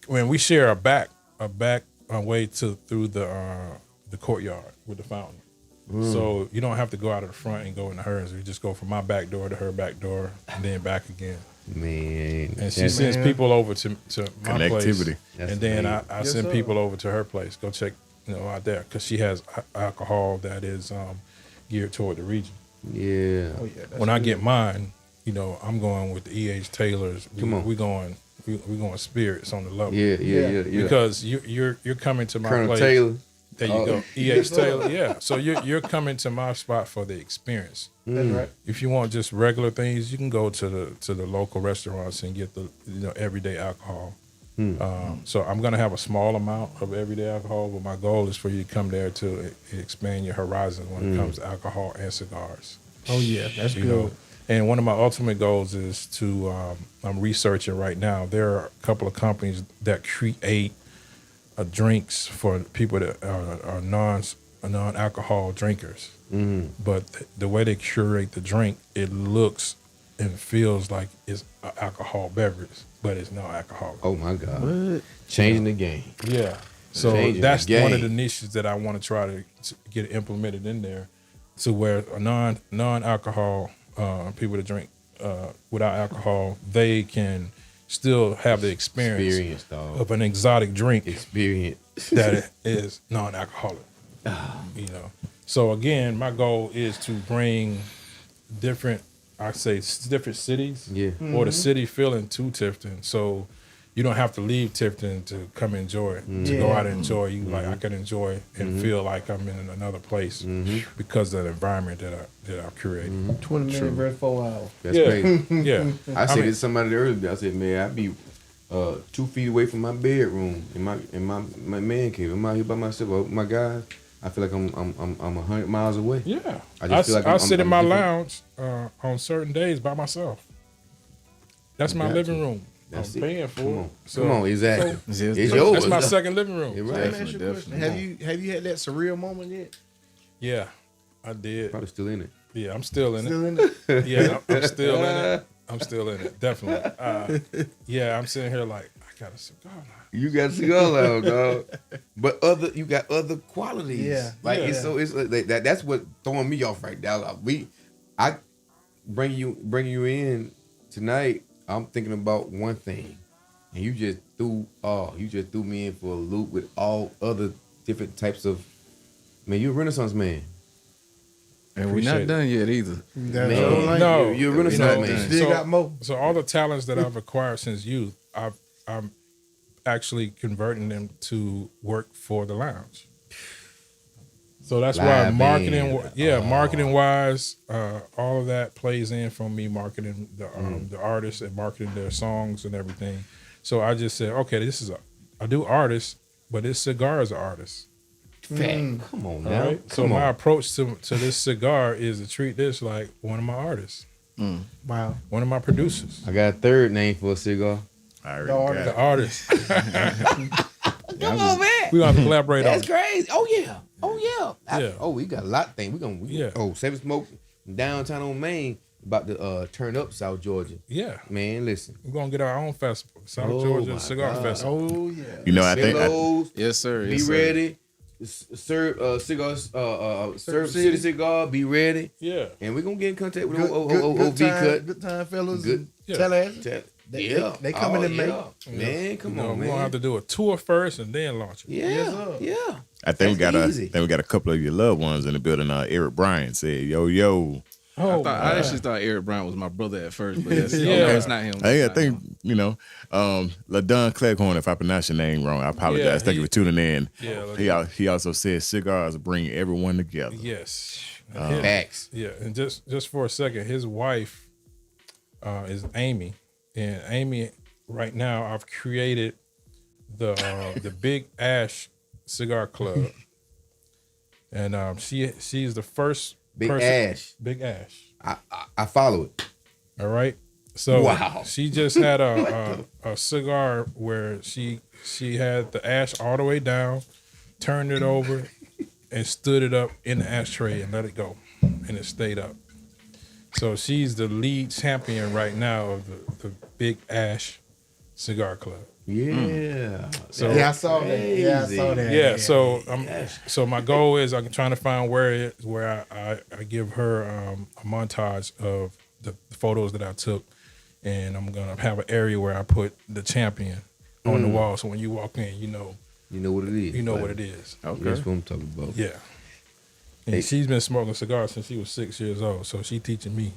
when we share a back way through the courtyard with the fountain. So you don't have to go out of the front and go into hers. We just go from my back door to her back door and then back again. Man. And she that's- sends people over to my place, Connectivity. That's and then I amazing. send people over to her place. Go check out there because she has alcohol that is geared toward the region. Yeah. When I get mine, I'm going with the E.H. Taylor's. Come on. we going spirits on the level. Yeah. Because you're coming to my Colonel place. Taylor. There you Oh. go. E.H. Taylor. Yeah. So you're coming to my spot for the experience. That's right. If you want just regular things, you can go to the local restaurants and get the everyday alcohol. So I'm gonna have a small amount of everyday alcohol, but my goal is for you to come there to expand your horizons when it comes to alcohol and cigars. Oh yeah, that's You good. know, and one of my ultimate goals is to I'm researching right now. There are a couple of companies that create drinks for people that are non-alcohol drinkers. But the way they curate the drink, it looks and feels like it's an alcohol beverage, but it's no alcohol. Oh my God. Changing the game. Yeah. So Changing that's the one of game. the niches that I want to try to get implemented in there, to where a non-alcohol people that drink without alcohol, they can still have the experience dog. of an exotic drink Experience. that is non-alcoholic. So again, my goal is to bring different cities, Yeah. or the city feeling to Tifton. So you don't have to leave Tifton to come enjoy it, to go out and enjoy. You like I can enjoy and feel like I'm in another place because of the environment that I've created. 20 minutes versus 4 hours. That's Yeah. crazy. Yeah, I said mean- to somebody earlier. I said, man, I'd be 2 feet away from my bedroom in my man cave. I'm out here by myself with my guys. I feel like I'm 100 miles away. Yeah. I just feel like I I'm- sit in I'm my different. lounge on certain days by myself. That's my got living to. room. That's I'm it. paying for Come it. on, So- come on, exactly. It's It's yours. That's my second living room. You're Let right. me ask you a question. Definitely. Have you had that surreal moment yet? Yeah, I did. Probably still in it. Yeah, I'm still in Still in it? it. Yeah, I'm still in it. I'm still in it, definitely. Yeah, I'm sitting here like, I got a cigar now. You got cigar lounge, dog. But you got other qualities. Yeah. Like Yeah. it's like that's what throwing me off right now. Like, I bring you in tonight. I'm thinking about one thing, and you just threw me in for a loop with all other different types of. Man, you're a Renaissance man. And we're not Appreciate done yet either. That's Man, all right. No, you're a we Renaissance not man. done. Still got more. So all the talents that I've acquired since youth, I'm actually converting them to work for the lounge. So that's why Live marketing, band. marketing wise, all of that plays in from me marketing the artists and marketing their songs and everything. So I just said, okay, I do artists, but this cigar is an artist. Fact. Come on All now. right. So Come my on. approach to this cigar is to treat this like one of my artists, Wow. one of my producers, I got a third name for a cigar. I The already got the it. artist. Come on, man. We're gonna have to collaborate on That's it. crazy. Oh yeah. Oh yeah. Yeah. Oh, we got a lot of things. Yeah. Oh, Seven Smoke downtown on Main about to turn up South Georgia. Yeah, Man, listen. we're gonna get our own festival, South Oh, Georgia my Cigar God. Festival. Oh yeah. You know, I think Pillows, Yes, sir. be Yes, sir. ready. Serve cigars. Serve City cigar. Be ready. Yeah, And we're gonna get in contact with Good, OV time, Cut. good time, fellas. Good. and Yeah. Tallahassee. They coming in May. Man, come on, we're man. gonna have to do a tour first and then launch it. Yeah, Yes, sir. yeah. I think That's we easy. got a couple of your loved ones in the building. Eric Bryan said, "Yo." I actually thought Eric Brown was my brother at first, but that's, Yeah. no, it's not him. Hey, I It's not think him. LaDon Cleghorn. If I pronounce your name wrong, I apologize. Yeah, Thank you for tuning in. Yeah, He also said cigars bring everyone together. Yes. Facts. Yeah, and just for a second, his wife is Amy, and Amy. Right now, I've created the Big Ash Cigar Club, and she's the first Big person, Ash. Big Ash. I follow it. All right. So Wow. she just had a cigar where she had the ash all the way down, turned it over, and stood it up in the ashtray and let it go, and it stayed up. So she's the lead champion right now of the Big Ash Cigar Club. Yeah. So Yeah, I saw that. Yeah, I saw that. yeah, so my goal is I'm trying to find where I give her a montage of the photos that I took, and I'm gonna have an area where I put the champion on the wall. So when you walk in, you know what it is. you know what it is. Okay. That's what I'm talking about. Yeah. And she's been smoking cigars since she was 6 years old, so she teaching me.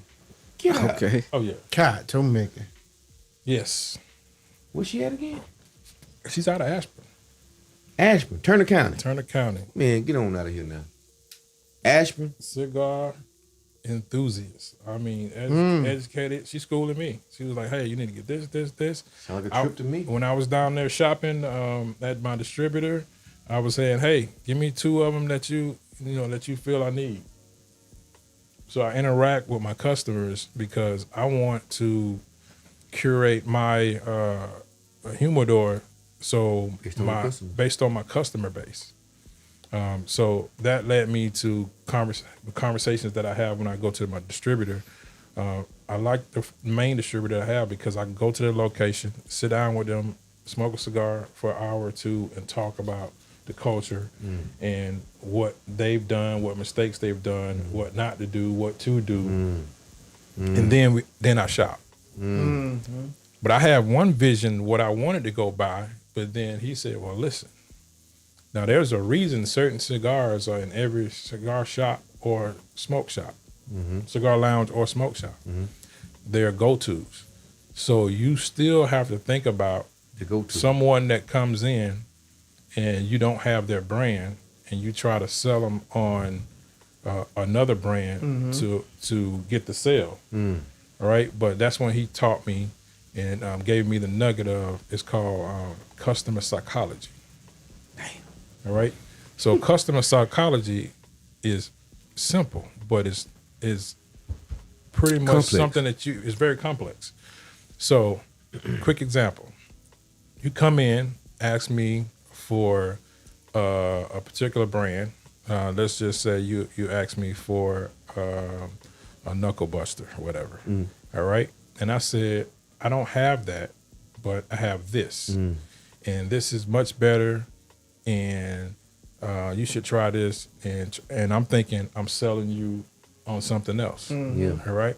Yeah. Okay. Oh yeah. God, Toe making. Yes. Where's she at again? She's out of Ashburn, Ashburn, Turner County. Turner County. Man, get on out of here now. Ashburn. Cigar enthusiast. I mean, educated. She's schooling me. She was like, "Hey, you need to get this." Sound like a trip to me. When I was down there shopping at my distributor, I was saying, "Hey, give me 2 of them that you feel I need." So I interact with my customers because I want to curate my humidor based on my customer base. So that led me to conversations that I have when I go to my distributor. I like the main distributor I have because I can go to their location, sit down with them, smoke a cigar for an hour or two, and talk about the culture and what they've done, what mistakes they've done, what not to do, what to do, and then I shop. But I have one vision what I wanted to go by, but then he said, "Well, listen. Now there's a reason certain cigars are in every cigar shop or smoke shop, cigar lounge or smoke shop. They're go-tos. So you still have to think about someone that comes in and you don't have their brand and you try to sell them on another brand to get the sale. All right, but that's when he taught me and gave me the nugget of, it's called customer psychology. All right. So customer psychology is simple, but is pretty much complex. Something that is very complex. So, quick example: you come in, ask me for a particular brand. Let's just say you ask me for a knuckle buster or whatever. All right, and I said I don't have that, but I have this, and this is much better. And you should try this, and I'm thinking I'm selling you on something else. Yeah. All right.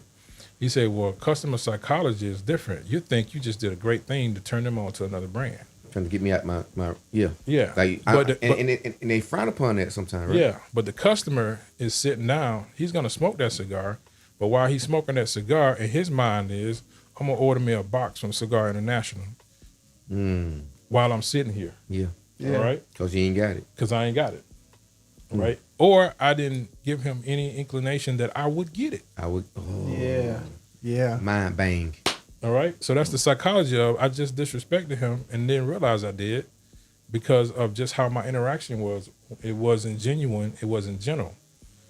You say, well, customer psychology is different. You think you just did a great thing to turn them on to another brand. Trying to get me out my yeah. Yeah. Like, and they frown upon that sometimes, right? Yeah, but the customer is sitting down. He's gonna smoke that cigar, but while he's smoking that cigar, in his mind is, I'm gonna order me a box from Cigar International while I'm sitting here. Yeah. All right. Because you ain't got it. Because I ain't got it. Right. Or I didn't give him any inclination that I would get it. I would. Oh. Yeah. Mind bang. All right. So that's the psychology of, I just disrespected him and didn't realize I did because of just how my interaction was. It wasn't genuine. It wasn't general.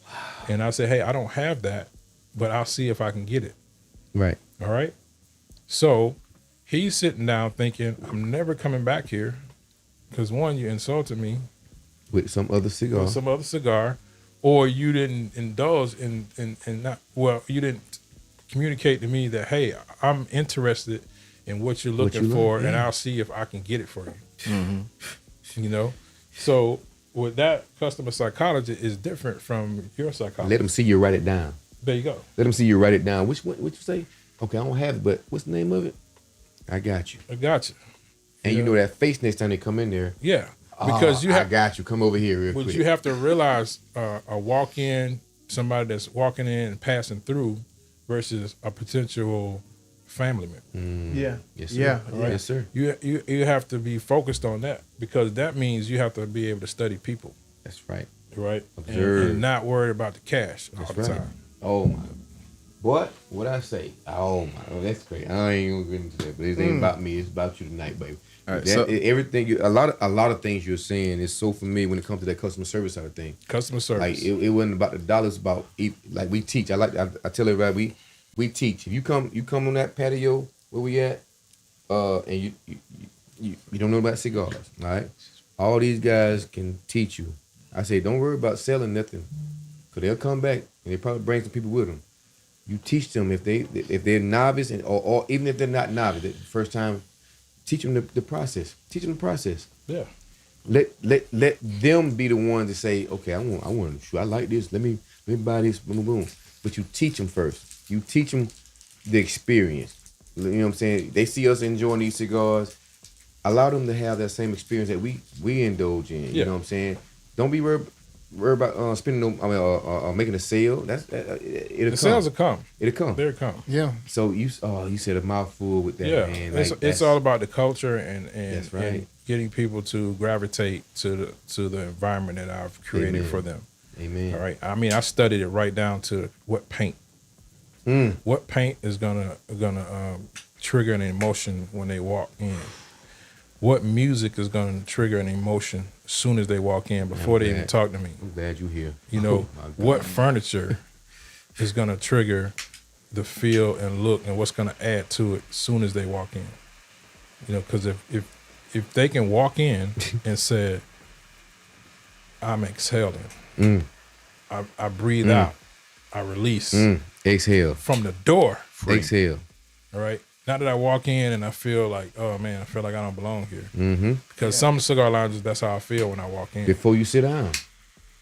Wow. And I said, hey, I don't have that, but I'll see if I can get it. Right. All right. So he's sitting down thinking, I'm never coming back here because, one, you insulted me. With some other cigar. Or you didn't indulge in not, well, you didn't communicate to me that, hey, I'm interested in what you're looking for, and I'll see if I can get it for you. You know? So with that, customer psychology is different from your psychology. Let them see you write it down. There you go. Let them see you write it down. What you say? Okay, I don't have it, but what's the name of it? I got you. I got you. And you know that face next time they come in there. Yeah. Because I got you. Come over here real quick. But you have to realize a walk-in, somebody that's walking in and passing through versus a potential family member. Yeah. Yes, sir. Yeah. Right? Yes, sir. You have to be focused on that because that means you have to be able to study people. That's right. Right? Observe. And not worry about the cash all That's the right. time. Oh, my. What I say? Oh, my. Oh, that's great. I ain't going to get into that, but it ain't about me. It's about you tonight, baby. All right, Everything, a lot of things you're saying is so familiar when it comes to that customer service side of thing. Customer service. Like it wasn't about the dollars, about like we teach. I tell everybody we teach. If you come on that patio where we at, and you don't know about cigars, all right? All these guys can teach you. I say don't worry about selling nothing, cause they'll come back and they probably bring some people with them. You teach them if they're novice or even if they're not novice, the first time, teach them the process. Teach them the process. Yeah. Let them be the ones to say, okay, I want to shoot. I like this. Let me buy this. Boom, boom. But you teach them first. You teach them the experience. You know what I'm saying? They see us enjoying these cigars. Allow them to have that same experience that we indulge in. You know what I'm saying? Don't be worried about spending making a sale. It'll come. Sales will come. It'll come. They'll come. Yeah. So you said a mouthful with that, Yeah, man. it's all about the culture and That's right. and getting people to gravitate to the environment that I've created Amen. for them. Amen. All right. I mean, I studied it right down to what paint. What paint is gonna trigger an emotion when they walk in. What music is gonna trigger an emotion as soon as they walk in before they even talk to me. I'm glad you're here. You know, what furniture is gonna trigger the feel and look and what's gonna add to it as soon as they walk in. You know, because if they can walk in and say, I'm exhaling, I breathe out, I release. Exhale. From the door. Exhale. All right. Not that I walk in and I feel like, oh man, I feel like I don't belong here. Because some cigar lounges, that's how I feel when I walk in. Before you sit down.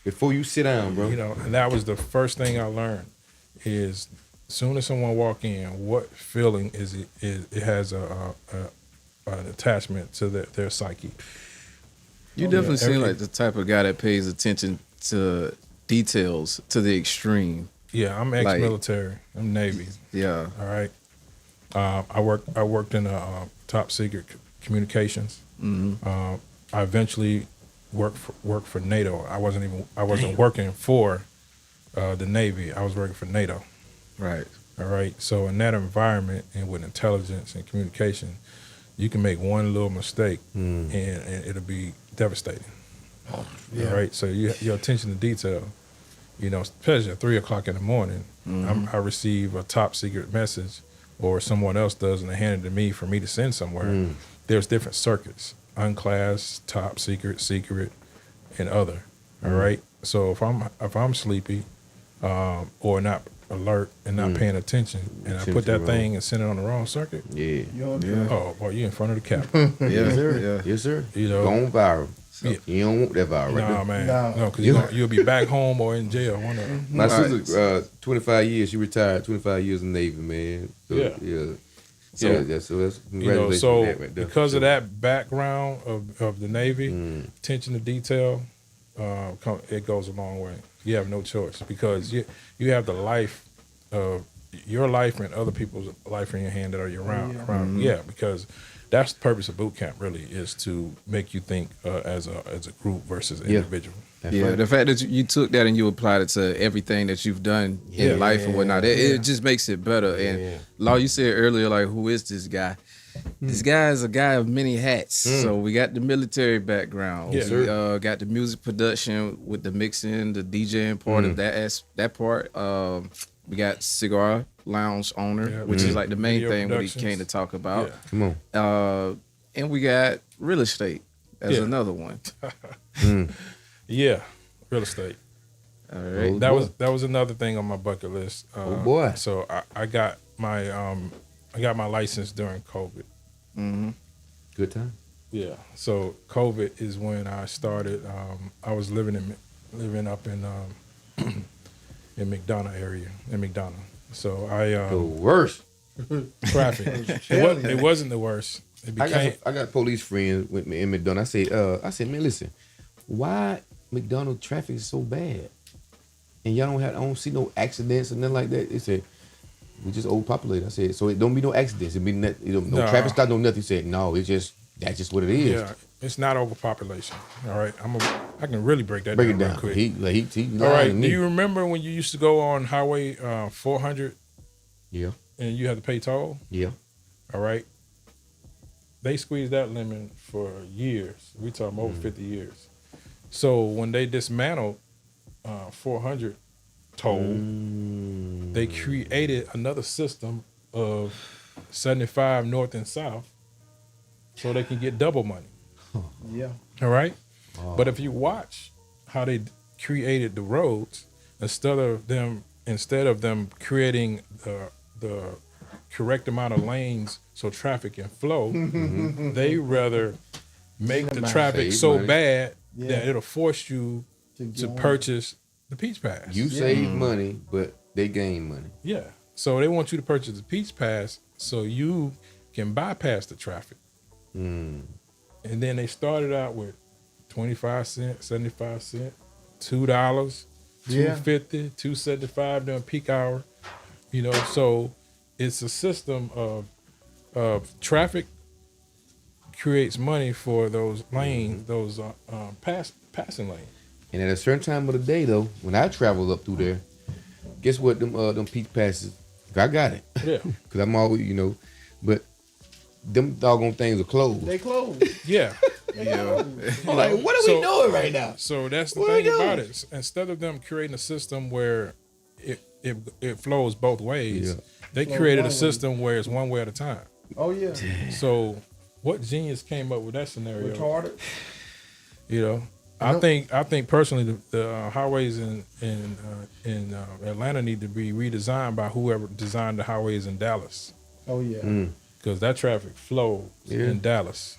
Bro. You know, and that was the first thing I learned is as soon as someone walk in, what feeling is it? It has an attachment to their psyche. You definitely seem like the type of guy that pays attention to details to the extreme. Yeah, I'm ex-military. I'm Navy. Yeah. All right. I worked in top secret communications. I eventually worked for NATO. I wasn't working for the Navy. I was working for NATO. Right. All right. So in that environment and with intelligence and communication, you can make one little mistake and it'll be devastating. All right. So your attention to detail. You know, especially at 3:00 in the morning, I receive a top secret message, or someone else does, and they hand it to me for me to send somewhere. There's different circuits: unclassed, top secret, secret, and other. All right. So if I'm sleepy, or not alert and not paying attention, and I put that thing and send it on the wrong circuit. Yeah. Oh boy, you in front of the captain. Yes, sir. Yes, sir. You know, going viral. Yeah. You don't want that viral, right? Nah, man. No. Because you'll be back home or in jail. One of them. My sister, 25 years, she retired, 25 years in the Navy, man. So, Yeah. So that's congratulations so on that right there. because of that background of the Navy, attention to detail, it goes a long way. You have no choice because you have the life of your life and other people's life in your hand that are around. Yeah, because that's the purpose of boot camp. Really, is to make you think as a group versus individual. That's Yeah, right. the fact that you took that and you applied it to everything that you've done in life and whatnot, it just makes it better. And Law, you said earlier, like, who is this guy? This guy is a guy of many hats. So we got the military background. Yeah. We got the music production with the mixing, the DJing part of that part. We got Cigar Lounge owner, which is like the main Video thing what he productions. came to talk about. Yeah. Come on. And we got real estate as another one. Yeah, real estate. All right. That was another thing on my bucket list. Oh, boy. So I got my license during COVID. Good time. Yeah. So COVID is when I started. I was living up in in McDonough area in McDonough. So The worst. traffic. It wasn't the worst. It became I got police friends with me in McDonald's. I said, man, listen, why McDonald's traffic is so bad? And y'all I don't see no accidents or nothing like that. They said, we just overpopulated. I said, so it don't be no accidents. It be no traffic stop, no nothing. He said, no, that's just what it is. yeah. It's not overpopulation. All right. I can really break that Break down it real down. quick. He All right. lying to Do me. you remember when you used to go on Highway 400 Yeah. and you had to pay toll? Yeah. All right. they squeezed that lemon for years. We talking over 50 years. So when they dismantled 400 toll, they created another system of 75 north and south so they can get double money. Yeah. All right? But if you watch how they created the roads, instead of them creating the correct amount of lanes so traffic can flow, they rather make the traffic so bad that it'll force you to purchase the Peach Pass. You save money, but they gain money. Yeah. So they want you to purchase the Peach Pass so you can bypass the traffic. And then they started out with 25 cents, 75 cents, $2, $2.50, $2.75 during peak hour. You know, so it's a system of traffic creates money for those lanes, those passing lanes. And at a certain time of the day, though, when I travel up through there, guess what? Them peak passes, I got it. Yeah. Because I'm always, you know, but them doggone things are closed. They closed. Yeah. I'm like, what are we doing right now? So that's the What thing we doing? about it. Instead of them creating a system where it flows both ways, they created a system where it's one way at a time. Oh yeah. So what genius came up with that scenario? Retarded. You know, I think personally the highways in Atlanta need to be redesigned by whoever designed the highways in Dallas, Oh yeah. because that traffic flows in Dallas,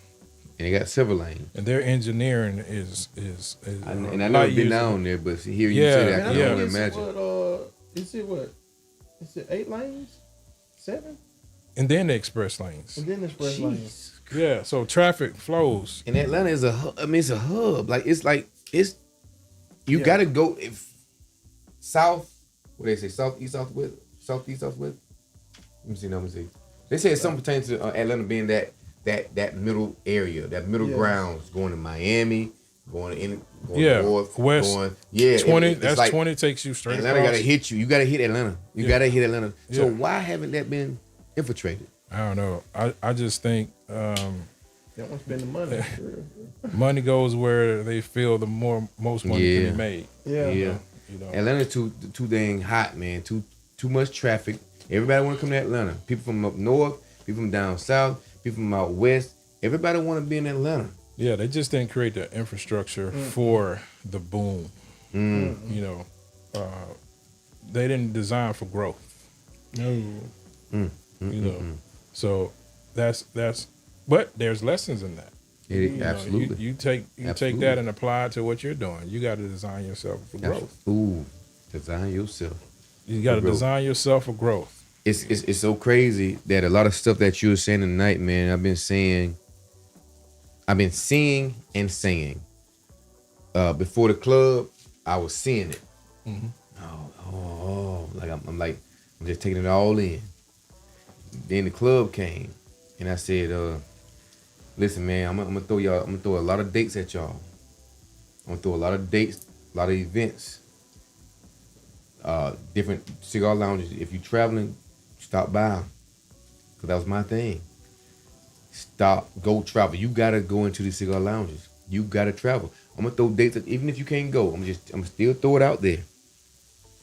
And they got several lanes. and their engineering is And I never been down there, but hear you say that, I can only imagine. Is it 8 lanes? 7? and then the express lanes. And then express lanes. Yeah, so traffic flows. And Atlanta is it's a hub. You gotta go south. What they say, southeast, southwest. Let me see. They say it's something pertaining to Atlanta being that middle area, that middle grounds, going to Miami, going north, west. 20. That's like 20 takes you straight. Atlanta across. gotta hit you. You gotta hit Atlanta. You gotta hit Atlanta. So why haven't that been infiltrated? I don't know. I just think They want to spend the money. money goes where they feel the most money can be made. Yeah. Yeah. You know. Atlanta too dang hot, man. Too much traffic. Everybody want to come to Atlanta. People from up north, people from down south, people from out west. Everybody want to be in Atlanta. Yeah, they just didn't create the infrastructure for the boom. You know, they didn't design for growth. No. You know, so that's. But there's lessons in that. You know, Absolutely. you take that and apply it to what you're doing. You got to design yourself for growth. Ooh, design yourself. You got to design yourself for growth. It's so crazy that a lot of stuff that you were saying tonight, man, I've been seeing and saying. Before the club, I was seeing it. Like I'm just taking it all in. Then the club came, and I said, "Listen, man, I'm gonna throw a lot of dates at y'all. I'm gonna throw a lot of dates, a lot of events, different cigar lounges. If you're traveling, stop by, cause that was my thing. Go travel. You gotta go into the cigar lounges. You gotta travel. I'm gonna throw dates, even if you can't go. I'm still throw it out there.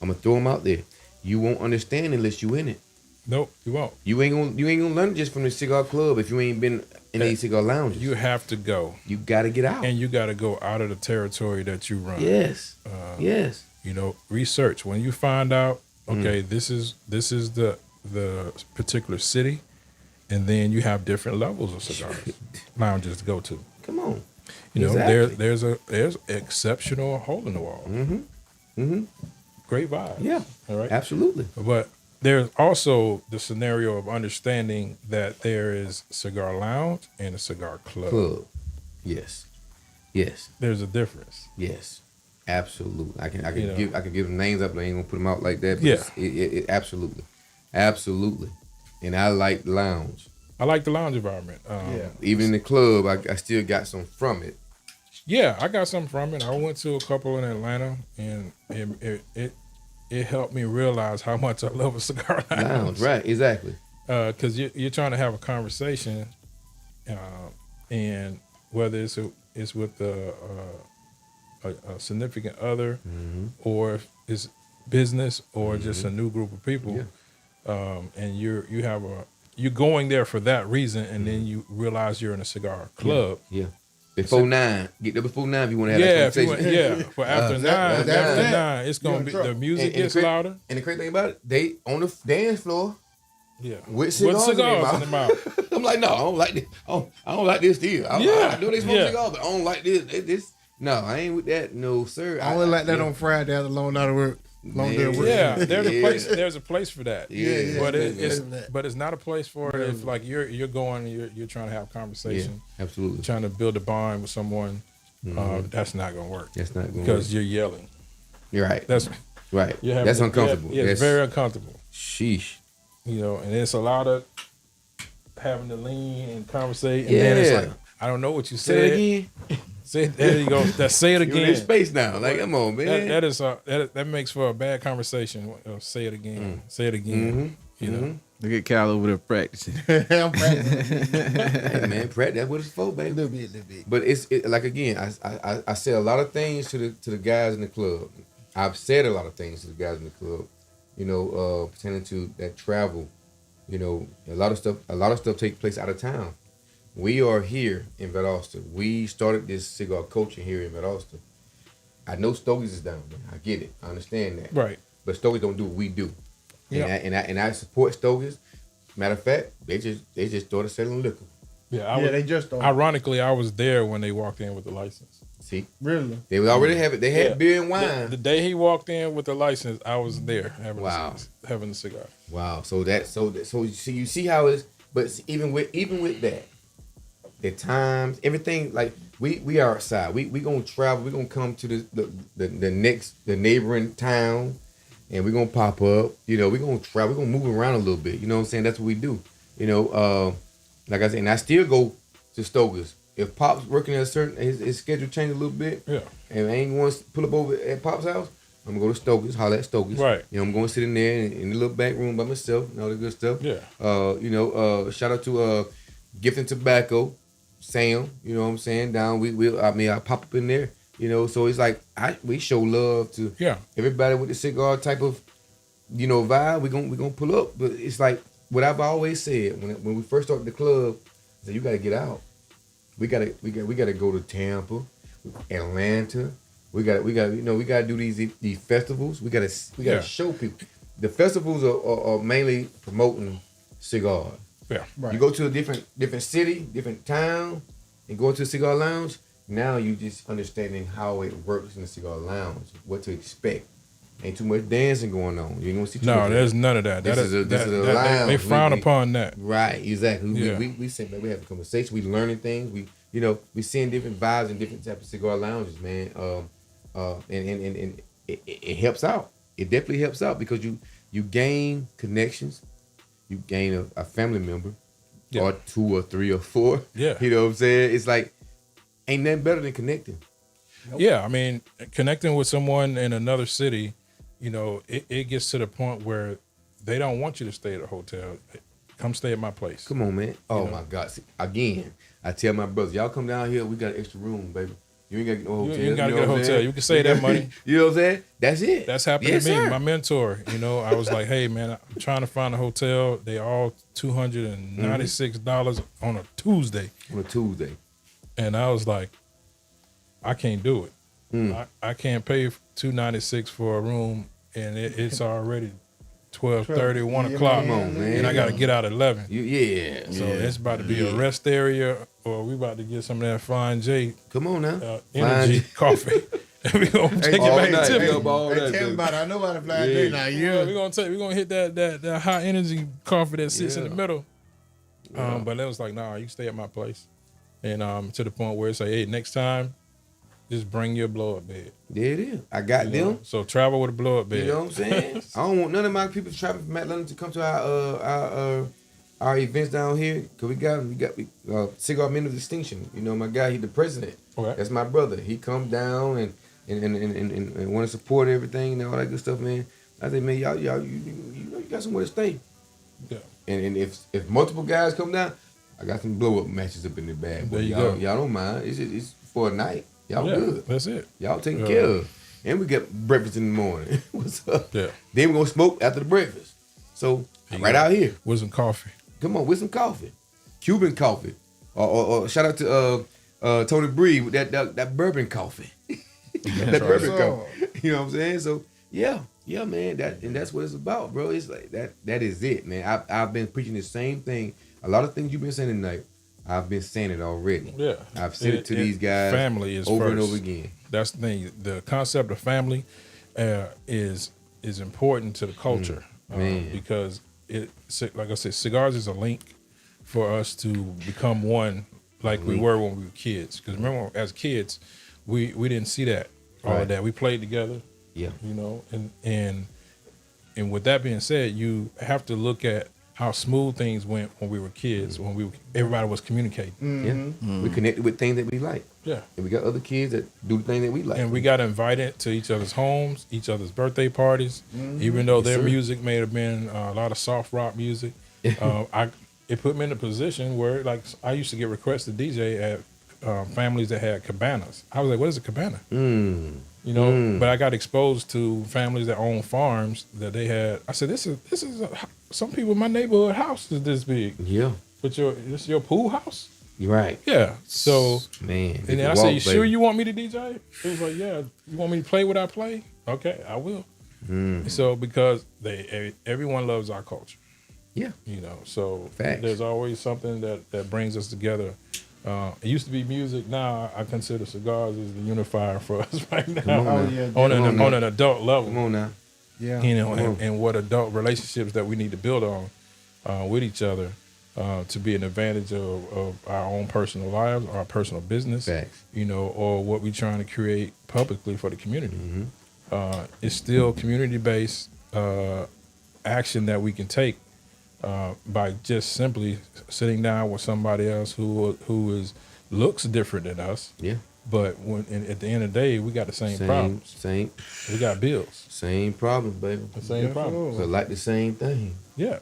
I'm gonna throw them out there. You won't understand unless you in it. Nope, you won't. You ain't gonna learn just from the cigar club if you ain't been in these cigar lounges. You have to go. You gotta get out. And you got to go out of the territory that you run. Yes. Yes. You know, research. When you find out, okay, this is the particular city, and then you have different levels of cigars lounges to go to. Come on. You know, Exactly. there's exceptional hole in the wall. Great vibe. Yeah. All right. Absolutely. But there's also the scenario of understanding that there is cigar lounge and a cigar club. Yes. Yes. There's a difference. Yes. Absolutely. I can You know. give them names up, but I ain't gonna put them out like that. But Yeah. it absolutely. Absolutely. And I like lounge. I like the lounge environment. Even in the club, I still got some from it. Yeah, I got something from it. I went to a couple in Atlanta, and it helped me realize how much I love a cigar lounge. Lounge, right? Exactly. Because you're trying to have a conversation, and whether it's with a significant other, or if it's business, or just a new group of people, and you're going there for that reason, and then you realize you're in a cigar club. Yeah. Before 9, get there before 9 if you want to have that conversation. But after 9, it's gonna be the music gets louder. And the crazy thing about it, they on the dance floor. Yeah, with cigars in their mouth. I'm like, no, I don't like this. I don't like this either. I know they smoke cigars, but I don't like this. No, I ain't with that. No, sir. I only like that on Friday after long night of work. Long day of work. Yeah, there's a place for that. But it's not a place for it if like you're going, you're trying to have conversation. Yeah, absolutely. Trying to build a bond with someone. That's not gonna work. That's not gonna because work. you're yelling. You're right. That's right. That's uncomfortable. It's very uncomfortable. Sheesh. You know, and it's a lot of having to lean and conversate, and then it's like, I don't know what you said. Say it again. There you go. Say it again. You're in space now. Like, come on, man. That makes for a bad conversation. Say it again. Say it again. You know. Look at Cal over there practicing. I'm practicing. Hey, man, practice. That's what it's for, baby. A little bit. But it's like, again, I said a lot of things to the guys in the club. I've said a lot of things to the guys in the club. You know, pertaining to that travel, you know, a lot of stuff takes place out of town. We are here in Valdosta. We started this cigar culture here in Valdosta. I know Stogies is down there. I get it. I understand that. Right. But Stogies don't do what we do. Yeah. And I support Stogies. Matter of fact, they just started selling liquor. Yeah, they just started. Ironically, I was there when they walked in with the license. See, really? They would already have it. They had beer and wine. The day he walked in with the license, I was there having a cigar. Wow. So you see how it's. But even with that, the times, everything, like we are outside. We gonna travel. We gonna come to the neighboring town, and we gonna pop up. You know, we gonna travel. We gonna move around a little bit. You know what I'm saying? That's what we do. You know, like I said, and I still go to Stoker's. If Pop's working at a certain, his schedule changed a little bit, and I ain't want to pull up over at Pop's house, I'm gonna go to Stoker's, holler at Stoker's. Right. You know, I'm gonna sit in there in the little back room by myself and all the good stuff. Yeah. You know, shout out to Gifting Tobacco, Sam. You know what I'm saying? Down, I pop up in there. You know, so it's like we show love to everybody with the cigar type of, you know, vibe. We gonna pull up, but it's like what I've always said when we first started the club. I said, you gotta get out. We gotta go to Tampa, Atlanta. We gotta do these festivals. We gotta show people. The festivals are mainly promoting cigars. Yeah, right. You go to a different city, different town, and go to a cigar lounge. Now you just understanding how it works in the cigar lounge, what to expect. Ain't too much dancing going on. You ain't gonna see too much. There's none of that. This is a lounge. They frown upon that. Right, exactly. Yeah. We sit there, we have a conversation, we learning things, we seeing different vibes in different types of cigar lounges, man. And it helps out. It definitely helps out because you gain connections, you gain a family member, or 2 or 3 or 4. Yeah. You know what I'm saying? It's like ain't nothing better than connecting. Nope. Yeah, I mean, connecting with someone in another city, you know, it gets to the point where they don't want you to stay at a hotel. Come stay at my place. Come on, man. Oh, my God. See, again, I tell my brothers, y'all come down here, we got an extra room, baby. You ain't got to get no hotel. You ain't got to get a hotel. You can save that money. You know what I'm saying? That's it. That's happened to me. Sir. My mentor, you know, I was like, hey, man, I'm trying to find a hotel. They all $296 on a Tuesday. On a Tuesday. And I was like, I can't do it. I can't pay $296 for a room, and it's already 12:30, 1 o'clock. Come on, man. And I got to get out at 11. So it's about to be a rest area, or we about to get some of that Fine J. Come on now. Energy coffee. And we're going to take it back to Tiffany. Tell me about it. I know about the Fine J now. We're going to hit that high energy coffee that sits in the middle. But it was like, nah, you stay at my place. And to the point where it's like, hey, next time, just bring your blow-up bed. There it is. I got them. So travel with a blow-up bed. You know what I'm saying? I don't want none of my people traveling from Atlanta to come to our events down here. Cause we got Cigar Men of Distinction. You know, my guy, he the president. Okay. That's my brother. He come down and want to support everything and all that good stuff, man. I say, man, y'all, you got somewhere to stay. Yeah. And if multiple guys come down, I got some blow up matches up in the bag. There But you y'all, go. y'all don't mind. It's for a night. Y'all good. That's it. Y'all taking care of. And we get breakfast in the morning. What's up? Yeah. Then we're gonna smoke after the breakfast. So right out here. With some coffee. Come on, with some coffee. Cuban coffee. Or shout out to Tony Bree with that bourbon coffee. That bourbon coffee. You know what I'm saying? So yeah, man. That's what it's about, bro. It's like that is it, man. I've been preaching the same thing. A lot of things you've been saying tonight, I've been saying it already. Yeah. I've said it to these guys family is over first. and over again. That's the thing. The concept of family is important to the culture because like I said, cigars is a link for us to become one, like we were when we were kids. Because remember, as kids, we didn't see that all of that. We played together. Yeah. You know, and with that being said, you have to look at how smooth things went when we were kids, when everybody was communicating. Yeah. We connected with things that we like. Yeah. And we got other kids that do the thing that we like. And we got invited to each other's homes, each other's birthday parties, even though their music may have been a lot of soft rock music. It put me in a position where, like, I used to get requests to DJ at families that had cabanas. I was like, what is a cabana? You know, but I got exposed to families that own farms that they had. I said, this is some people in my neighborhood house is this big. Yeah. But this is your pool house? You're right. Yeah. So, man. And then I said, you sure you want me to DJ? It was like, yeah. You want me to play what I play? Okay, I will. So because everyone loves our culture. Yeah. You know, so Facts. There's always something that brings us together. It used to be music. Now I consider cigars as the unifier for us right now. On an adult level. Come on now. Yeah. You know, and what adult relationships that we need to build on with each other to be an advantage of our own personal lives, our personal business. Facts. You know, or what we're trying to create publicly for the community. It's still community-based action that we can take by just simply sitting down with somebody else who looks different than us. Yeah. But at the end of the day, we got the same problems. We got bills. Same problems, baby. The same problems. So like the same thing. Yeah.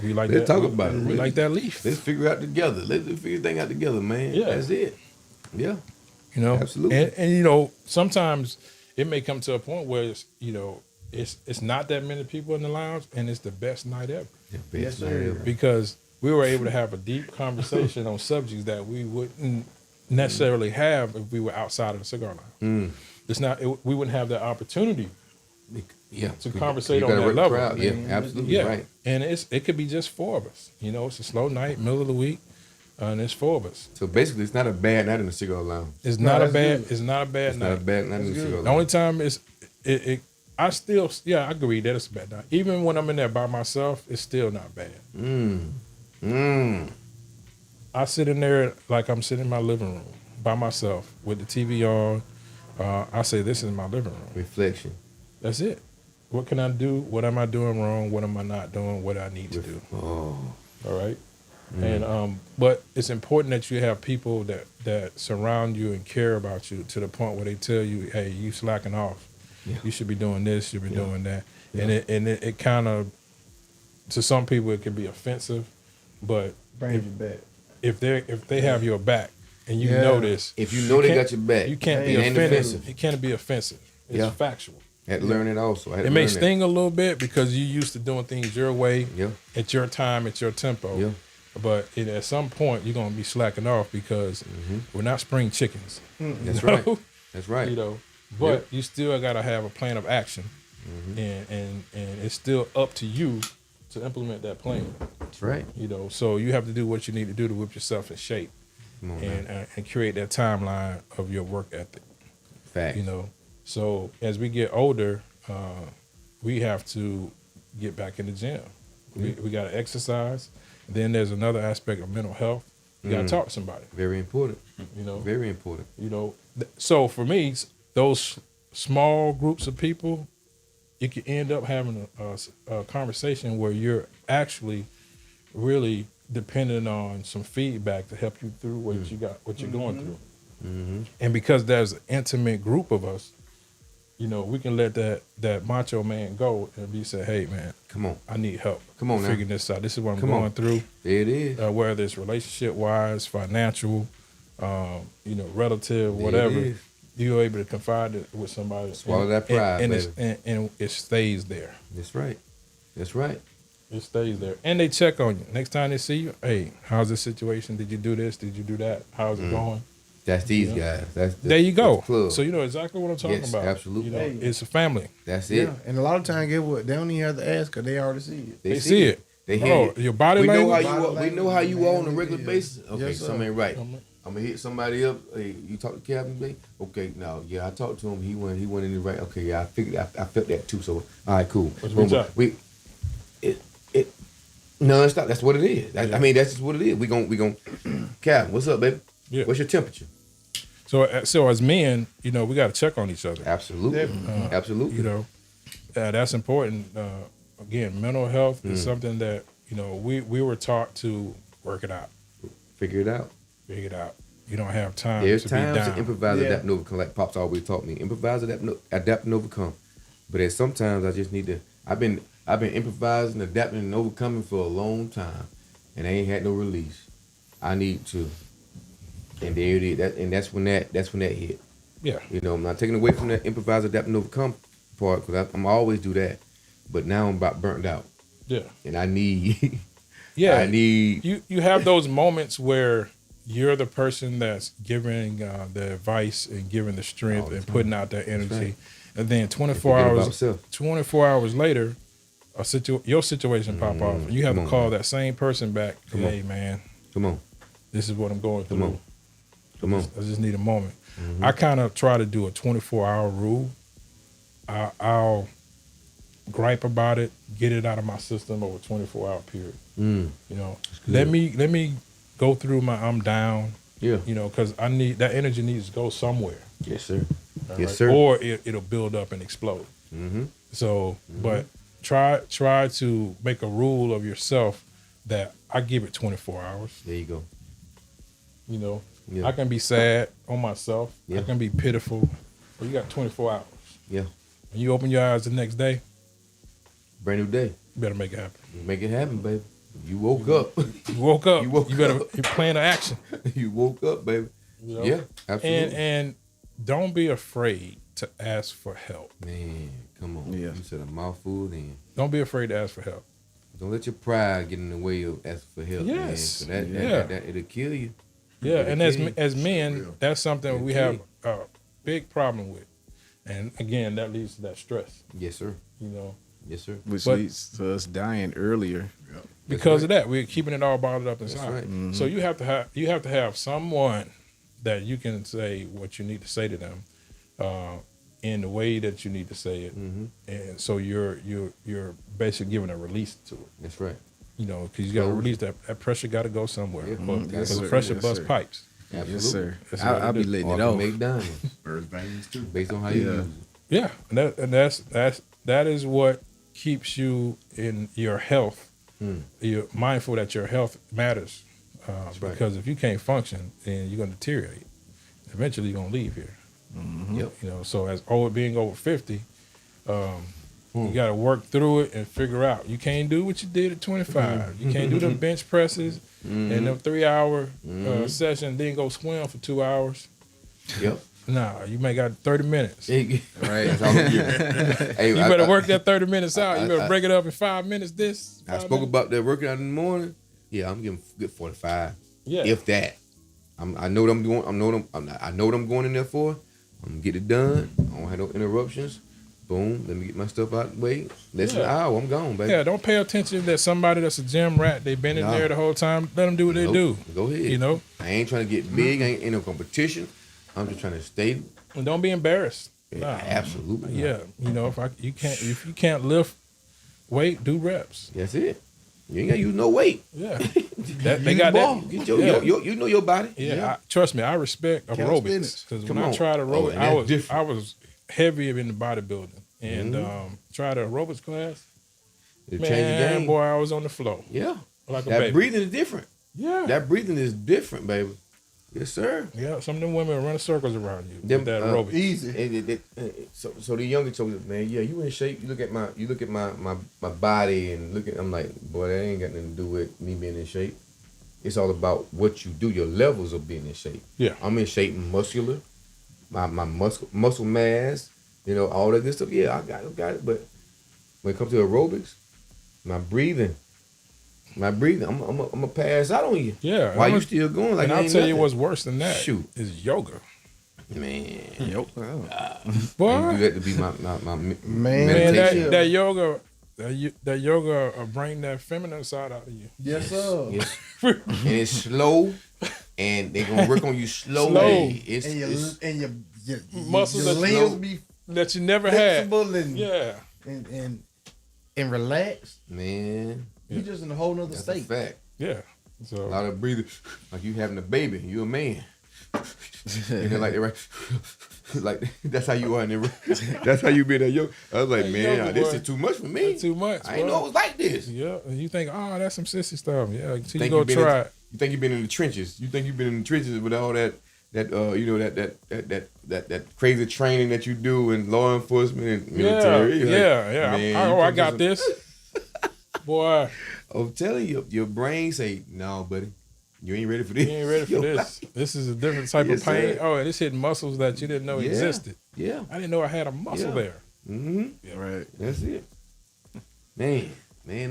We like Let's that. talk about it. We like that leaf. Let's figure it out together. Let's figure the thing out together, man. Yeah. That's it. Yeah. You know, Absolutely. And you know, sometimes it may come to a point where it's not that many people in the lounge, and it's the best night ever. Yeah, best night ever. Because we were able to have a deep conversation on subjects that we wouldn't necessarily have if we were outside of the cigar lounge. We wouldn't have that opportunity. Yeah. To conversate You on gotta that work the level. crowd. Yeah, absolutely. Yeah, Right. and it could be just four of us. You know, it's a slow night, middle of the week, and it's four of us. So basically, it's not a bad night in the cigar lounge. It's not a bad night. It's not a bad night in the cigar lounge. The only time I agree that it's a bad night. Even when I'm in there by myself, it's still not bad. I sit in there like I'm sitting in my living room by myself with the TV on. I say, this is my living room. Reflection. That's it. What can I do? What am I doing wrong? What am I not doing? What I need to do? Oh. All right. And but it's important that you have people that surround you and care about you to the point where they tell you, hey, you slacking off. Yeah. You should be doing this, you should be doing that. And it kind of, to some people it can be offensive, but if they have your back and you know this, If you know they got your back, you can't be it ain't offended. offensive. It can't be offensive. It's factual. Had to learn it also. It may sting a little bit because you're used to doing things your way, at your time, at your tempo. Yeah. But at some point, you're gonna be slacking off because we're not spring chickens. That's right. That's right. You know, but you still gotta have a plan of action, and it's still up to you to implement that plan. That's right. You know, so you have to do what you need to do to whip yourself in shape, and create that timeline of your work ethic. Fact. You know, so as we get older, we have to get back in the gym. We got to exercise. Then there's another aspect of mental health. You got to talk to somebody. Very important. You know, Very important. You know, so for me, those small groups of people, you can end up having a conversation where you're actually really dependent on some feedback to help you through what you're going through. And because there's an intimate group of us, we can let that macho man go and be say, hey man, come on, I need help. Come on now. Figuring this out. This is what I'm Come going on. through. There it is. Whether it's relationship wise, financial, relative, There whatever. it is. You're able to confide it with somebody. Swallow that pride, and it stays there. That's right. That's right. It stays there. And they check on you. Next time they see you, hey, how's the situation? Did you do this? Did you do that? How's it going? That's these guys. There you go. That's the club. So you know exactly what I'm talking Yes, about. absolutely. It's a family. That's it. Yeah, and a lot of times, get what they don't even have to ask because they already see it. They see it. They Bro, hear it. your body we language. we know how you are on a regular Yeah. basis. Okay, Yes, sir. something ain't right. Come on. I'm gonna hit somebody up. Hey, you talk to Captain B? Okay, no, yeah, I talked to him. He went in the right. Okay, yeah, I figured I felt that too. So all right, cool. What's Boom, up? It non-stop. That's what it is. I mean, that's just what it is. We gon' Captain, what's up, baby? Yeah. What's your temperature? So as men, we got to check on each other. Absolutely, absolutely. That's important. Again, mental health is something that we were taught to work it out. Figure it out. You don't have time There's to be times down. to improvise, adapt, and overcome, like Pops always taught me. Improvise, adapt, and overcome. But there's sometimes I just need to. I've been improvising, adapting, and overcoming for a long time, and I ain't had no release. I need to, and there it is. That's when that hit. Yeah. I'm not taking away from that improvise, adapt, and overcome part because I'm always do that. But now I'm about burnt out, Yeah. and I need. Yeah. I need. You have those moments where you're the person that's giving the advice and giving the strength and putting out that energy, right. and then 24 forget about hours. yourself. 24 hours later, your situation pop off, and you have Come to on, call man. that same person back. Come Hey, man, Come on, this is what I'm going through. Come on. I just need a moment. I kind of try to do a 24-hour rule. I'll gripe about it, get it out of my system over a 24-hour period. Let me go through my I'm down. Yeah. Because I need that energy needs to go somewhere. Yes, sir. all Yes, right? sir. Or it'll build up and explode. Mm-hmm. So, but try to make a rule of yourself that I give it 24 hours. There you go. Yeah. I can be sad on myself. Yeah. I can be pitiful. But you got 24 hours. Yeah. When you open your eyes the next day, Brand new day. you better make it happen. Make it happen, baby. You woke up. You woke up. You woke better up. you plan the action. You woke up, baby. Yeah, absolutely. And don't be afraid to ask for help. Man, come on. Yeah. You said a mouthful then. Don't be afraid to ask for help. Don't let your pride get in the way of asking for help, man. Yes. So that it'll kill you. Yeah, and Okay. as men, that's something we Okay. have a big problem with. And again, that leads to that stress, Yes, sir. Yes, sir. Which But- leads to us dying earlier. because of that. We're keeping it all bottled up inside. right. Mm-hmm. So you have to have someone that you can say what you need to say to them in the way that you need to say it, and so you're basically giving a release to it. That's right. Because you got to release that pressure. Got to go somewhere. Yeah. Because Yes, the sir. pressure Yes, busts sir. pipes. Absolutely. Yes, sir. That's what I'll I be do. letting Or it can off. make diamonds Birds veins too. based on how you Yeah. use it. Yeah, and that is what keeps you in your health. You're mindful that your health matters, right. because if you can't function, then you're going to deteriorate. Eventually, you're going to leave here. Yep. So as being over 50, you got to work through it and figure out. You can't do what you did at 25. You can't do them bench presses and them 3-hour session, then go swim for 2 hours. Yep. Nah, you may got 30 minutes. Right. Right. Hey, You better work that 30 minutes out. You better break it up in 5 minutes. I spoke about that working out in the morning. Yeah, I'm getting good 45. Yeah. If that. I know what I'm doing. I know what I'm going in there for. I'm gonna get it done. I don't have no interruptions. Boom. Let me get my stuff out the way. Less than an hour. I'm gone, baby. Yeah, don't pay attention that somebody that's a gym rat, they've been in Nah. there the whole time. Let them do what they do. Go ahead. I ain't trying to get big. I ain't in no competition. I'm just trying to stay. And don't be embarrassed. Nah. Absolutely. not. Yeah, if you can't lift weight, do reps. That's it. You ain't gotta use no weight. Yeah, they Use got ball. that. Get your, Yeah. you know your body. Yeah, trust me, I respect aerobics spinach. because Come when I on. tried aerobics, and that's different. I was heavy in the bodybuilding and tried an aerobics class. It change the Man, game. boy, I was on the floor Yeah. like a That baby. breathing is different. Yeah, That breathing is different, baby. Yes, sir. Yeah, some of them women are running circles around you. Them, that aerobics. Easy. So the younger children, man, yeah, you in shape. You look at my body and I'm like, boy, that ain't got nothing to do with me being in shape. It's all about what you do, your levels of being in shape. Yeah. I'm in shape muscular, my muscle mass, all that good stuff. Yeah, I got it. But when it comes to aerobics, my breathing, I'm gonna pass out on you. Yeah. Why you still going? Like, and I'll tell you what's worse than that. Shoot. Is yoga. Man. Boy. You got to be my Man, meditation. that yoga, that yoga bring that feminine side out of you. Yes, sir. Yes. And it's slow, and they're gonna work on you slowly. And your muscles your that limbs be that you never had. And, and relaxed. Man, You just in a whole nother that's state. a fact. Yeah. So A lot of breathing, like you having a baby. You a man. And then like they right, like that's how you are in there. That's how you be there. Yo, I was like, man, this is too much for me. That's too much. I didn't know it was like this. Yeah, and you think, oh, that's some sissy stuff. Yeah, until you Think go you been try in- it. You think you've been in the trenches. You think you've been in the trenches with all that crazy training that you do in law enforcement and military. Yeah. Man, I got this. Boy, I'm telling you, your brain say, no, buddy, you ain't ready for this. you ain't ready for this. This is a different type Yes, of pain. sir. Oh, and it's hitting muscles that you didn't know Yeah. existed. Yeah. I didn't know I had a muscle Yeah. there. Mm-hmm. Yeah. Right. That's it. Man,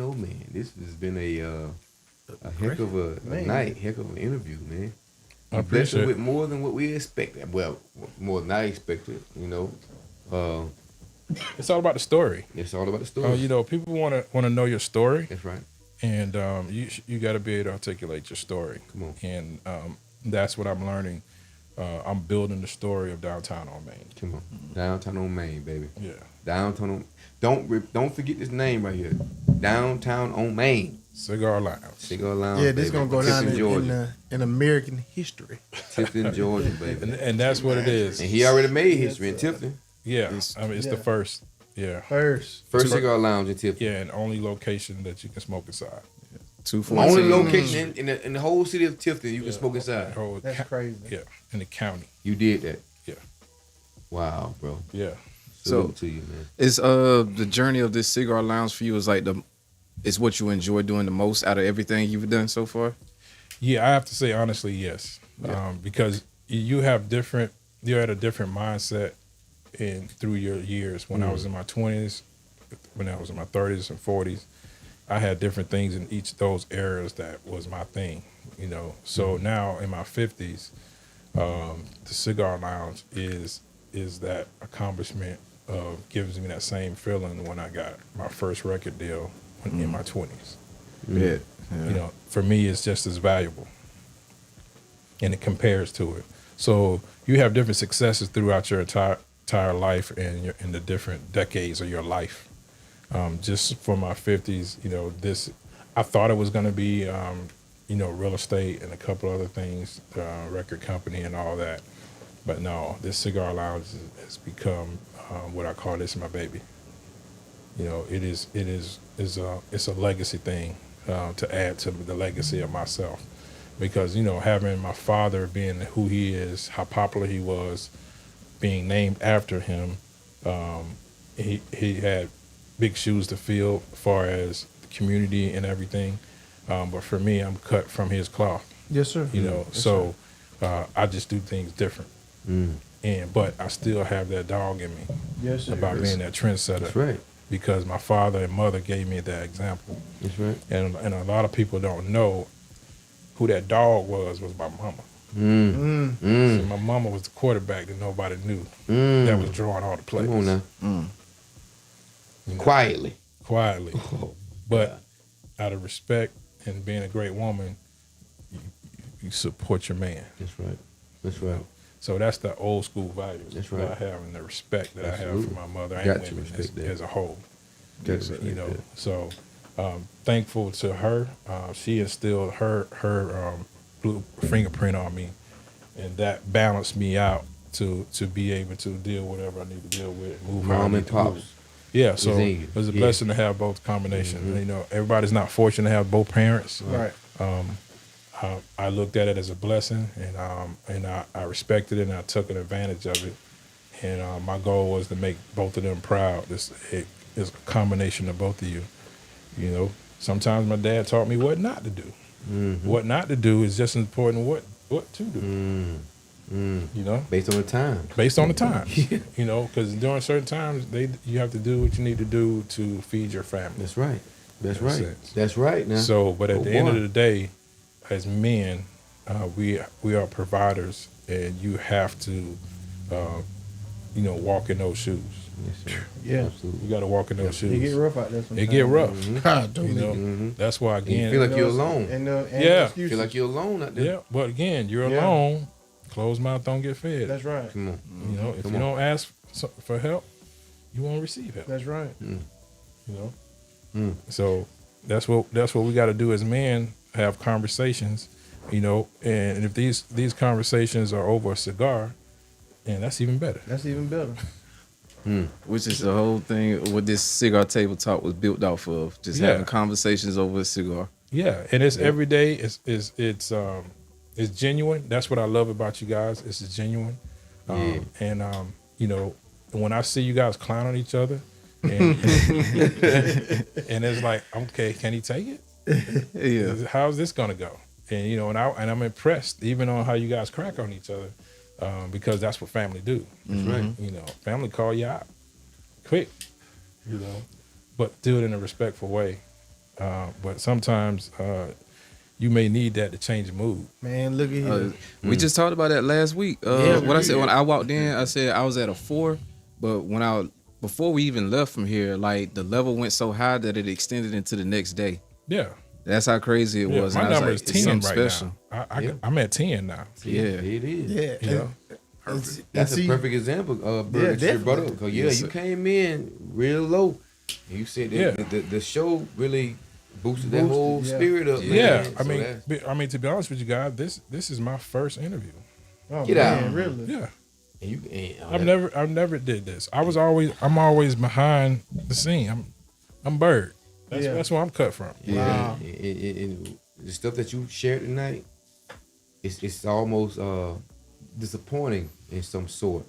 oh man, this has been a heck of a night, heck of an interview, man. I appreciate with it. more than what we expected. Well, more than I expected, It's all about the story. It's all about the story. People want to know your story, That's right. and you got to be able to articulate your story. Come on. And that's what I'm learning. I'm building the story of downtown on Main. Come on. Downtown on Main, baby. Yeah. Downtown on. Don't forget this name right here. Downtown on Main. Cigar Lounge. Cigar Lounge. Yeah, this is baby. gonna go down Tifton, Georgia. in American history. Tifton, Georgia, baby. And that's what it is. And he already made history in Tifton. Yeah. It's the first. Yeah. First. First cigar lounge in Tifton. Yeah, and only location that you can smoke inside. 214. Only location in the whole city of Tifton you can smoke inside. That's crazy. Yeah, in the county. You did that. Yeah. Wow, bro. Yeah. Salute to you, man. Is the journey of this cigar lounge for you is like it's what you enjoy doing the most out of everything you've done so far? Yeah, I have to say honestly, yes. Because you had a different mindset through your years. When I was in my 20s, when I was in my 30s and 40s, I had different things in each of those areas that was my thing, So now in my 50s, the cigar lounge is that accomplishment of gives me that same feeling when I got my first record deal in my 20s. Yeah. For me, it's just as valuable, and it compares to it. So you have different successes throughout your entire life and in the different decades of your life. Just for my 50s, I thought it was going to be, real estate and a couple other things, record company and all that. But no, this cigar lounge has become what I call this my baby. It's a legacy thing to add to the legacy of myself, because having my father being who he is, how popular he was, being named after him, he had big shoes to fill as far as the community and everything. But for me, I'm cut from his cloth. Yes, sir. I just do things different. But I still have that dog in me. Yes, sir. About being that trendsetter. That's right. Because my father and mother gave me that example. That's right. And a lot of people don't know who that dog was my mama. So my mama was the quarterback that nobody knew that was drawing all the plays. Come on now. Quietly. But out of respect and being a great woman, you support your man. That's right. So that's the old school values That's that right. I have, and the respect that I have for my mother and Got to women respect that. as a whole. Got to respect that. So thankful to her. She instilled her blue fingerprint on me, and that balanced me out to be able to deal with whatever I need to deal with. Move how I Mom need and to move. pops. Yeah, so Indeed. it was a blessing to have both combinations. Everybody's not fortunate to have both parents. Right. I looked at it as a blessing, and I respected it, and I took advantage of it. And my goal was to make both of them proud. This is a combination of both of you. You know, sometimes my dad taught me what not to do. What not to do is just as important what to do. You know, based on the time. Based on the time. You know, because during certain times, you have to do what you need to do to feed your family. That's right. That's right. Sense. That's right. Now. So, but at the end of the day, as men, we are providers, and you have to, you know, walk in those shoes. Yes, sir. Yeah. Absolutely. You got to walk in those shoes. It get rough out there sometimes. It get rough. God, You know, that's why And you again. feel like you're alone. And Yeah. excuses. Feel like you're alone out there. Yeah, but again, you're Yeah. alone. Closed mouth don't get fed. That's right. Come on. You know, if Come you on. don't ask for help, you won't receive help. That's right. You know, so that's what we got to do as men. Have conversations, you know, and if these conversations are over a cigar, and that's even better. That's even better. Which is the whole thing what this cigar table talk was built off of. Just having conversations over a cigar. Yeah, and it's every day. It's genuine. That's what I love about you guys. It's genuine. And you know, when I see you guys clown on each other, and it's like, okay, can he take it? Yeah. How's this gonna go? And you know, and I'm impressed even on how you guys crack on each other, because that's what family do. That's right. You know, family call you out quick, you know, but do it in a respectful way. But sometimes you may need that to change the mood. Man, look at here. We just talked about that last week. What I said when I walked in, I said I was at a 4, but before we even left from here, like the level went so high that it extended into the next day. Yeah. That's how crazy it was. My And I was number like, is it's 10 something right special. now. I'm at 10 now. Yeah. It is. Yeah. You know? That's a perfect example, bro, that you brought up. Because, Yes, you sir. came in real low. And you said that the show really boosted that whole spirit up, man. Yeah. So I mean, to be honest with you guys, this is my first interview. Oh, Get man, out. really? Yeah. and I've never did this. I'm always behind the scene. I'm Bird. That's where I'm cut from. Yeah, Wow. and the stuff that you shared tonight, it's almost disappointing in some sort,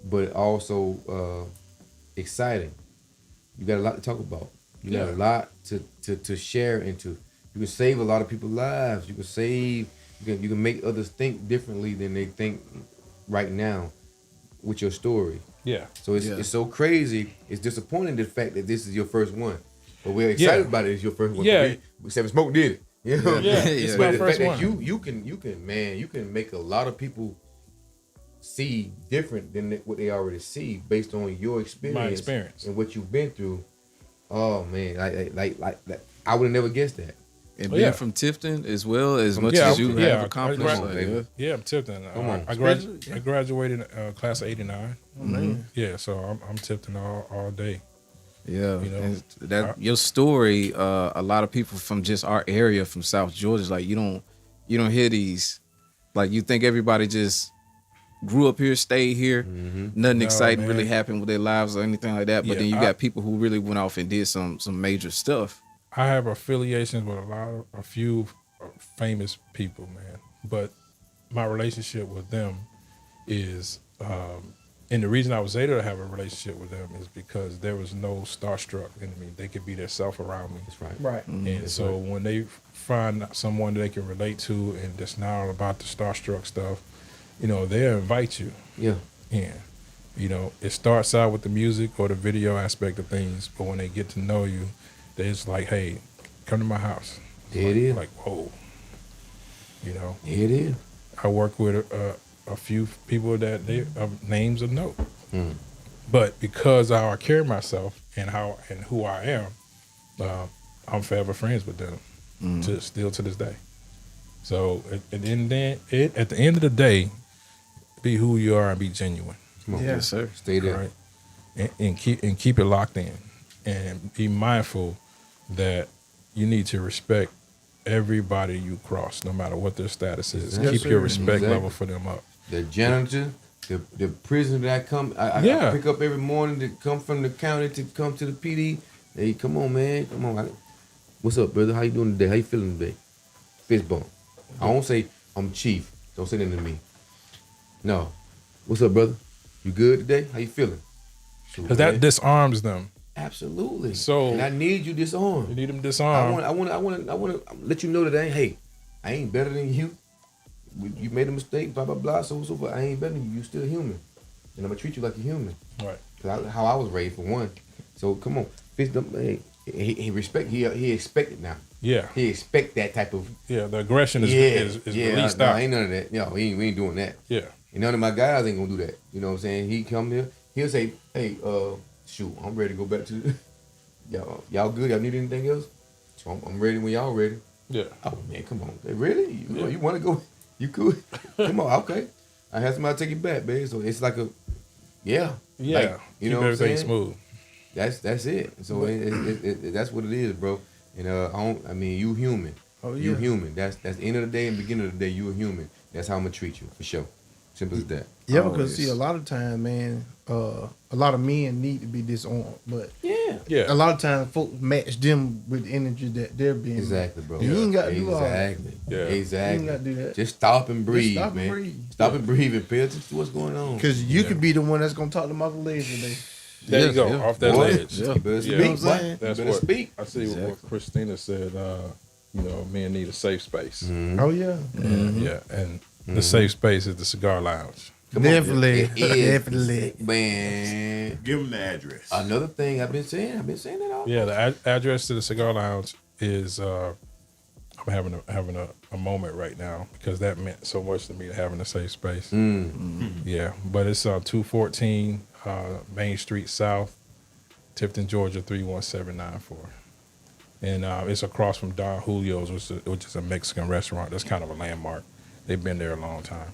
but also exciting. You got a lot to talk about. You got a lot to share into. You can save a lot of people's lives. You can make others think differently than they think right now with your story. Yeah. So it's so crazy. It's disappointing the fact that this is your first one, but we're excited about it. It's your first one. Yeah. We Seven Smoke did it. You know? Yeah. It's But my the first fact one. that you can make a lot of people see different than what they already see based on your experience, My experience. and what you've been through. Oh man, like I would have never guessed that. And being from Tifton as well, as much Yeah, as you yeah, have accomplished. Yeah, I'm Tipton. Come on. I graduated class of '89. Oh, man. Yeah, so I'm Tipton all day. Yeah, You know, and that your story. A lot of people from just our area, from South Georgia, like you don't hear these. Like you think everybody just grew up here, stayed here. Nothing No, exciting man. really happened with their lives or anything like that. But Yeah, then you got people who really went off and did some major stuff. I have affiliations with a few famous people, man. But my relationship with them is, and the reason I was able to have a relationship with them is because there was no starstruck in me. They could be themselves around me. That's right. Right. And so when they find someone that they can relate to and that's not about the starstruck stuff, you know, they'll invite you Yeah. in. You know, it starts out with the music or the video aspect of things, but when they get to know you, they're just like, hey, come to my house. There it is. Like, whoa. You know, It is. I work with a few people that they names of note. But because of how I carry myself and who I am, I'm forever friends with them, still to this day. So at the end of the day, be who you are and be genuine. Come on. Yeah. Yes, sir. Stay there. Right? And keep it locked in, and be mindful that you need to respect everybody you cross, no matter what their status is. Yes, Keep your sir. respect Exactly. level for them up. The janitor, the prisoner that I pick up every morning to come from the county to come to the PD. Hey, come on, man. Come on. What's up, brother? How you doing today? How you feeling today? Fist bump. I won't say I'm chief. Don't say that to me. No. What's up, brother? You good today? How you feeling? Because that disarms them. Absolutely. So and I need you disarmed. You need them disarmed. I want to let you know that I ain't better than you. You made a mistake, blah blah blah. So forth. I ain't better than you. You still human, and I'm gonna treat you like a human. Right. Cause how I was raised for one. So come on, hey, he expect it now. Yeah. He expect that type of. Yeah, the aggression is released out. Ain't none of that. No, we ain't doing that. Yeah. And none of my guys ain't gonna do that. You know what I'm saying? He come here, he'll say, hey, shoot, I'm ready to go back to y'all good? Y'all need anything else? So I'm ready when y'all ready. Yeah. Oh man, come on. Hey, really? You wanna go? You could? Come on, okay. I have somebody take it back, babe. So it's like Yeah. Like, you know what I'm saying? Smooth. That's it. So that's what it is, bro. And you human. Oh, yeah. You human. That's the end of the day and beginning of the day. You a human. That's how I'm gonna treat you for sure. Simple as that. Yeah, because see, a lot of times, man, a lot of men need to be disarmed, but Yeah. a lot of times folks match them with the energy that they're being. Exactly, bro. You ain't got to do all that. Exactly. Yeah. Exactly. You ain't got to do that. Just stop and breathe, stop and man. breathe. Stop and breathe and pay attention to what's going on. Because you could be the one that's gonna talk them off the ledge today. There you go, off that Boy, ledge. You better Yeah. speak, You know what I'm boy. saying? You That's better what speak. I see what Christina said. Men need a safe space. Oh yeah, Yeah, and the safe space is the cigar lounge. definitely, It is. definitely. Man. Give them the address. Another thing I've been saying that all. Yeah, the address to the cigar lounge is. I'm having a moment right now because that meant so much to me to having a safe space. Yeah, but it's 214 Main Street South, Tifton, Georgia 31794, and it's across from Don Julio's, which is a Mexican restaurant. That's kind of a landmark. They've been there a long time.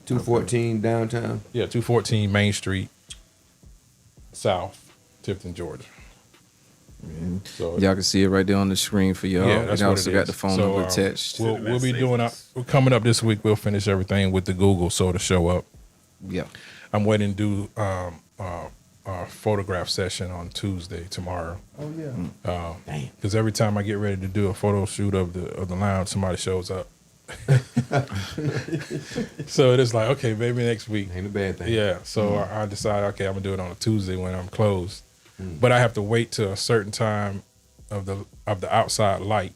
214 downtown. Yeah, 214 Main Street South, Tifton, Georgia. So Y'all can see it right there on the screen for y'all. Yeah, that's and I what also it got is. the phone So, number attached. We'll be doing we're coming up this week. We'll finish everything with the Google so to show up. Yeah. I'm waiting to do a photograph session on Tuesday tomorrow. Oh yeah. Because every time I get ready to do a photo shoot of the lounge, somebody shows up. So it is like, okay, maybe next week. Ain't a bad thing. Yeah. So I decided, okay, I'm gonna do it on a Tuesday when I'm closed. But I have to wait till a certain time of the outside light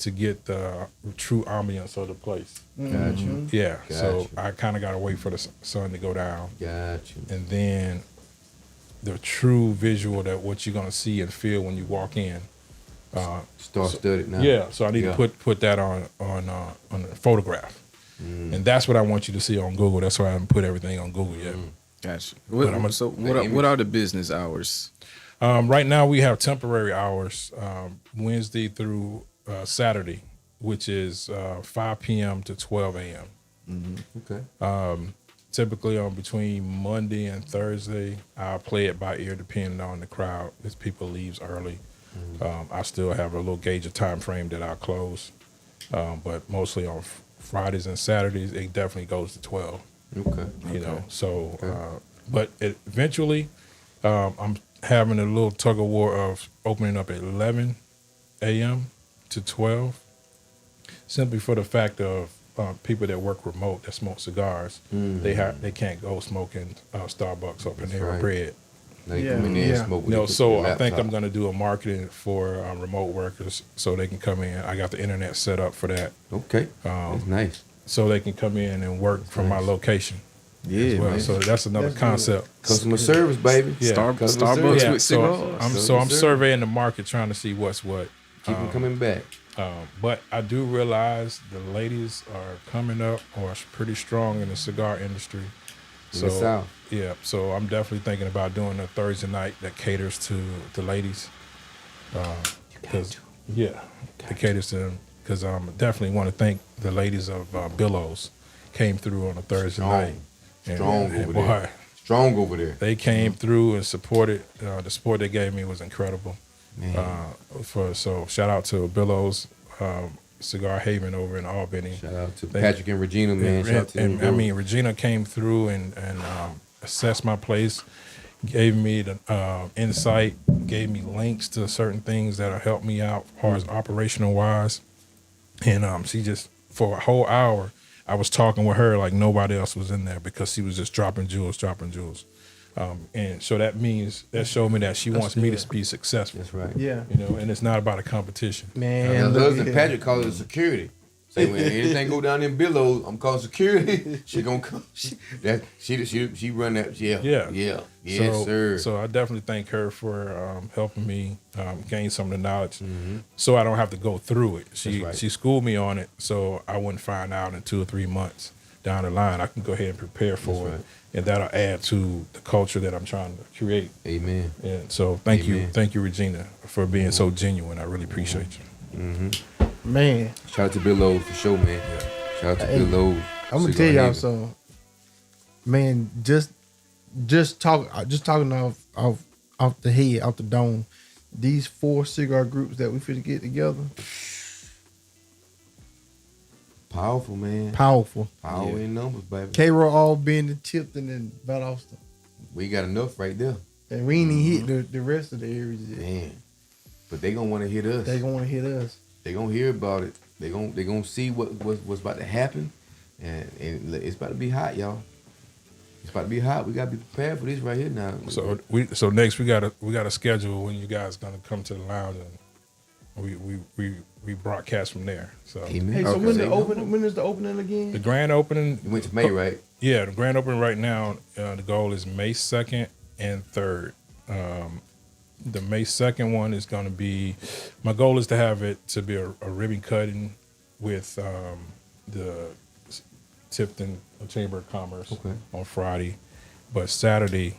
to get the true ambience of the place. Gotcha. Yeah. So Gotcha. I kind of got to wait for the sun to go down, Gotcha. and then the true visual that what you're gonna see and feel when you walk in. Star-studded now. Yeah. So I need Yeah. to put that on a photograph, and that's what I want you to see on Google. That's why I haven't put everything on Google yet. Gotcha. I'm What are the business hours? Right now we have temporary hours, Wednesday through Saturday, which is 5 p.m. to 12 a.m. Okay. Typically on between Monday and Thursday, I'll play it by ear depending on the crowd. If people leaves early, I still have a little gauge of time frame that I'll close. But mostly on Fridays and Saturdays, it definitely goes to 12. Okay. You know, so but eventually I'm having a little tug of war of opening up at 11 a.m. to 12, simply for the fact of people that work remote that smoke cigars, they can't go smoking Starbucks or Panera right. Bread. Now you come in there and smoke with your So I think laptop. I'm going to do a marketing for remote workers so they can come in. I got the internet set up for that, Okay. That's nice. so they can come in and work from my location. Yeah, as well. man. So that's another That's concept. Customer service, baby. Yeah. Customer Starbucks service. Yeah, with so cigars. I'm surveying the market, trying to see what's what. Keep them coming back. But I do realize the ladies are coming up or pretty strong in the cigar industry. In the South. Yeah, so I'm definitely thinking about doing a Thursday night that caters to the ladies. Because it caters to them. Because I definitely want to thank the ladies of Billows came through on a Thursday night. Strong over boy, there. Strong over there. they came through and supported. The support they gave me was incredible. Man. So shout out to Billows Cigar Haven over in Albany. Shout out to Patrick and Regina, man. Shout out to them, And I mean, Regina came through and assessed my place, gave me the insight, gave me links to certain things that'll help me out as far as operational wise. And she just for a whole hour, I was talking with her like nobody else was in there because she was just dropping jewels. And so that showed me that she wants me to be successful. That's right. Yeah. You know, and it's not about a competition. Man, Now, look husband at Patrick calls it security. Say when anything go down in billows, I'm calling security. She gonna come. She run that. Yeah. Yes, sir. So I definitely thank her for helping me gain some of the knowledge, so I don't have to go through it. She schooled me on it, so I wouldn't find out in 2 or 3 months down the line. I can go ahead and prepare for it, and that'll add to the culture that I'm trying to create. Amen. And so thank you, Regina, for being so genuine. I really appreciate you. man. Shout out to Billows for sure, man. Shout out to Billows. I'm gonna tell y'all something, man. Just talking off the head, off the dome. These 4 cigar groups that we finna get together, Powerful, man. powerful. Power in numbers, baby. K-Roll all being in Tipton and Valdosta, We got enough right there. and we ain't even hit the rest of the areas yet. Man. But they gonna want to hit us. They gonna want to hit us. They gonna hear about it. They gonna see what's about to happen, and it's about to be hot, y'all. It's about to be hot. We gotta be prepared for this right here now. So next we gotta schedule when you guys gonna come to the lounge, and we broadcast from there. So Amen. Hey, so Okay. when is the opening again? the grand opening. You went to May, right? Yeah, the grand opening right now. The goal is May 2nd and 3rd. The May 2nd one is going to be. My goal is to have it to be a ribbon cutting with the Tipton Chamber of Commerce on Friday, but Saturday,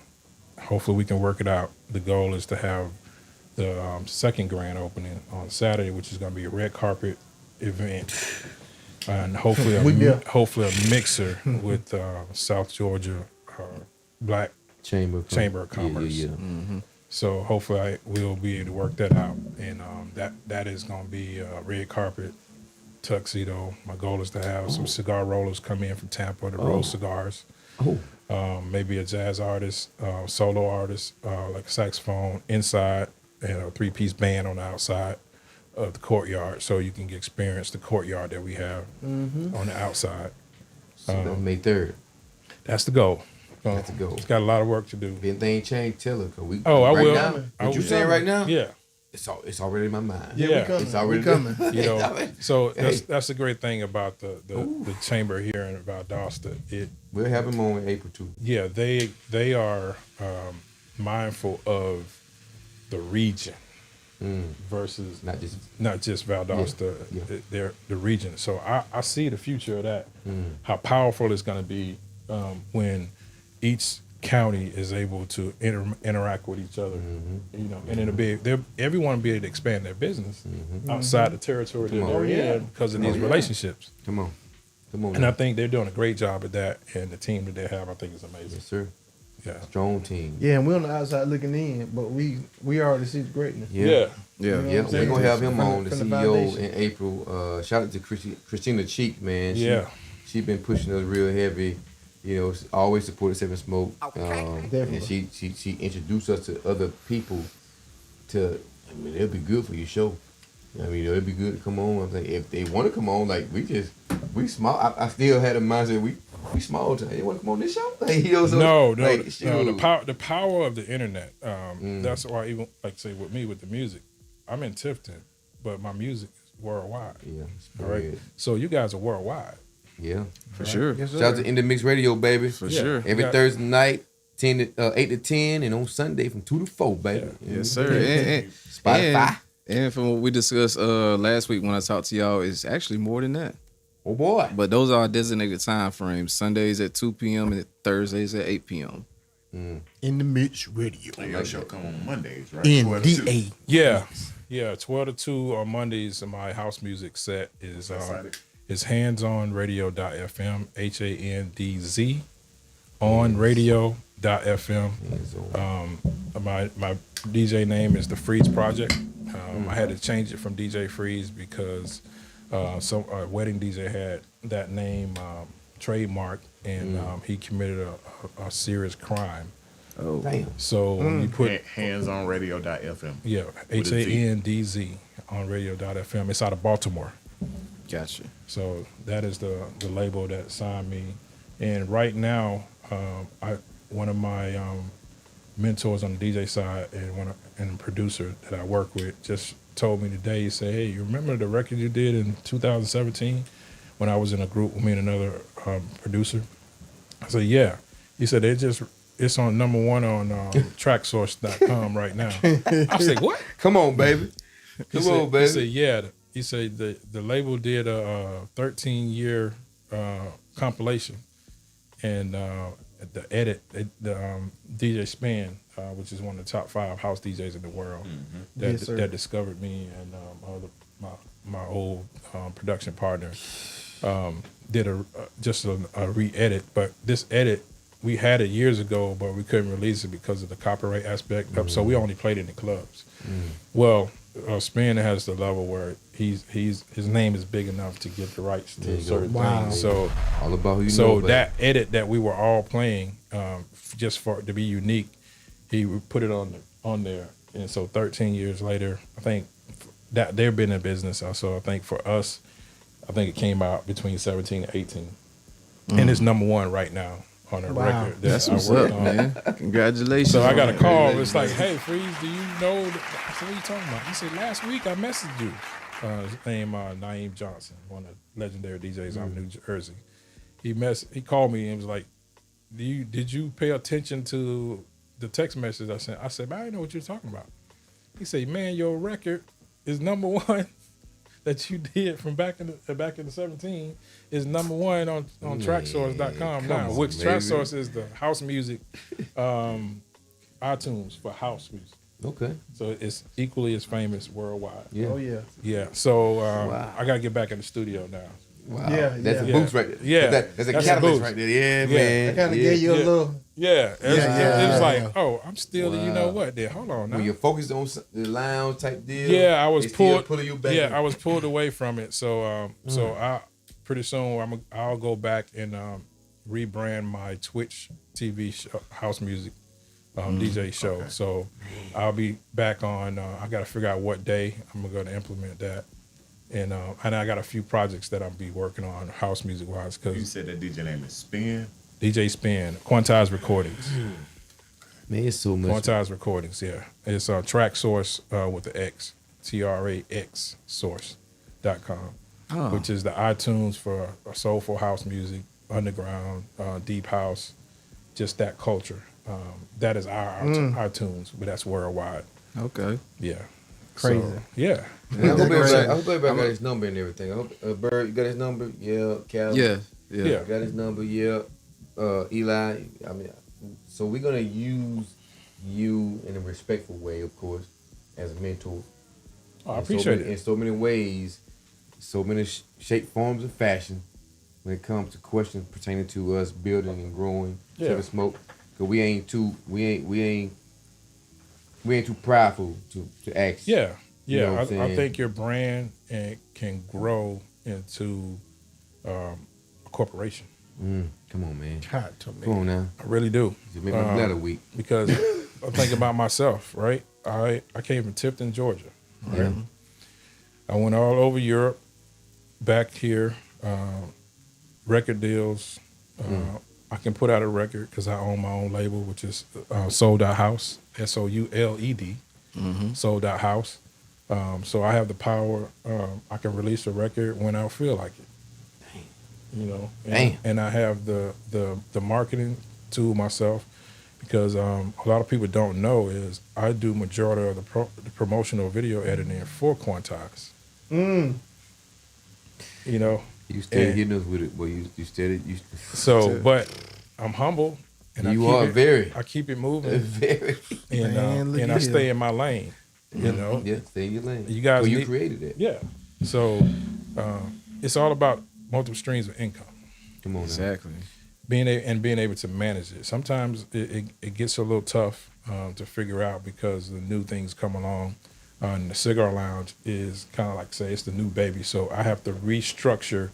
hopefully we can work it out. The goal is to have the second grand opening on Saturday, which is going to be a red carpet event, and hopefully a mixer with South Georgia Black Chamber of Commerce. Yeah. So hopefully we'll be able to work that out, and that is going to be a red carpet tuxedo. My goal is to have some cigar rollers come in from Tampa to roll cigars. Maybe a jazz artist, solo artist, like saxophone inside, and a 3-piece band on the outside of the courtyard, so you can experience the courtyard that we have on the outside. So that's May 3rd. That's the goal. That's the goal. It's got a lot of work to do. If anything changed, tell her. Cause we. I will. Now, what you saying right now? Yeah. It's already in my mind. Yeah, we coming. It's already we coming. You know, so that's the great thing about the chamber here in Valdosta. We'll have him on in April too. Yeah, they are mindful of the region versus not just Valdosta. Yeah. They're the region. So I see the future of that. How powerful it's going to be when each county is able to interact with each other, you know, and it'll be everyone will be able to expand their business outside the territory that they're in because of these relationships. Come on. And I think they're doing a great job at that, and the team that they have, I think, is amazing. Yes, sir. Yeah. Strong team. Yeah, and we're on the outside looking in, but we already see the greatness. Yeah. Yeah, You know what I'm we're saying? gonna have him on, the From the CEO foundation. in April. Shout out to Christina Cheek, man. She been pushing us real heavy. You know, always supported Seven Smoke. And Definitely. she introduced us to other people. I mean, it'll be good for your show. I mean, it'll be good to come on. I'm like, if they want to come on, like we small. I still had a mindset we small time. You want to come on this show? Like, you know, so, No. like, The power of the internet. That's why even like say with me with the music, I'm in Tifton, but my music is worldwide. Yeah. All right. So you guys are worldwide. Yeah. For sure. Yes, sir. Shout out to In the Mix Radio, baby. For sure. Every Thursday night, 8 to 10, and on Sunday from 2 to 4, baby. Yes, sir. And Spotify. And from what we discussed last week when I talked to y'all, it's actually more than that. Oh boy. But those are designated time frames. Sundays at 2 p.m. and Thursdays at 8 p.m. In the Mix Radio. And your show come on Mondays, right? NDA. Yeah, 12 to 2 on Mondays, and my house music set is handsonradio.fm, HANDZ, onradio.fm. My DJ name is The Freeze Project. I had to change it from DJ Freeze because some wedding DJ had that name trademarked, and he committed a serious crime. Oh, Damn. So when you put handsonradio.fm. HANDZ on radio.fm. It's out of Baltimore. Gotcha. So that is the label that signed me. And right now, one of my mentors on the DJ side and producer that I work with just told me today. He said, "Hey, you remember the record you did in 2017 when I was in a group with me and another producer?" I said, "Yeah." He said, it's on #1 on tracksource.com right now. I said, "What? Come on, baby. Come on, baby." He said, "Yeah." He said the label did a 13-year compilation, and the edit, DJ Span, which is one of the top 5 house DJs in the world, that discovered me, and my old production partner did just a re-edit. But this edit, we had it years ago, but we couldn't release it because of the copyright aspect. So we only played it in the clubs. Well, Span has the level where his name is big enough to get the rights to certain things. So all about who you know. So that edit that we were all playing, just for it to be unique, he put it on there. And so 13 years later, I think that they've been in business. So I think for us, I think it came out between 17 and 18, and it's #1 right now on a record. That's what's up, man. Congratulations. So I got a call. It's like, "Hey, Freeze, do you know?" I said, "What are you talking about?" He said, "Last week I messaged you." His name Naeem Johnson, one of the legendary DJs out of New Jersey. He called me and was like, "Did you pay attention to the text message I sent?" I said, "Man, I didn't know what you're talking about." He said, "Man, your record is #1 that you did from back in the 17 is #1 on tracksource.com now, which Tracksource is the house music iTunes for house music. Okay. So it's equally as famous worldwide. Yeah. Oh yeah. Yeah. So I got to get back in the studio now. Wow. Yeah, That's a yeah. boost right there. Yeah. That's a That's catalyst a boost. right there. Yeah, Yeah. man. I kind of gave you a little. Yeah. It was like, yeah. oh, I'm still, you know what? There, hold on now. When you're focused on the lounge type deal. Yeah, I was they still pulled. pulling you back. Yeah, I was pulled away from it. So, so I pretty soon I'll go back and rebrand my Twitch TV show, house music DJ show. Okay. So I'll be back on. I got to figure out what day I'm going to implement that, and I got a few projects that I'll be working on house music wise. Cause You said that DJ name is Spin. DJ Spin, Quantize Recordings. Man, it's so much. Quantize Recordings, yeah. It's Track Source with the X, TRAX source.com, which is the iTunes for soulful house music, underground, deep house, just that culture. That is our iTunes, but that's worldwide. Okay. Yeah. Crazy. So, yeah. I hope everybody got his number and everything. I hope Bird, you got his number? Yeah. Cal? Yeah. Got his number? Yeah. Eli, I mean, so we're gonna use you in a respectful way, of course, as a mentor. Oh, I appreciate it. In so many ways, so many shape, forms, and fashion when it comes to questions pertaining to us building and growing. Yeah. Smoke, cause we ain't too prideful to ask. Yeah. You know Yeah. what I'm I saying? think your brand can grow into a corporation. Come on, man. God, to me. Come on now. I really do. Just make my bladder weak. Because I think about myself, right? I came from Tifton, Georgia. Right? Yeah. I went all over Europe, back here, record deals. I can put out a record because I own my own label, which is Sold Out House, SOULED, Sold Out House. So I have the power. I can release a record when I feel like it. You know, and I have the marketing tool myself, because a lot of people don't know is I do majority of the promotional video editing for Quantize. You know, You steady hitting us with it, boy. You steady. So, but I'm humble, and I keep it moving, very. and I stay in my lane. You know, Yeah, stay in your lane. You guys, you created it. Yeah. So it's all about multiple streams of income. Come on, Exactly. Being able to manage it. Sometimes it gets a little tough to figure out because the new things come along. And the Cigar Lounge is kind of like, say, it's the new baby. So I have to restructure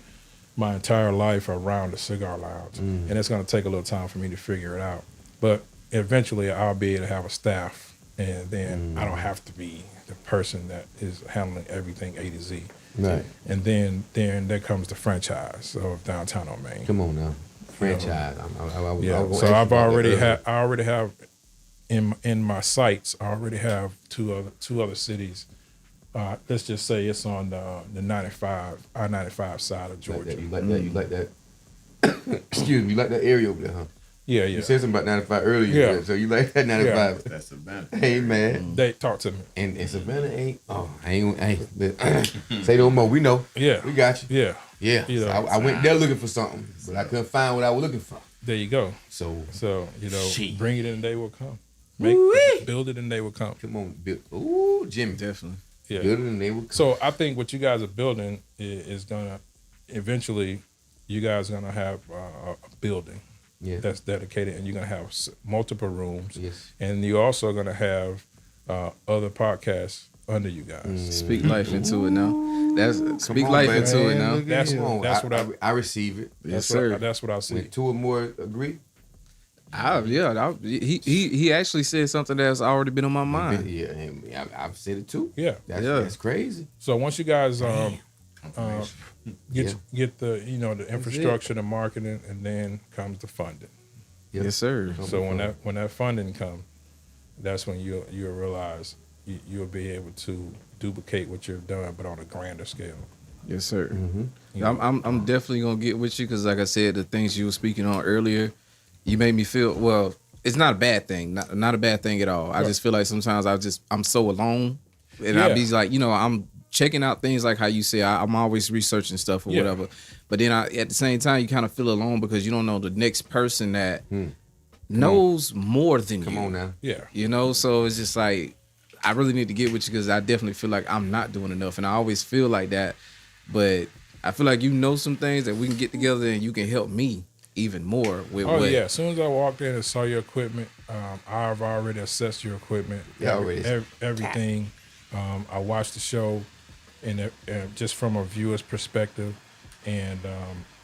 my entire life around the Cigar Lounge. And it's going to take a little time for me to figure it out. But eventually I'll be able to have a staff, and then I don't have to be the person that is handling everything A to Z. Right. And then there comes the franchise of Downtown on Main. Come on now. Franchise. So I already have in my sights. I already have two other cities. Let's just say it's on the I-95 side of Georgia. You like that. Excuse me. You like that area over there, huh? Yeah. You said something about 95 earlier. Yeah. So you like that 95? Yeah. That's Savannah. Hey man. They talk to me. And Savannah ain't. Oh, I ain't. Say no more. We know. Yeah. We got you. Yeah. Yeah. You know, So I went there looking for something, but I couldn't find what I was looking for. There you go. So Bring it and they will come. Build it and they will come. come on, build. Ooh, Jimmy. Definitely. Yeah. Build it and they will come. So I think what you guys are building is gonna eventually, you guys are gonna have a building that's dedicated, and you're gonna have multiple rooms. Yes. And you're also gonna have other podcasts under you guys. Speak life into it now. Speak life into it now. That's what I receive it. Yes, sir. That's what I see. When two or more agree. He actually said something that's already been on my mind. Yeah, and I've said it too. Yeah. That's crazy. So once you guys get the the infrastructure, the marketing, and then comes the funding. Yep. Yes, sir. So when that funding comes, that's when you'll realize you'll be able to duplicate what you've done, but on a grander scale. Yes, sir. Mm-hmm. I'm definitely gonna get with you because, like I said, the things you were speaking on earlier, you made me feel well. It's not a bad thing, not a bad thing at all. I just feel like sometimes I'm so alone, and I be like, I'm checking out things like how you say I'm always researching stuff or whatever. But then at the same time, you kind of feel alone because you don't know the next person that knows more than you. Come on now. Yeah. So it's just like I really need to get with you because I definitely feel like I'm not doing enough, and I always feel like that. But I feel like some things that we can get together and you can help me even more with. Yeah. As soon as I walked in and saw your equipment, I've already assessed your equipment. Everything. I watched the show, and just from a viewer's perspective, and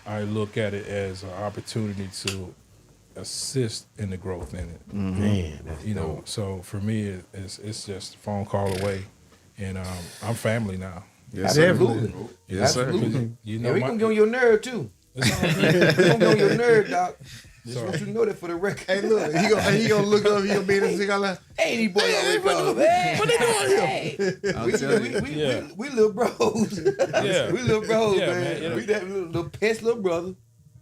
I look at it as an opportunity to assist in the growth in it. Man, that's dope. So for me, it's just a phone call away, and I'm family now. Yes, Absolutely. Yes, sir. Absolutely. You And know, we gonna get on your nerve too. We gonna get on your nerve, doc. Just want you to know that for the record. Hey, look, he gonna look up. He gonna be in the cigar line. Hey, these boys always come. What they doing here? We little bros. Yeah. We little bros, Yeah, man. man. We that little pest little brother.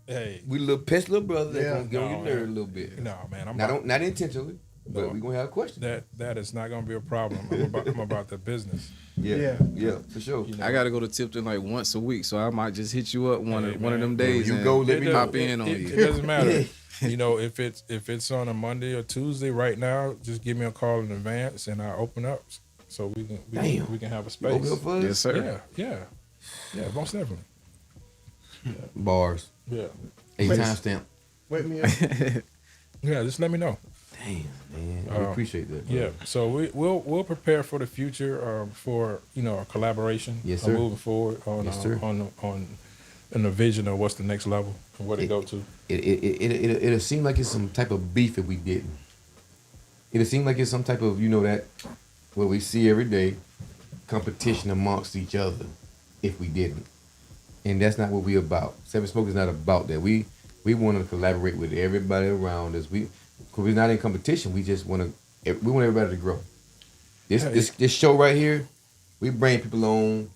Hey, We little pest little brother that gonna get on your No, nerve a man. little bit. no, man, Not intentionally, but No. we gonna have a question. that is not gonna be a problem. I'm about the business. Yeah, for sure. I gotta go to Tipton like once a week, so I might just hit you up one of them days. you and go, let me pop know. in on It you. doesn't matter. If it's on a Monday or Tuesday right now, just give me a call in advance and I open up so we can have a space. Open up for us? Yes, sir. Yeah, most definitely. Bars. Yeah, A timestamp. Wake me up. yeah. Just let me know. Damn, man. We appreciate that. Bro. Yeah, so we'll prepare for the future for a collaboration. Yes, sir. Moving forward on Yes, sir. on the vision of what's the next level and where to go to. It'll seem like it's some type of beef if we didn't. It'll seem like it's some type of that what we see every day, competition amongst each other. If we didn't, and that's not what we about. Seven Smoke is not about that. We want to collaborate with everybody around us. Because we're not in competition. We just want everybody to grow. This show right here, we bring people on.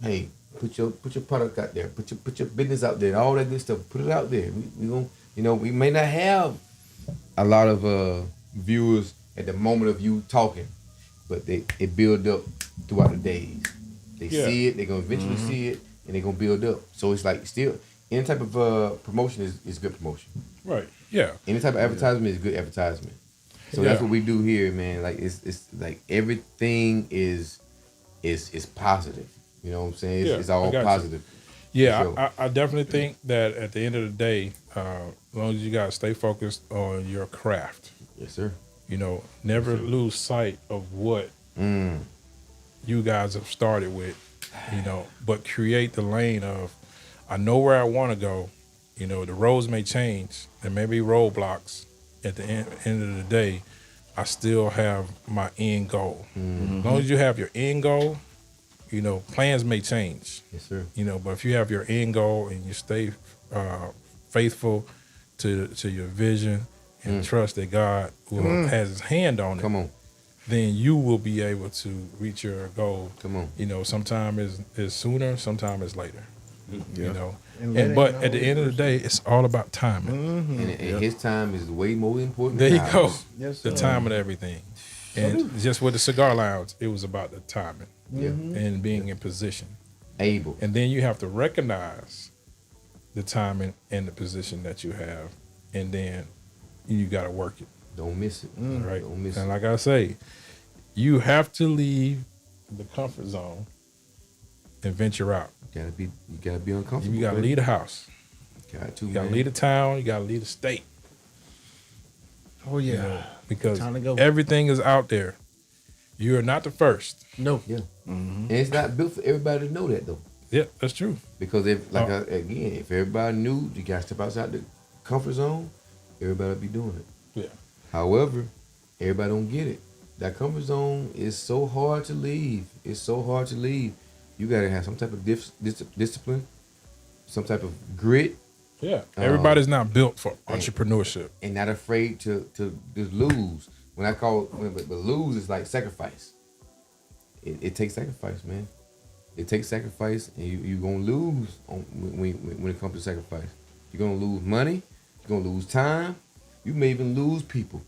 Hey, put your product out there. Put your business out there. All that good stuff. Put it out there. We gonna, we may not have a lot of viewers at the moment of you talking, but it build up throughout the days. They see it. They're gonna eventually see it, and they're gonna build up. So it's like still any type of promotion is good promotion. Right. Yeah. Any type of advertisement is good advertisement. So that's what we do here, man. Like it's like everything is positive. You know what I'm saying? It's all positive. Yeah, Sure. I definitely think that at the end of the day, as long as you guys stay focused on your craft, Yes, sir. never lose sight of what you guys have started with, but create the lane of, I know where I want to go. The roads may change. There may be roadblocks at the end of the day, I still have my end goal. As long as you have your end goal, you know, plans may change. Yes, sir. You know, but if you have your end goal and you stay faithful to your vision and trust that God has His hand on it, Come on. then you will be able to reach your goal. Come on. You know, sometimes is sooner, sometimes it's later. You know, but at the end of the day, it's all about timing. And his time is way more important. There than you go. ours. Yes, The sir. timing of everything. And just with the cigar lounge, it was about the timing and being in position. Able. And then you have to recognize the timing and the position that you have, and then you got to work it. Don't miss it. Right. Don't miss And it. like I say, you have to leave the comfort zone and venture out. You gotta be uncomfortable. You got to baby. leave the house. Got to, You got to man. leave the town. You got to leave the state. Oh yeah. You know, because Time to go. everything is out there. You are not the first. No. Yeah. And it's not built for everybody to know that though. Yeah, that's true. Because if if everybody knew you gotta step outside the comfort zone, everybody would be doing it. Yeah. However, everybody don't get it. That comfort zone is so hard to leave. It's so hard to leave. You gotta have some type of discipline, some type of grit, Yeah. Everybody's not built for entrepreneurship. and not afraid to just lose. But lose is like sacrifice. It takes sacrifice, man. It takes sacrifice, and you gonna lose when it comes to sacrifice. You're gonna lose money. You're gonna lose time. You may even lose people.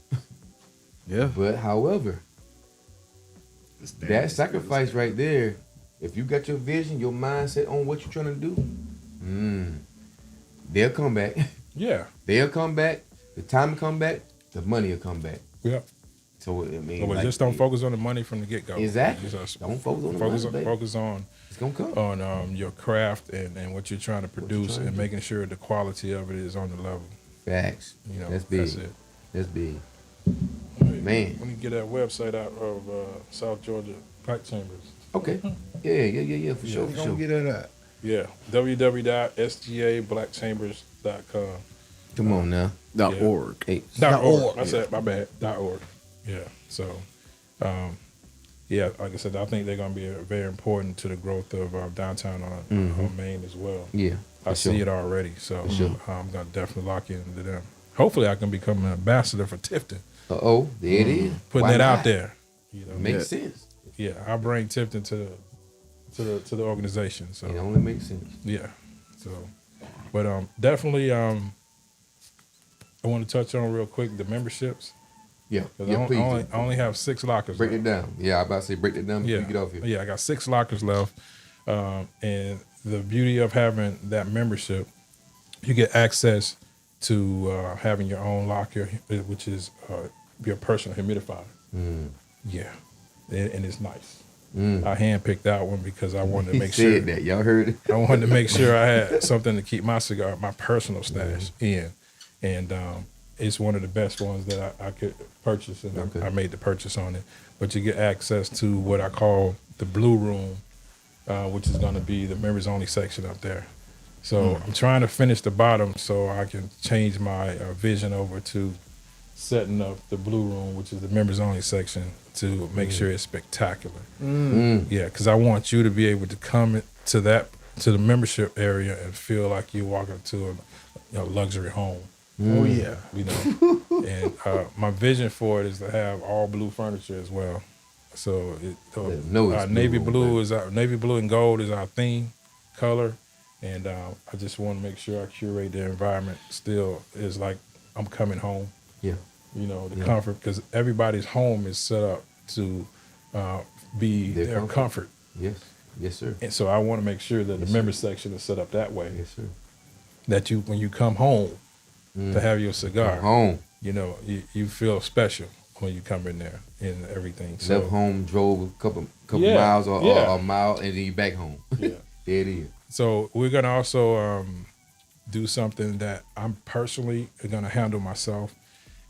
Yeah. But however, that sacrifice right there, if you got your vision, your mindset on what you're trying to do, they'll come back. Yeah. They'll come back. The time will come back. The money will come back. Yeah. So I mean, But like, just don't focus on the money from the get go. Exactly. Don't focus on the money, baby. Focus on It's gonna come. your craft and what you're trying to produce trying to and do. making sure the quality of it is on the level. Facts. You know, That's big. that's it. That's big. Man, Man. when you get that website out of South Georgia Black Chambers. Okay. Yeah. For sure. We're For gonna sure. get it out. Yeah, www.sgablackchambers.com. Come on now. .org. Hey. .org. I said my bad. .org. Yeah. So, like I said, I think they're going to be very important to the growth of downtown on Main as well. Yeah. I see it already. So sure. I'm going to definitely lock into them. Hopefully, I can become an ambassador for Tifton. There it is. Putting Why that out not? there. You know, Makes sense. yeah, I bring Tifton to the organization. So It only makes sense. yeah. So, but definitely I want to touch on real quick the memberships. Yeah. 'Cause Yeah, please. I only have 6 lockers. Break left. it down. Yeah, I about to say break it down before Yeah, you get off here. yeah, I got 6 lockers left, and the beauty of having that membership, you get access to having your own locker, which is your personal humidifier. Yeah, and it's nice. I handpicked that one because I wanted to make He sure said that. Y'all heard it? I wanted to make sure I had something to keep my cigar, my personal stash in, and it's one of the best ones that I could purchase, and Okay. I made the purchase on it. But you get access to what I call the Blue Room, which is going to be the members only section up there. So I'm trying to finish the bottom so I can change my vision over to setting up the Blue Room, which is the members only section, to make sure it's spectacular. Yeah, because I want you to be able to come to the membership area and feel like you're walking to a luxury home. Oh yeah. You know, and my vision for it is to have all blue furniture as well. So navy blue is our navy blue and gold is our theme color, and I just want to make sure I curate the environment. Still is like I'm coming home. Yeah. You know, the comfort, because everybody's home is set up to be their comfort. Yes. Yes, sir. And so I want to make sure that the member section is set up that way, Yes, sir. that when you come home to have your cigar, Home. you know, you feel special when you come in there and everything. So Left home, drove a couple Yeah, miles or yeah. a mile, and then you back home. yeah. There it is. So we're gonna also do something that I'm personally gonna handle myself.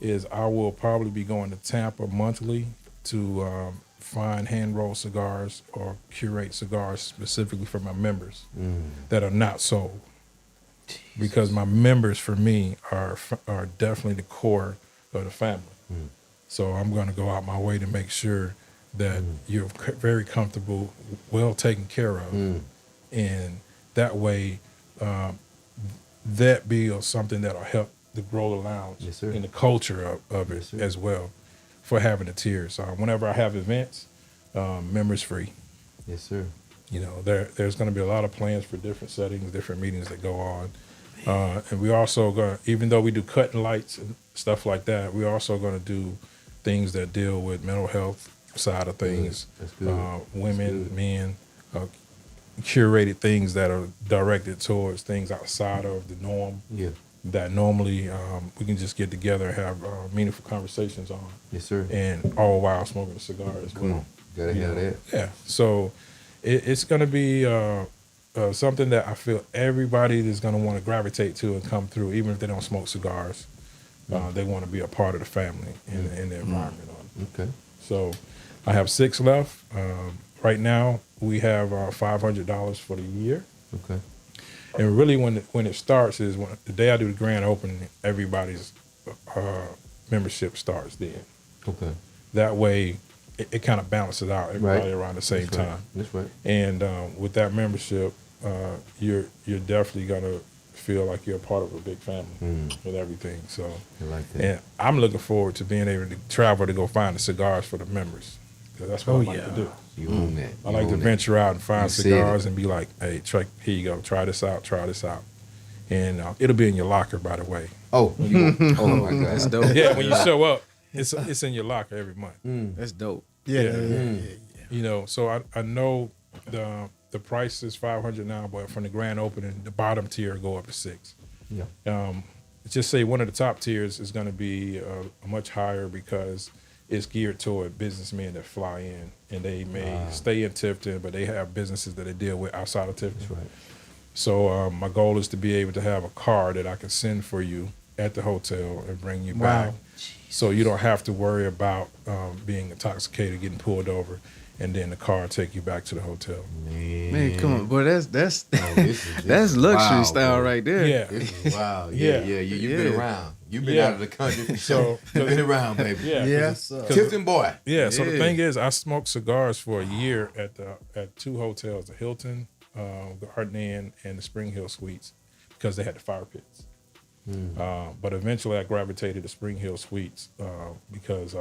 Is I will probably be going to Tampa monthly to find hand rolled cigars or curate cigars specifically for my members that are not sold. Because my members, for me, are definitely the core of the family. So I'm going to go out my way to make sure that you're very comfortable, well taken care of, and that way that builds something that'll help to grow the lounge and the culture of it as well for having the tiers. Whenever I have events, members free. Yes, sir. You know, there's going to be a lot of plans for different settings, different meetings that go on. And we also going to, even though we do cutting lights and stuff like that, we're also going to do things that deal with mental health side of things. That's good. Women, men, curated things that are directed towards things outside of the norm. Yeah. That normally we can just get together and have meaningful conversations on. Yes, sir. And all while smoking a cigar as well. Come on. Gotta have that. Yeah. So it's going to be something that I feel everybody is going to want to gravitate to and come through, even if they don't smoke cigars. They want to be a part of the family and the environment. Okay. So I have 6 left. Right now, we have $500 for the year. Okay. And really, when it starts is when the day I do the grand opening, everybody's membership starts then. Okay. That way, it kind of balances out everybody around the same That's time. Right. That's right. And with that membership, you're definitely gonna feel like you're a part of a big family with everything. So, I like that. and I'm looking forward to being able to travel to go find the cigars for the members, because that's what I like to do. You own that. I like to venture out and find cigars and be like, hey, here you go, try this out. And it'll be in your locker, by the way. Oh, oh my God. That's dope. Yeah, when you show up, it's in your locker every month. That's dope. Yeah. You know, so I know the price is $500 now, but from the grand opening, the bottom tier go up to $600. Yeah. Just say one of the top tiers is going to be much higher because it's geared toward businessmen that fly in, and they may stay in Tifton, but they have businesses that they deal with outside of Tifton. That's right. So my goal is to be able to have a car that I can send for you at the hotel and bring you back. So you don't have to worry about being intoxicated, getting pulled over, and then the car take you back to the hotel. Man, come on, boy, that's this that's is luxury wild, style bro. right there. Yeah. This is wild. Yeah. You've been around. You've been Yeah. out of the country. So- you've been around, baby. Yeah. Yes. Tifton boy. Yeah. So the Yeah. thing is, I smoked cigars for a year at 2 hotels, the Hilton, Garden Inn, and the Spring Hill Suites, because they had the fire pits. But eventually, I gravitated to Spring Hill Suites because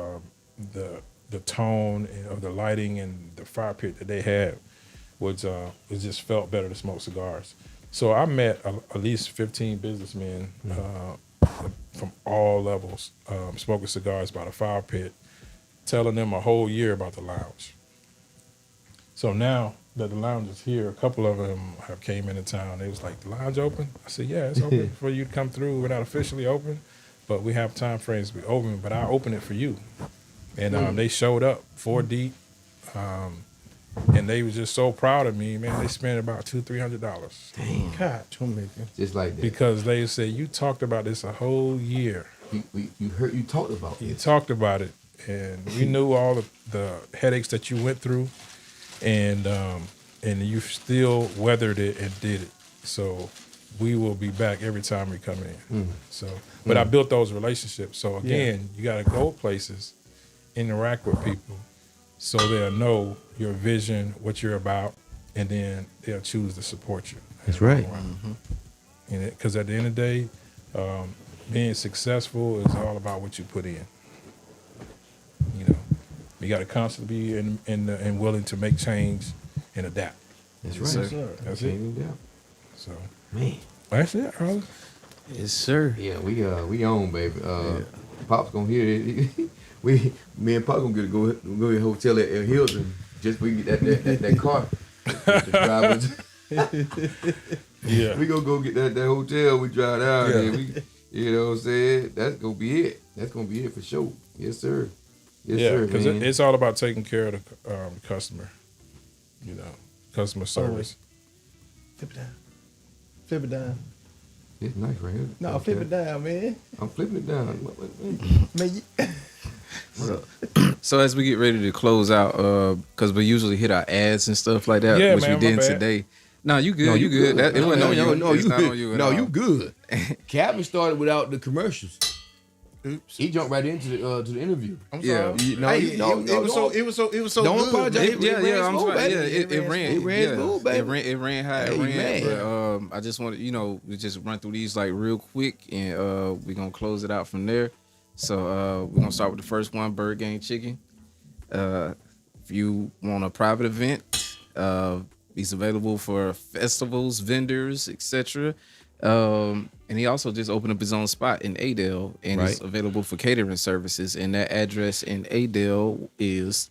the tone of the lighting and the fire pit that they had was it just felt better to smoke cigars. So I met at least 15 businessmen from all levels smoking cigars by the fire pit, telling them a whole year about the lounge. So now that the lounge is here, a couple of them have came into town. They was like, the lounge open? I said, yeah, it's open for you to come through. We're not officially open, but we have time frames to be open, but I open it for you. And they showed up 4 deep, and they was just so proud of me, man. They spent about $200-300 God, Jamaica. Just like that. because they said, you talked about this a whole year. You talked about You this. talked about it, and we knew all the headaches that you went through, and you still weathered it and did it. So we will be back every time we come in. So, but I built those relationships. So again, you got to go places, interact with people, so they'll know your vision, what you're about, and then they'll choose to support you. That's right. Because at the end of the day, being successful is all about what you put in. You know, you got to constantly be and willing to make change and adapt. That's Yes, right. sir. That's it. Yeah. So Man. that's it, Harley. Yes, sir. Yeah, we on, baby. Pop's gonna hear it. Me and Pop gonna go to a hotel at Hilton just so we can get that car. The drivers. Yeah. We gonna go get that hotel. We drive down there. You know what I'm saying? That's gonna be it. That's gonna be it for sure. Yes, sir. Yes, Yeah, sir. because Man. it's all about taking care of the customer. You know, customer service. Flip it down. Flip it down. It's nice right here. No, Okay. flip it down, man. I'm flipping it down. Man, So as we get ready to close out, because we usually hit our ads and stuff like that, Yeah, which man, we my did bad. today. No, you good. You good. That, it wasn't on you. No, It's you not good. on you at No, all. you good. Cabin started without the commercials. Oops. He jumped right into the interview. I'm Yeah. sorry. It was so Don't good. apologize. man. It ran smooth, baby. It ran how it ran. But I just want to, we just run through these like real quick, and we're gonna close it out from there. So we're gonna start with the first one, Bird Gang Chicken. If you want a private event, he's available for festivals, vendors, etc. And he also just opened up his own spot in Adel, and it's available for catering services. And that address in Adel is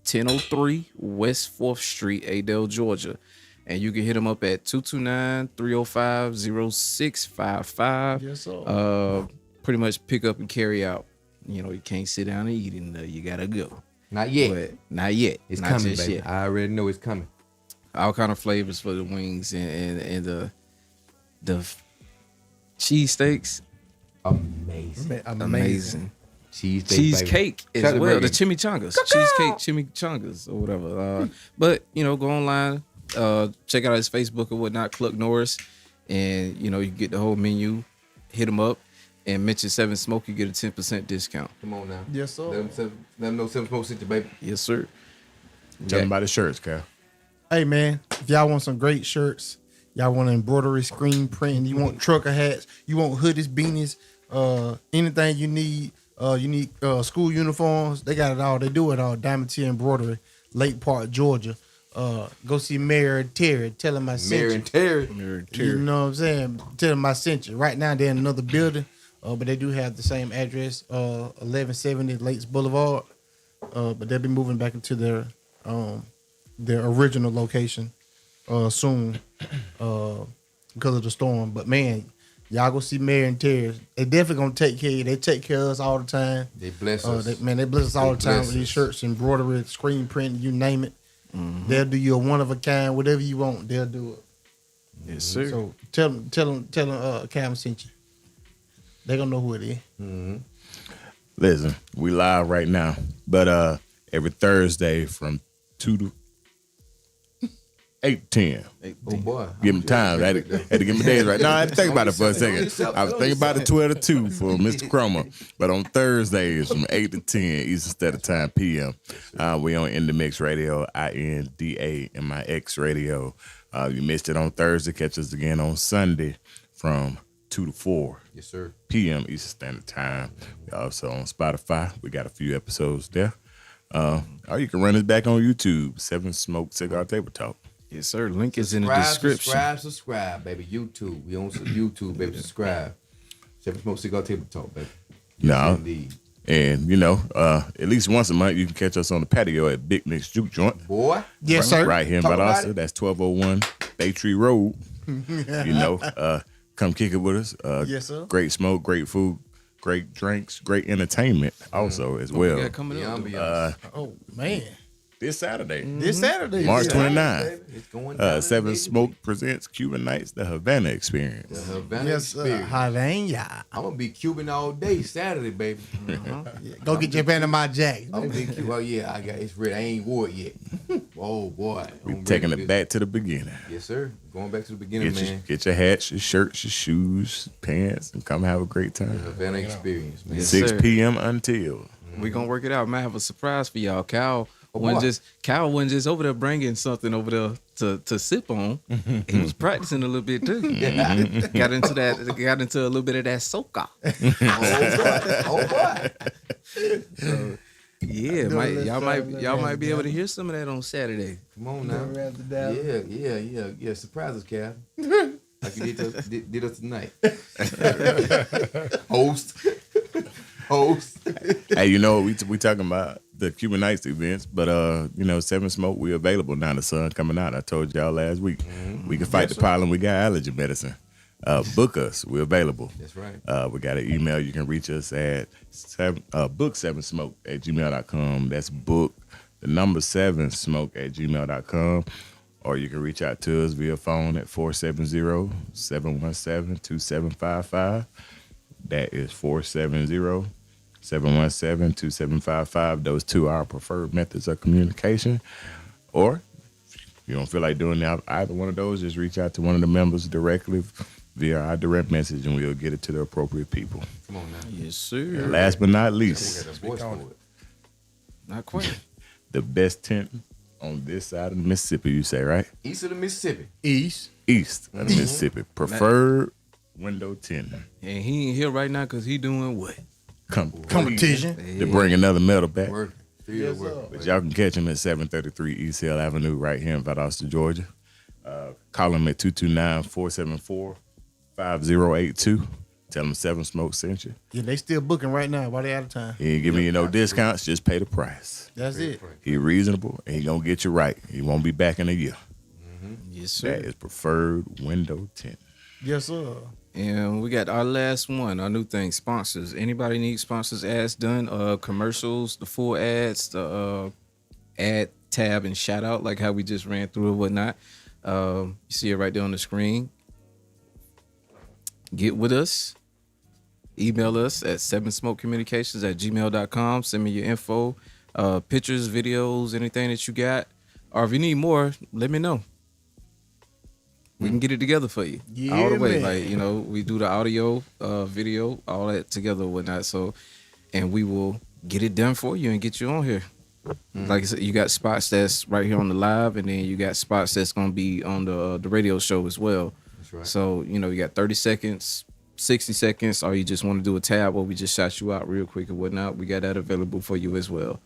1003 West 4th Street, Adel, Georgia. And you can hit him up at 229-305-0655. Yes, sir. Pretty much pick up and carry out. You can't sit down and eat in there. You gotta go. Not yet. But not yet. It's not coming, just baby. yet. I already know it's coming. All kind of flavors for the wings and the cheesesteaks. Amazing. Cheesecake as Shout out to well. The Brigham. chimichangas. Cheesecake chimichangas or whatever. But go online, check out his Facebook or whatnot, Cluck Norris, and you can get the whole menu. Hit him up and mention 7 Smoke, you get a 10% discount. Come on now. Yes, sir. Let them know 7 Smoke City, baby. Yes, sir. Tell them about the shirts, Cal. Hey, man, if y'all want some great shirts, y'all want embroidery, screen print, you want trucker hats, you want hoodies, beanies, anything you need school uniforms, they got it all. They do it all. Diamond T Embroidery, Lake Park, Georgia. Go see Mary and Terry. Tell them I sent you. Terry. You know what I'm saying? Tell them I sent you. Right now they're in another building, but they do have the same address, 1170 Lakes Boulevard. But they'll be moving back into their original location soon because of the storm. But man, y'all go see Mary and Terry. They definitely gonna take care of you. They take care of us all the time. They bless us. They bless us all the time with these shirts, embroidery, screen print, you name it. Mm-hmm. They'll do you a one of a kind, whatever you want, they'll do it. Yes, sir. So tell them, Cam sent you. They gonna know who it is. Mm-hmm. Listen, we live right now, but every Thursday from 2 to 8:10. Oh boy. Give him time. I had to give him days right. No, I had to think about it for a second. I was thinking about the 12 to 2 for Mr. Cromer. But on Thursdays from 8 to 10 Eastern Standard Time PM, we on In The Mix Radio, INDAMIX Radio. You missed it on Thursday. Catch us again on Sunday from 2 to 4. Yes, sir. PM Eastern Standard Time. We also on Spotify. We got a few episodes there. Or you can run us back on YouTube, 7 Smoke Cigar Table Talk. Yes, sir. Link is in the description. Subscribe, baby. YouTube. We on YouTube, baby. Subscribe. 7 Smoke Cigar Table Talk, baby. No. Indeed. And, at least once a month, you can catch us on the patio at Big Nick's Juke Joint. Boy. Yes, sir. Right here in Talk about Valdosta. it. That's 1201 Bay Tree Road. Come kick it with us. Yes, sir. Great smoke, great food, great drinks, great entertainment also as well. Yeah, coming up. Oh man, This Saturday. this Saturday, March yeah. 29th. It's going down. 7 Smoke presents Cuban Nights, the Havana Experience. The Havana Yes, sir. Experience. Havana. I'm gonna be Cuban all day Saturday, baby. Go get your Panama Jack. I'm gonna be Cuban. Oh yeah, I got it's ready. I ain't wore it yet. Oh boy. We're taking it back to the beginning. Yes, sir. Going back to the beginning, man. Get your hats, your shirts, your shoes, pants, and come have a great The time. Havana Experience, man. Yes, 6 sir. p.m. until. We're gonna work it out. Might have a surprise for y'all. Cal boy. wasn't just over there bringing something over there to sip on. He was practicing a little bit too. Got into a little bit of that soca. Oh boy. Yeah, y'all might be able to hear some of that on Saturday. Come on now. Yeah. Surprise us, Cal. Like you did us tonight. Host. Hey, we talking about the Cuban Nights events, but 7 Smoke, we available now. The sun coming out. I told y'all last week. We can fight the pollen. We got allergy medicine. Book us. We're available. That's right. We got an email. You can reach us at book7smoke@gmail.com. That's book the number 7smoke@gmail.com. Or you can reach out to us via phone at 470-717-2755. That is 470-717-2755. Those two are our preferred methods of communication. Or if you don't feel like doing either one of those, just reach out to one of the members directly via our direct message, and we'll get it to the appropriate people. Come on now. Yes, sir. And last but not least, Not quite. the best tent on this side of the Mississippi, you say, right? East of the Mississippi. East. East of the Mississippi. Preferred window tent. And he ain't here right now because he doing what? Competition. To bring another medal back. Working. Still working. But y'all can catch him at 733 East Hill Avenue right here in Valdosta, Georgia. Call him at 229-474-5082. Tell him 7 Smoke sent you. Yeah, they still booking right now. Why they out of time? He ain't giving you no discounts. Just pay the price. That's it. He reasonable, and he gonna get you right. He won't be back in a year. Yes, sir. That is preferred window tent. Yes, sir. And we got our last one, our new thing, sponsors. Anybody need sponsors ads done? Commercials, the full ads, the ad tab and shout out, like how we just ran through and whatnot. You see it right there on the screen. Get with us. Email us at 7smokecommunications@gmail.com. Send me your info, pictures, videos, anything that you got. Or if you need more, let me know. We can get it together for you. Yeah, all the way. man. Like, you know, we do the audio, video, all that together and whatnot. So, and we will get it done for you and get you on here. Like I said, you got spots that's right here on the live, and then you got spots that's going to be on the radio show as well. That's right. So, you know, you got 30 seconds, 60 seconds, or you just want to do a tab where we just shout you out real quick and whatnot. We got that available for you as well.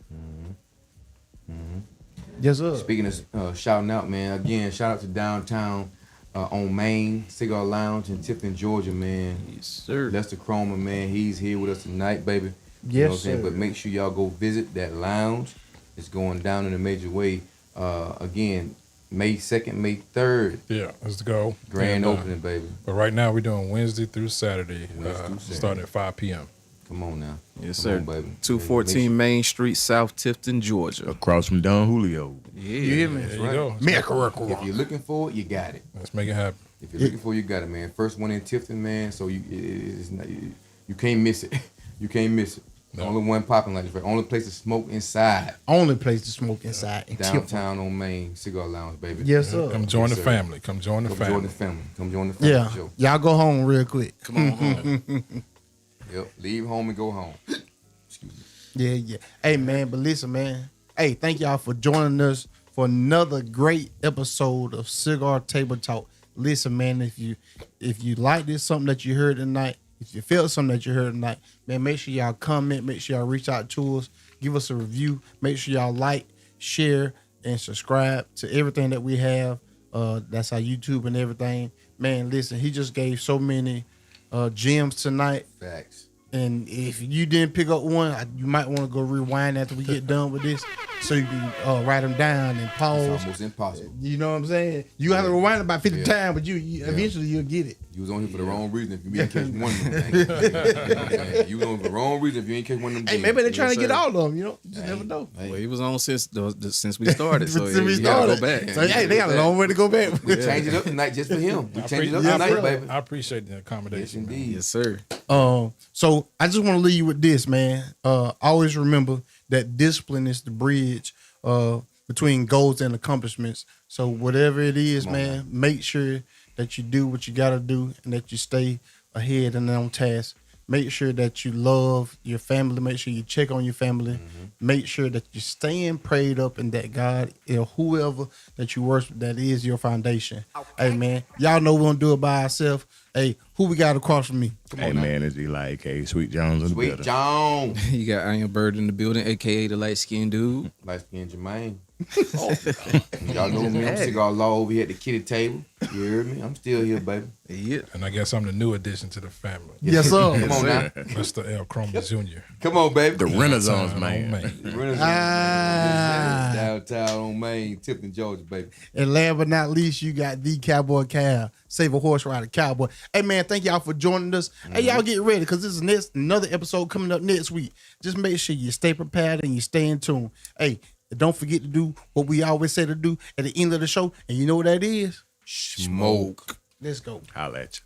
Yes, sir. Speaking of shouting out, man, again, shout out to Downtown on Main, Cigar Lounge in Tifton, Georgia, man. Yes, sir. Lester Cromer, man, he's here with us tonight, baby. You Yes, know what I'm saying? sir. But make sure y'all go visit that lounge. It's going down in a major way. Again, May 2nd, May 3rd, Yeah, let's go. grand And, opening, baby. But right now we're doing Wednesday through Saturday, Wednesday through Saturday. starting at 5 p.m. Come on now. Yes, Come sir. on, baby. 214 Main Street, South Tifton, Georgia. Across from Don Julio. Yeah. You hear me? There you right. go. If you're looking for it, you got it. Let's make it happen. If you're looking for it, you got it, man. First one in Tifton, man. So it's not, you can't miss it. You can't miss it. The only one popping like this, right? Only place to smoke inside. Only place to smoke inside. in Tifton. Downtown on Main, Cigar Lounge, baby. Yes, sir. Come join Yes, the sir. family. Come join the Come family. join the family. Come join the family Yeah. show. Y'all go home real quick. Come on home. Yep. Leave home and go home. Excuse me. Yeah, yeah. Hey, man, but listen, man. Hey, thank y'all for joining us for another great episode of Cigar Table Talk. Listen, man, if you like this, something that you heard tonight, if you felt something that you heard tonight, man, make sure y'all comment, make sure y'all reach out to us, give us a review, make sure y'all like, share, and subscribe to everything that we have. That's our YouTube and everything. Man, listen, he just gave so many gems tonight. Facts. And if you didn't pick up one, you might want to go rewind after we get done with this, so you can write them down and It's pause. almost impossible. You know what I'm saying? You have to rewind about 50 Yeah. times, but you eventually you'll get it. You was on here for the wrong reason if you didn't catch one of them things. You know what I'm saying? You was on for the wrong reason if you ain't catch one of them Hey, things. maybe they're trying Yes, to get sir. all of them. You know, you just never know. Hey, Well, he was on since we started, so Since we you gotta started. go back. So hey, they got a long way to go back. we changed it up tonight just for him. We changed it up I tonight, appre- baby. I appreciate the Yes, accommodation. man. indeed. Yes, sir. So I just want to leave you with this, man. Always remember that discipline is the bridge between goals and accomplishments. So whatever it is, man, make sure that you do what you got to do and that you stay ahead and on task. Make sure that you love your family. Make sure you check on your family. Make sure that you're staying prayed up and that God or whoever that you worship, that is your foundation. Hey, man, y'all know we don't do it by ourselves. Hey, who we got across from me? Hey, man, it's Eli, a.k.a. Sweet Jones in the Sweet building. John. You got Iron Bird in the building, aka the light skinned dude. Light skinned Jermaine. Y'all know me. I'm Cigar Law over here at the kitty table. You heard me? I'm still here, baby. Yeah. And I guess I'm the new addition to the family. Yes, sir. Come on now. Mr. L. Cromer Jr. Come on, baby. The Renaissance Downtown man. on Main. Ah. Downtown on Main, Tifton, Georgia, baby. And last but not least, you got the Cowboy Cow, Save a Horse Rider Cowboy. Hey, man, thank y'all for joining us. Hey, y'all get ready because this is another episode coming up next week. Just make sure you stay prepared and you stay in tune. Hey, don't forget to do what we always say to do at the end of the show. And you know what that is? Smoke. Let's go. Holla at you.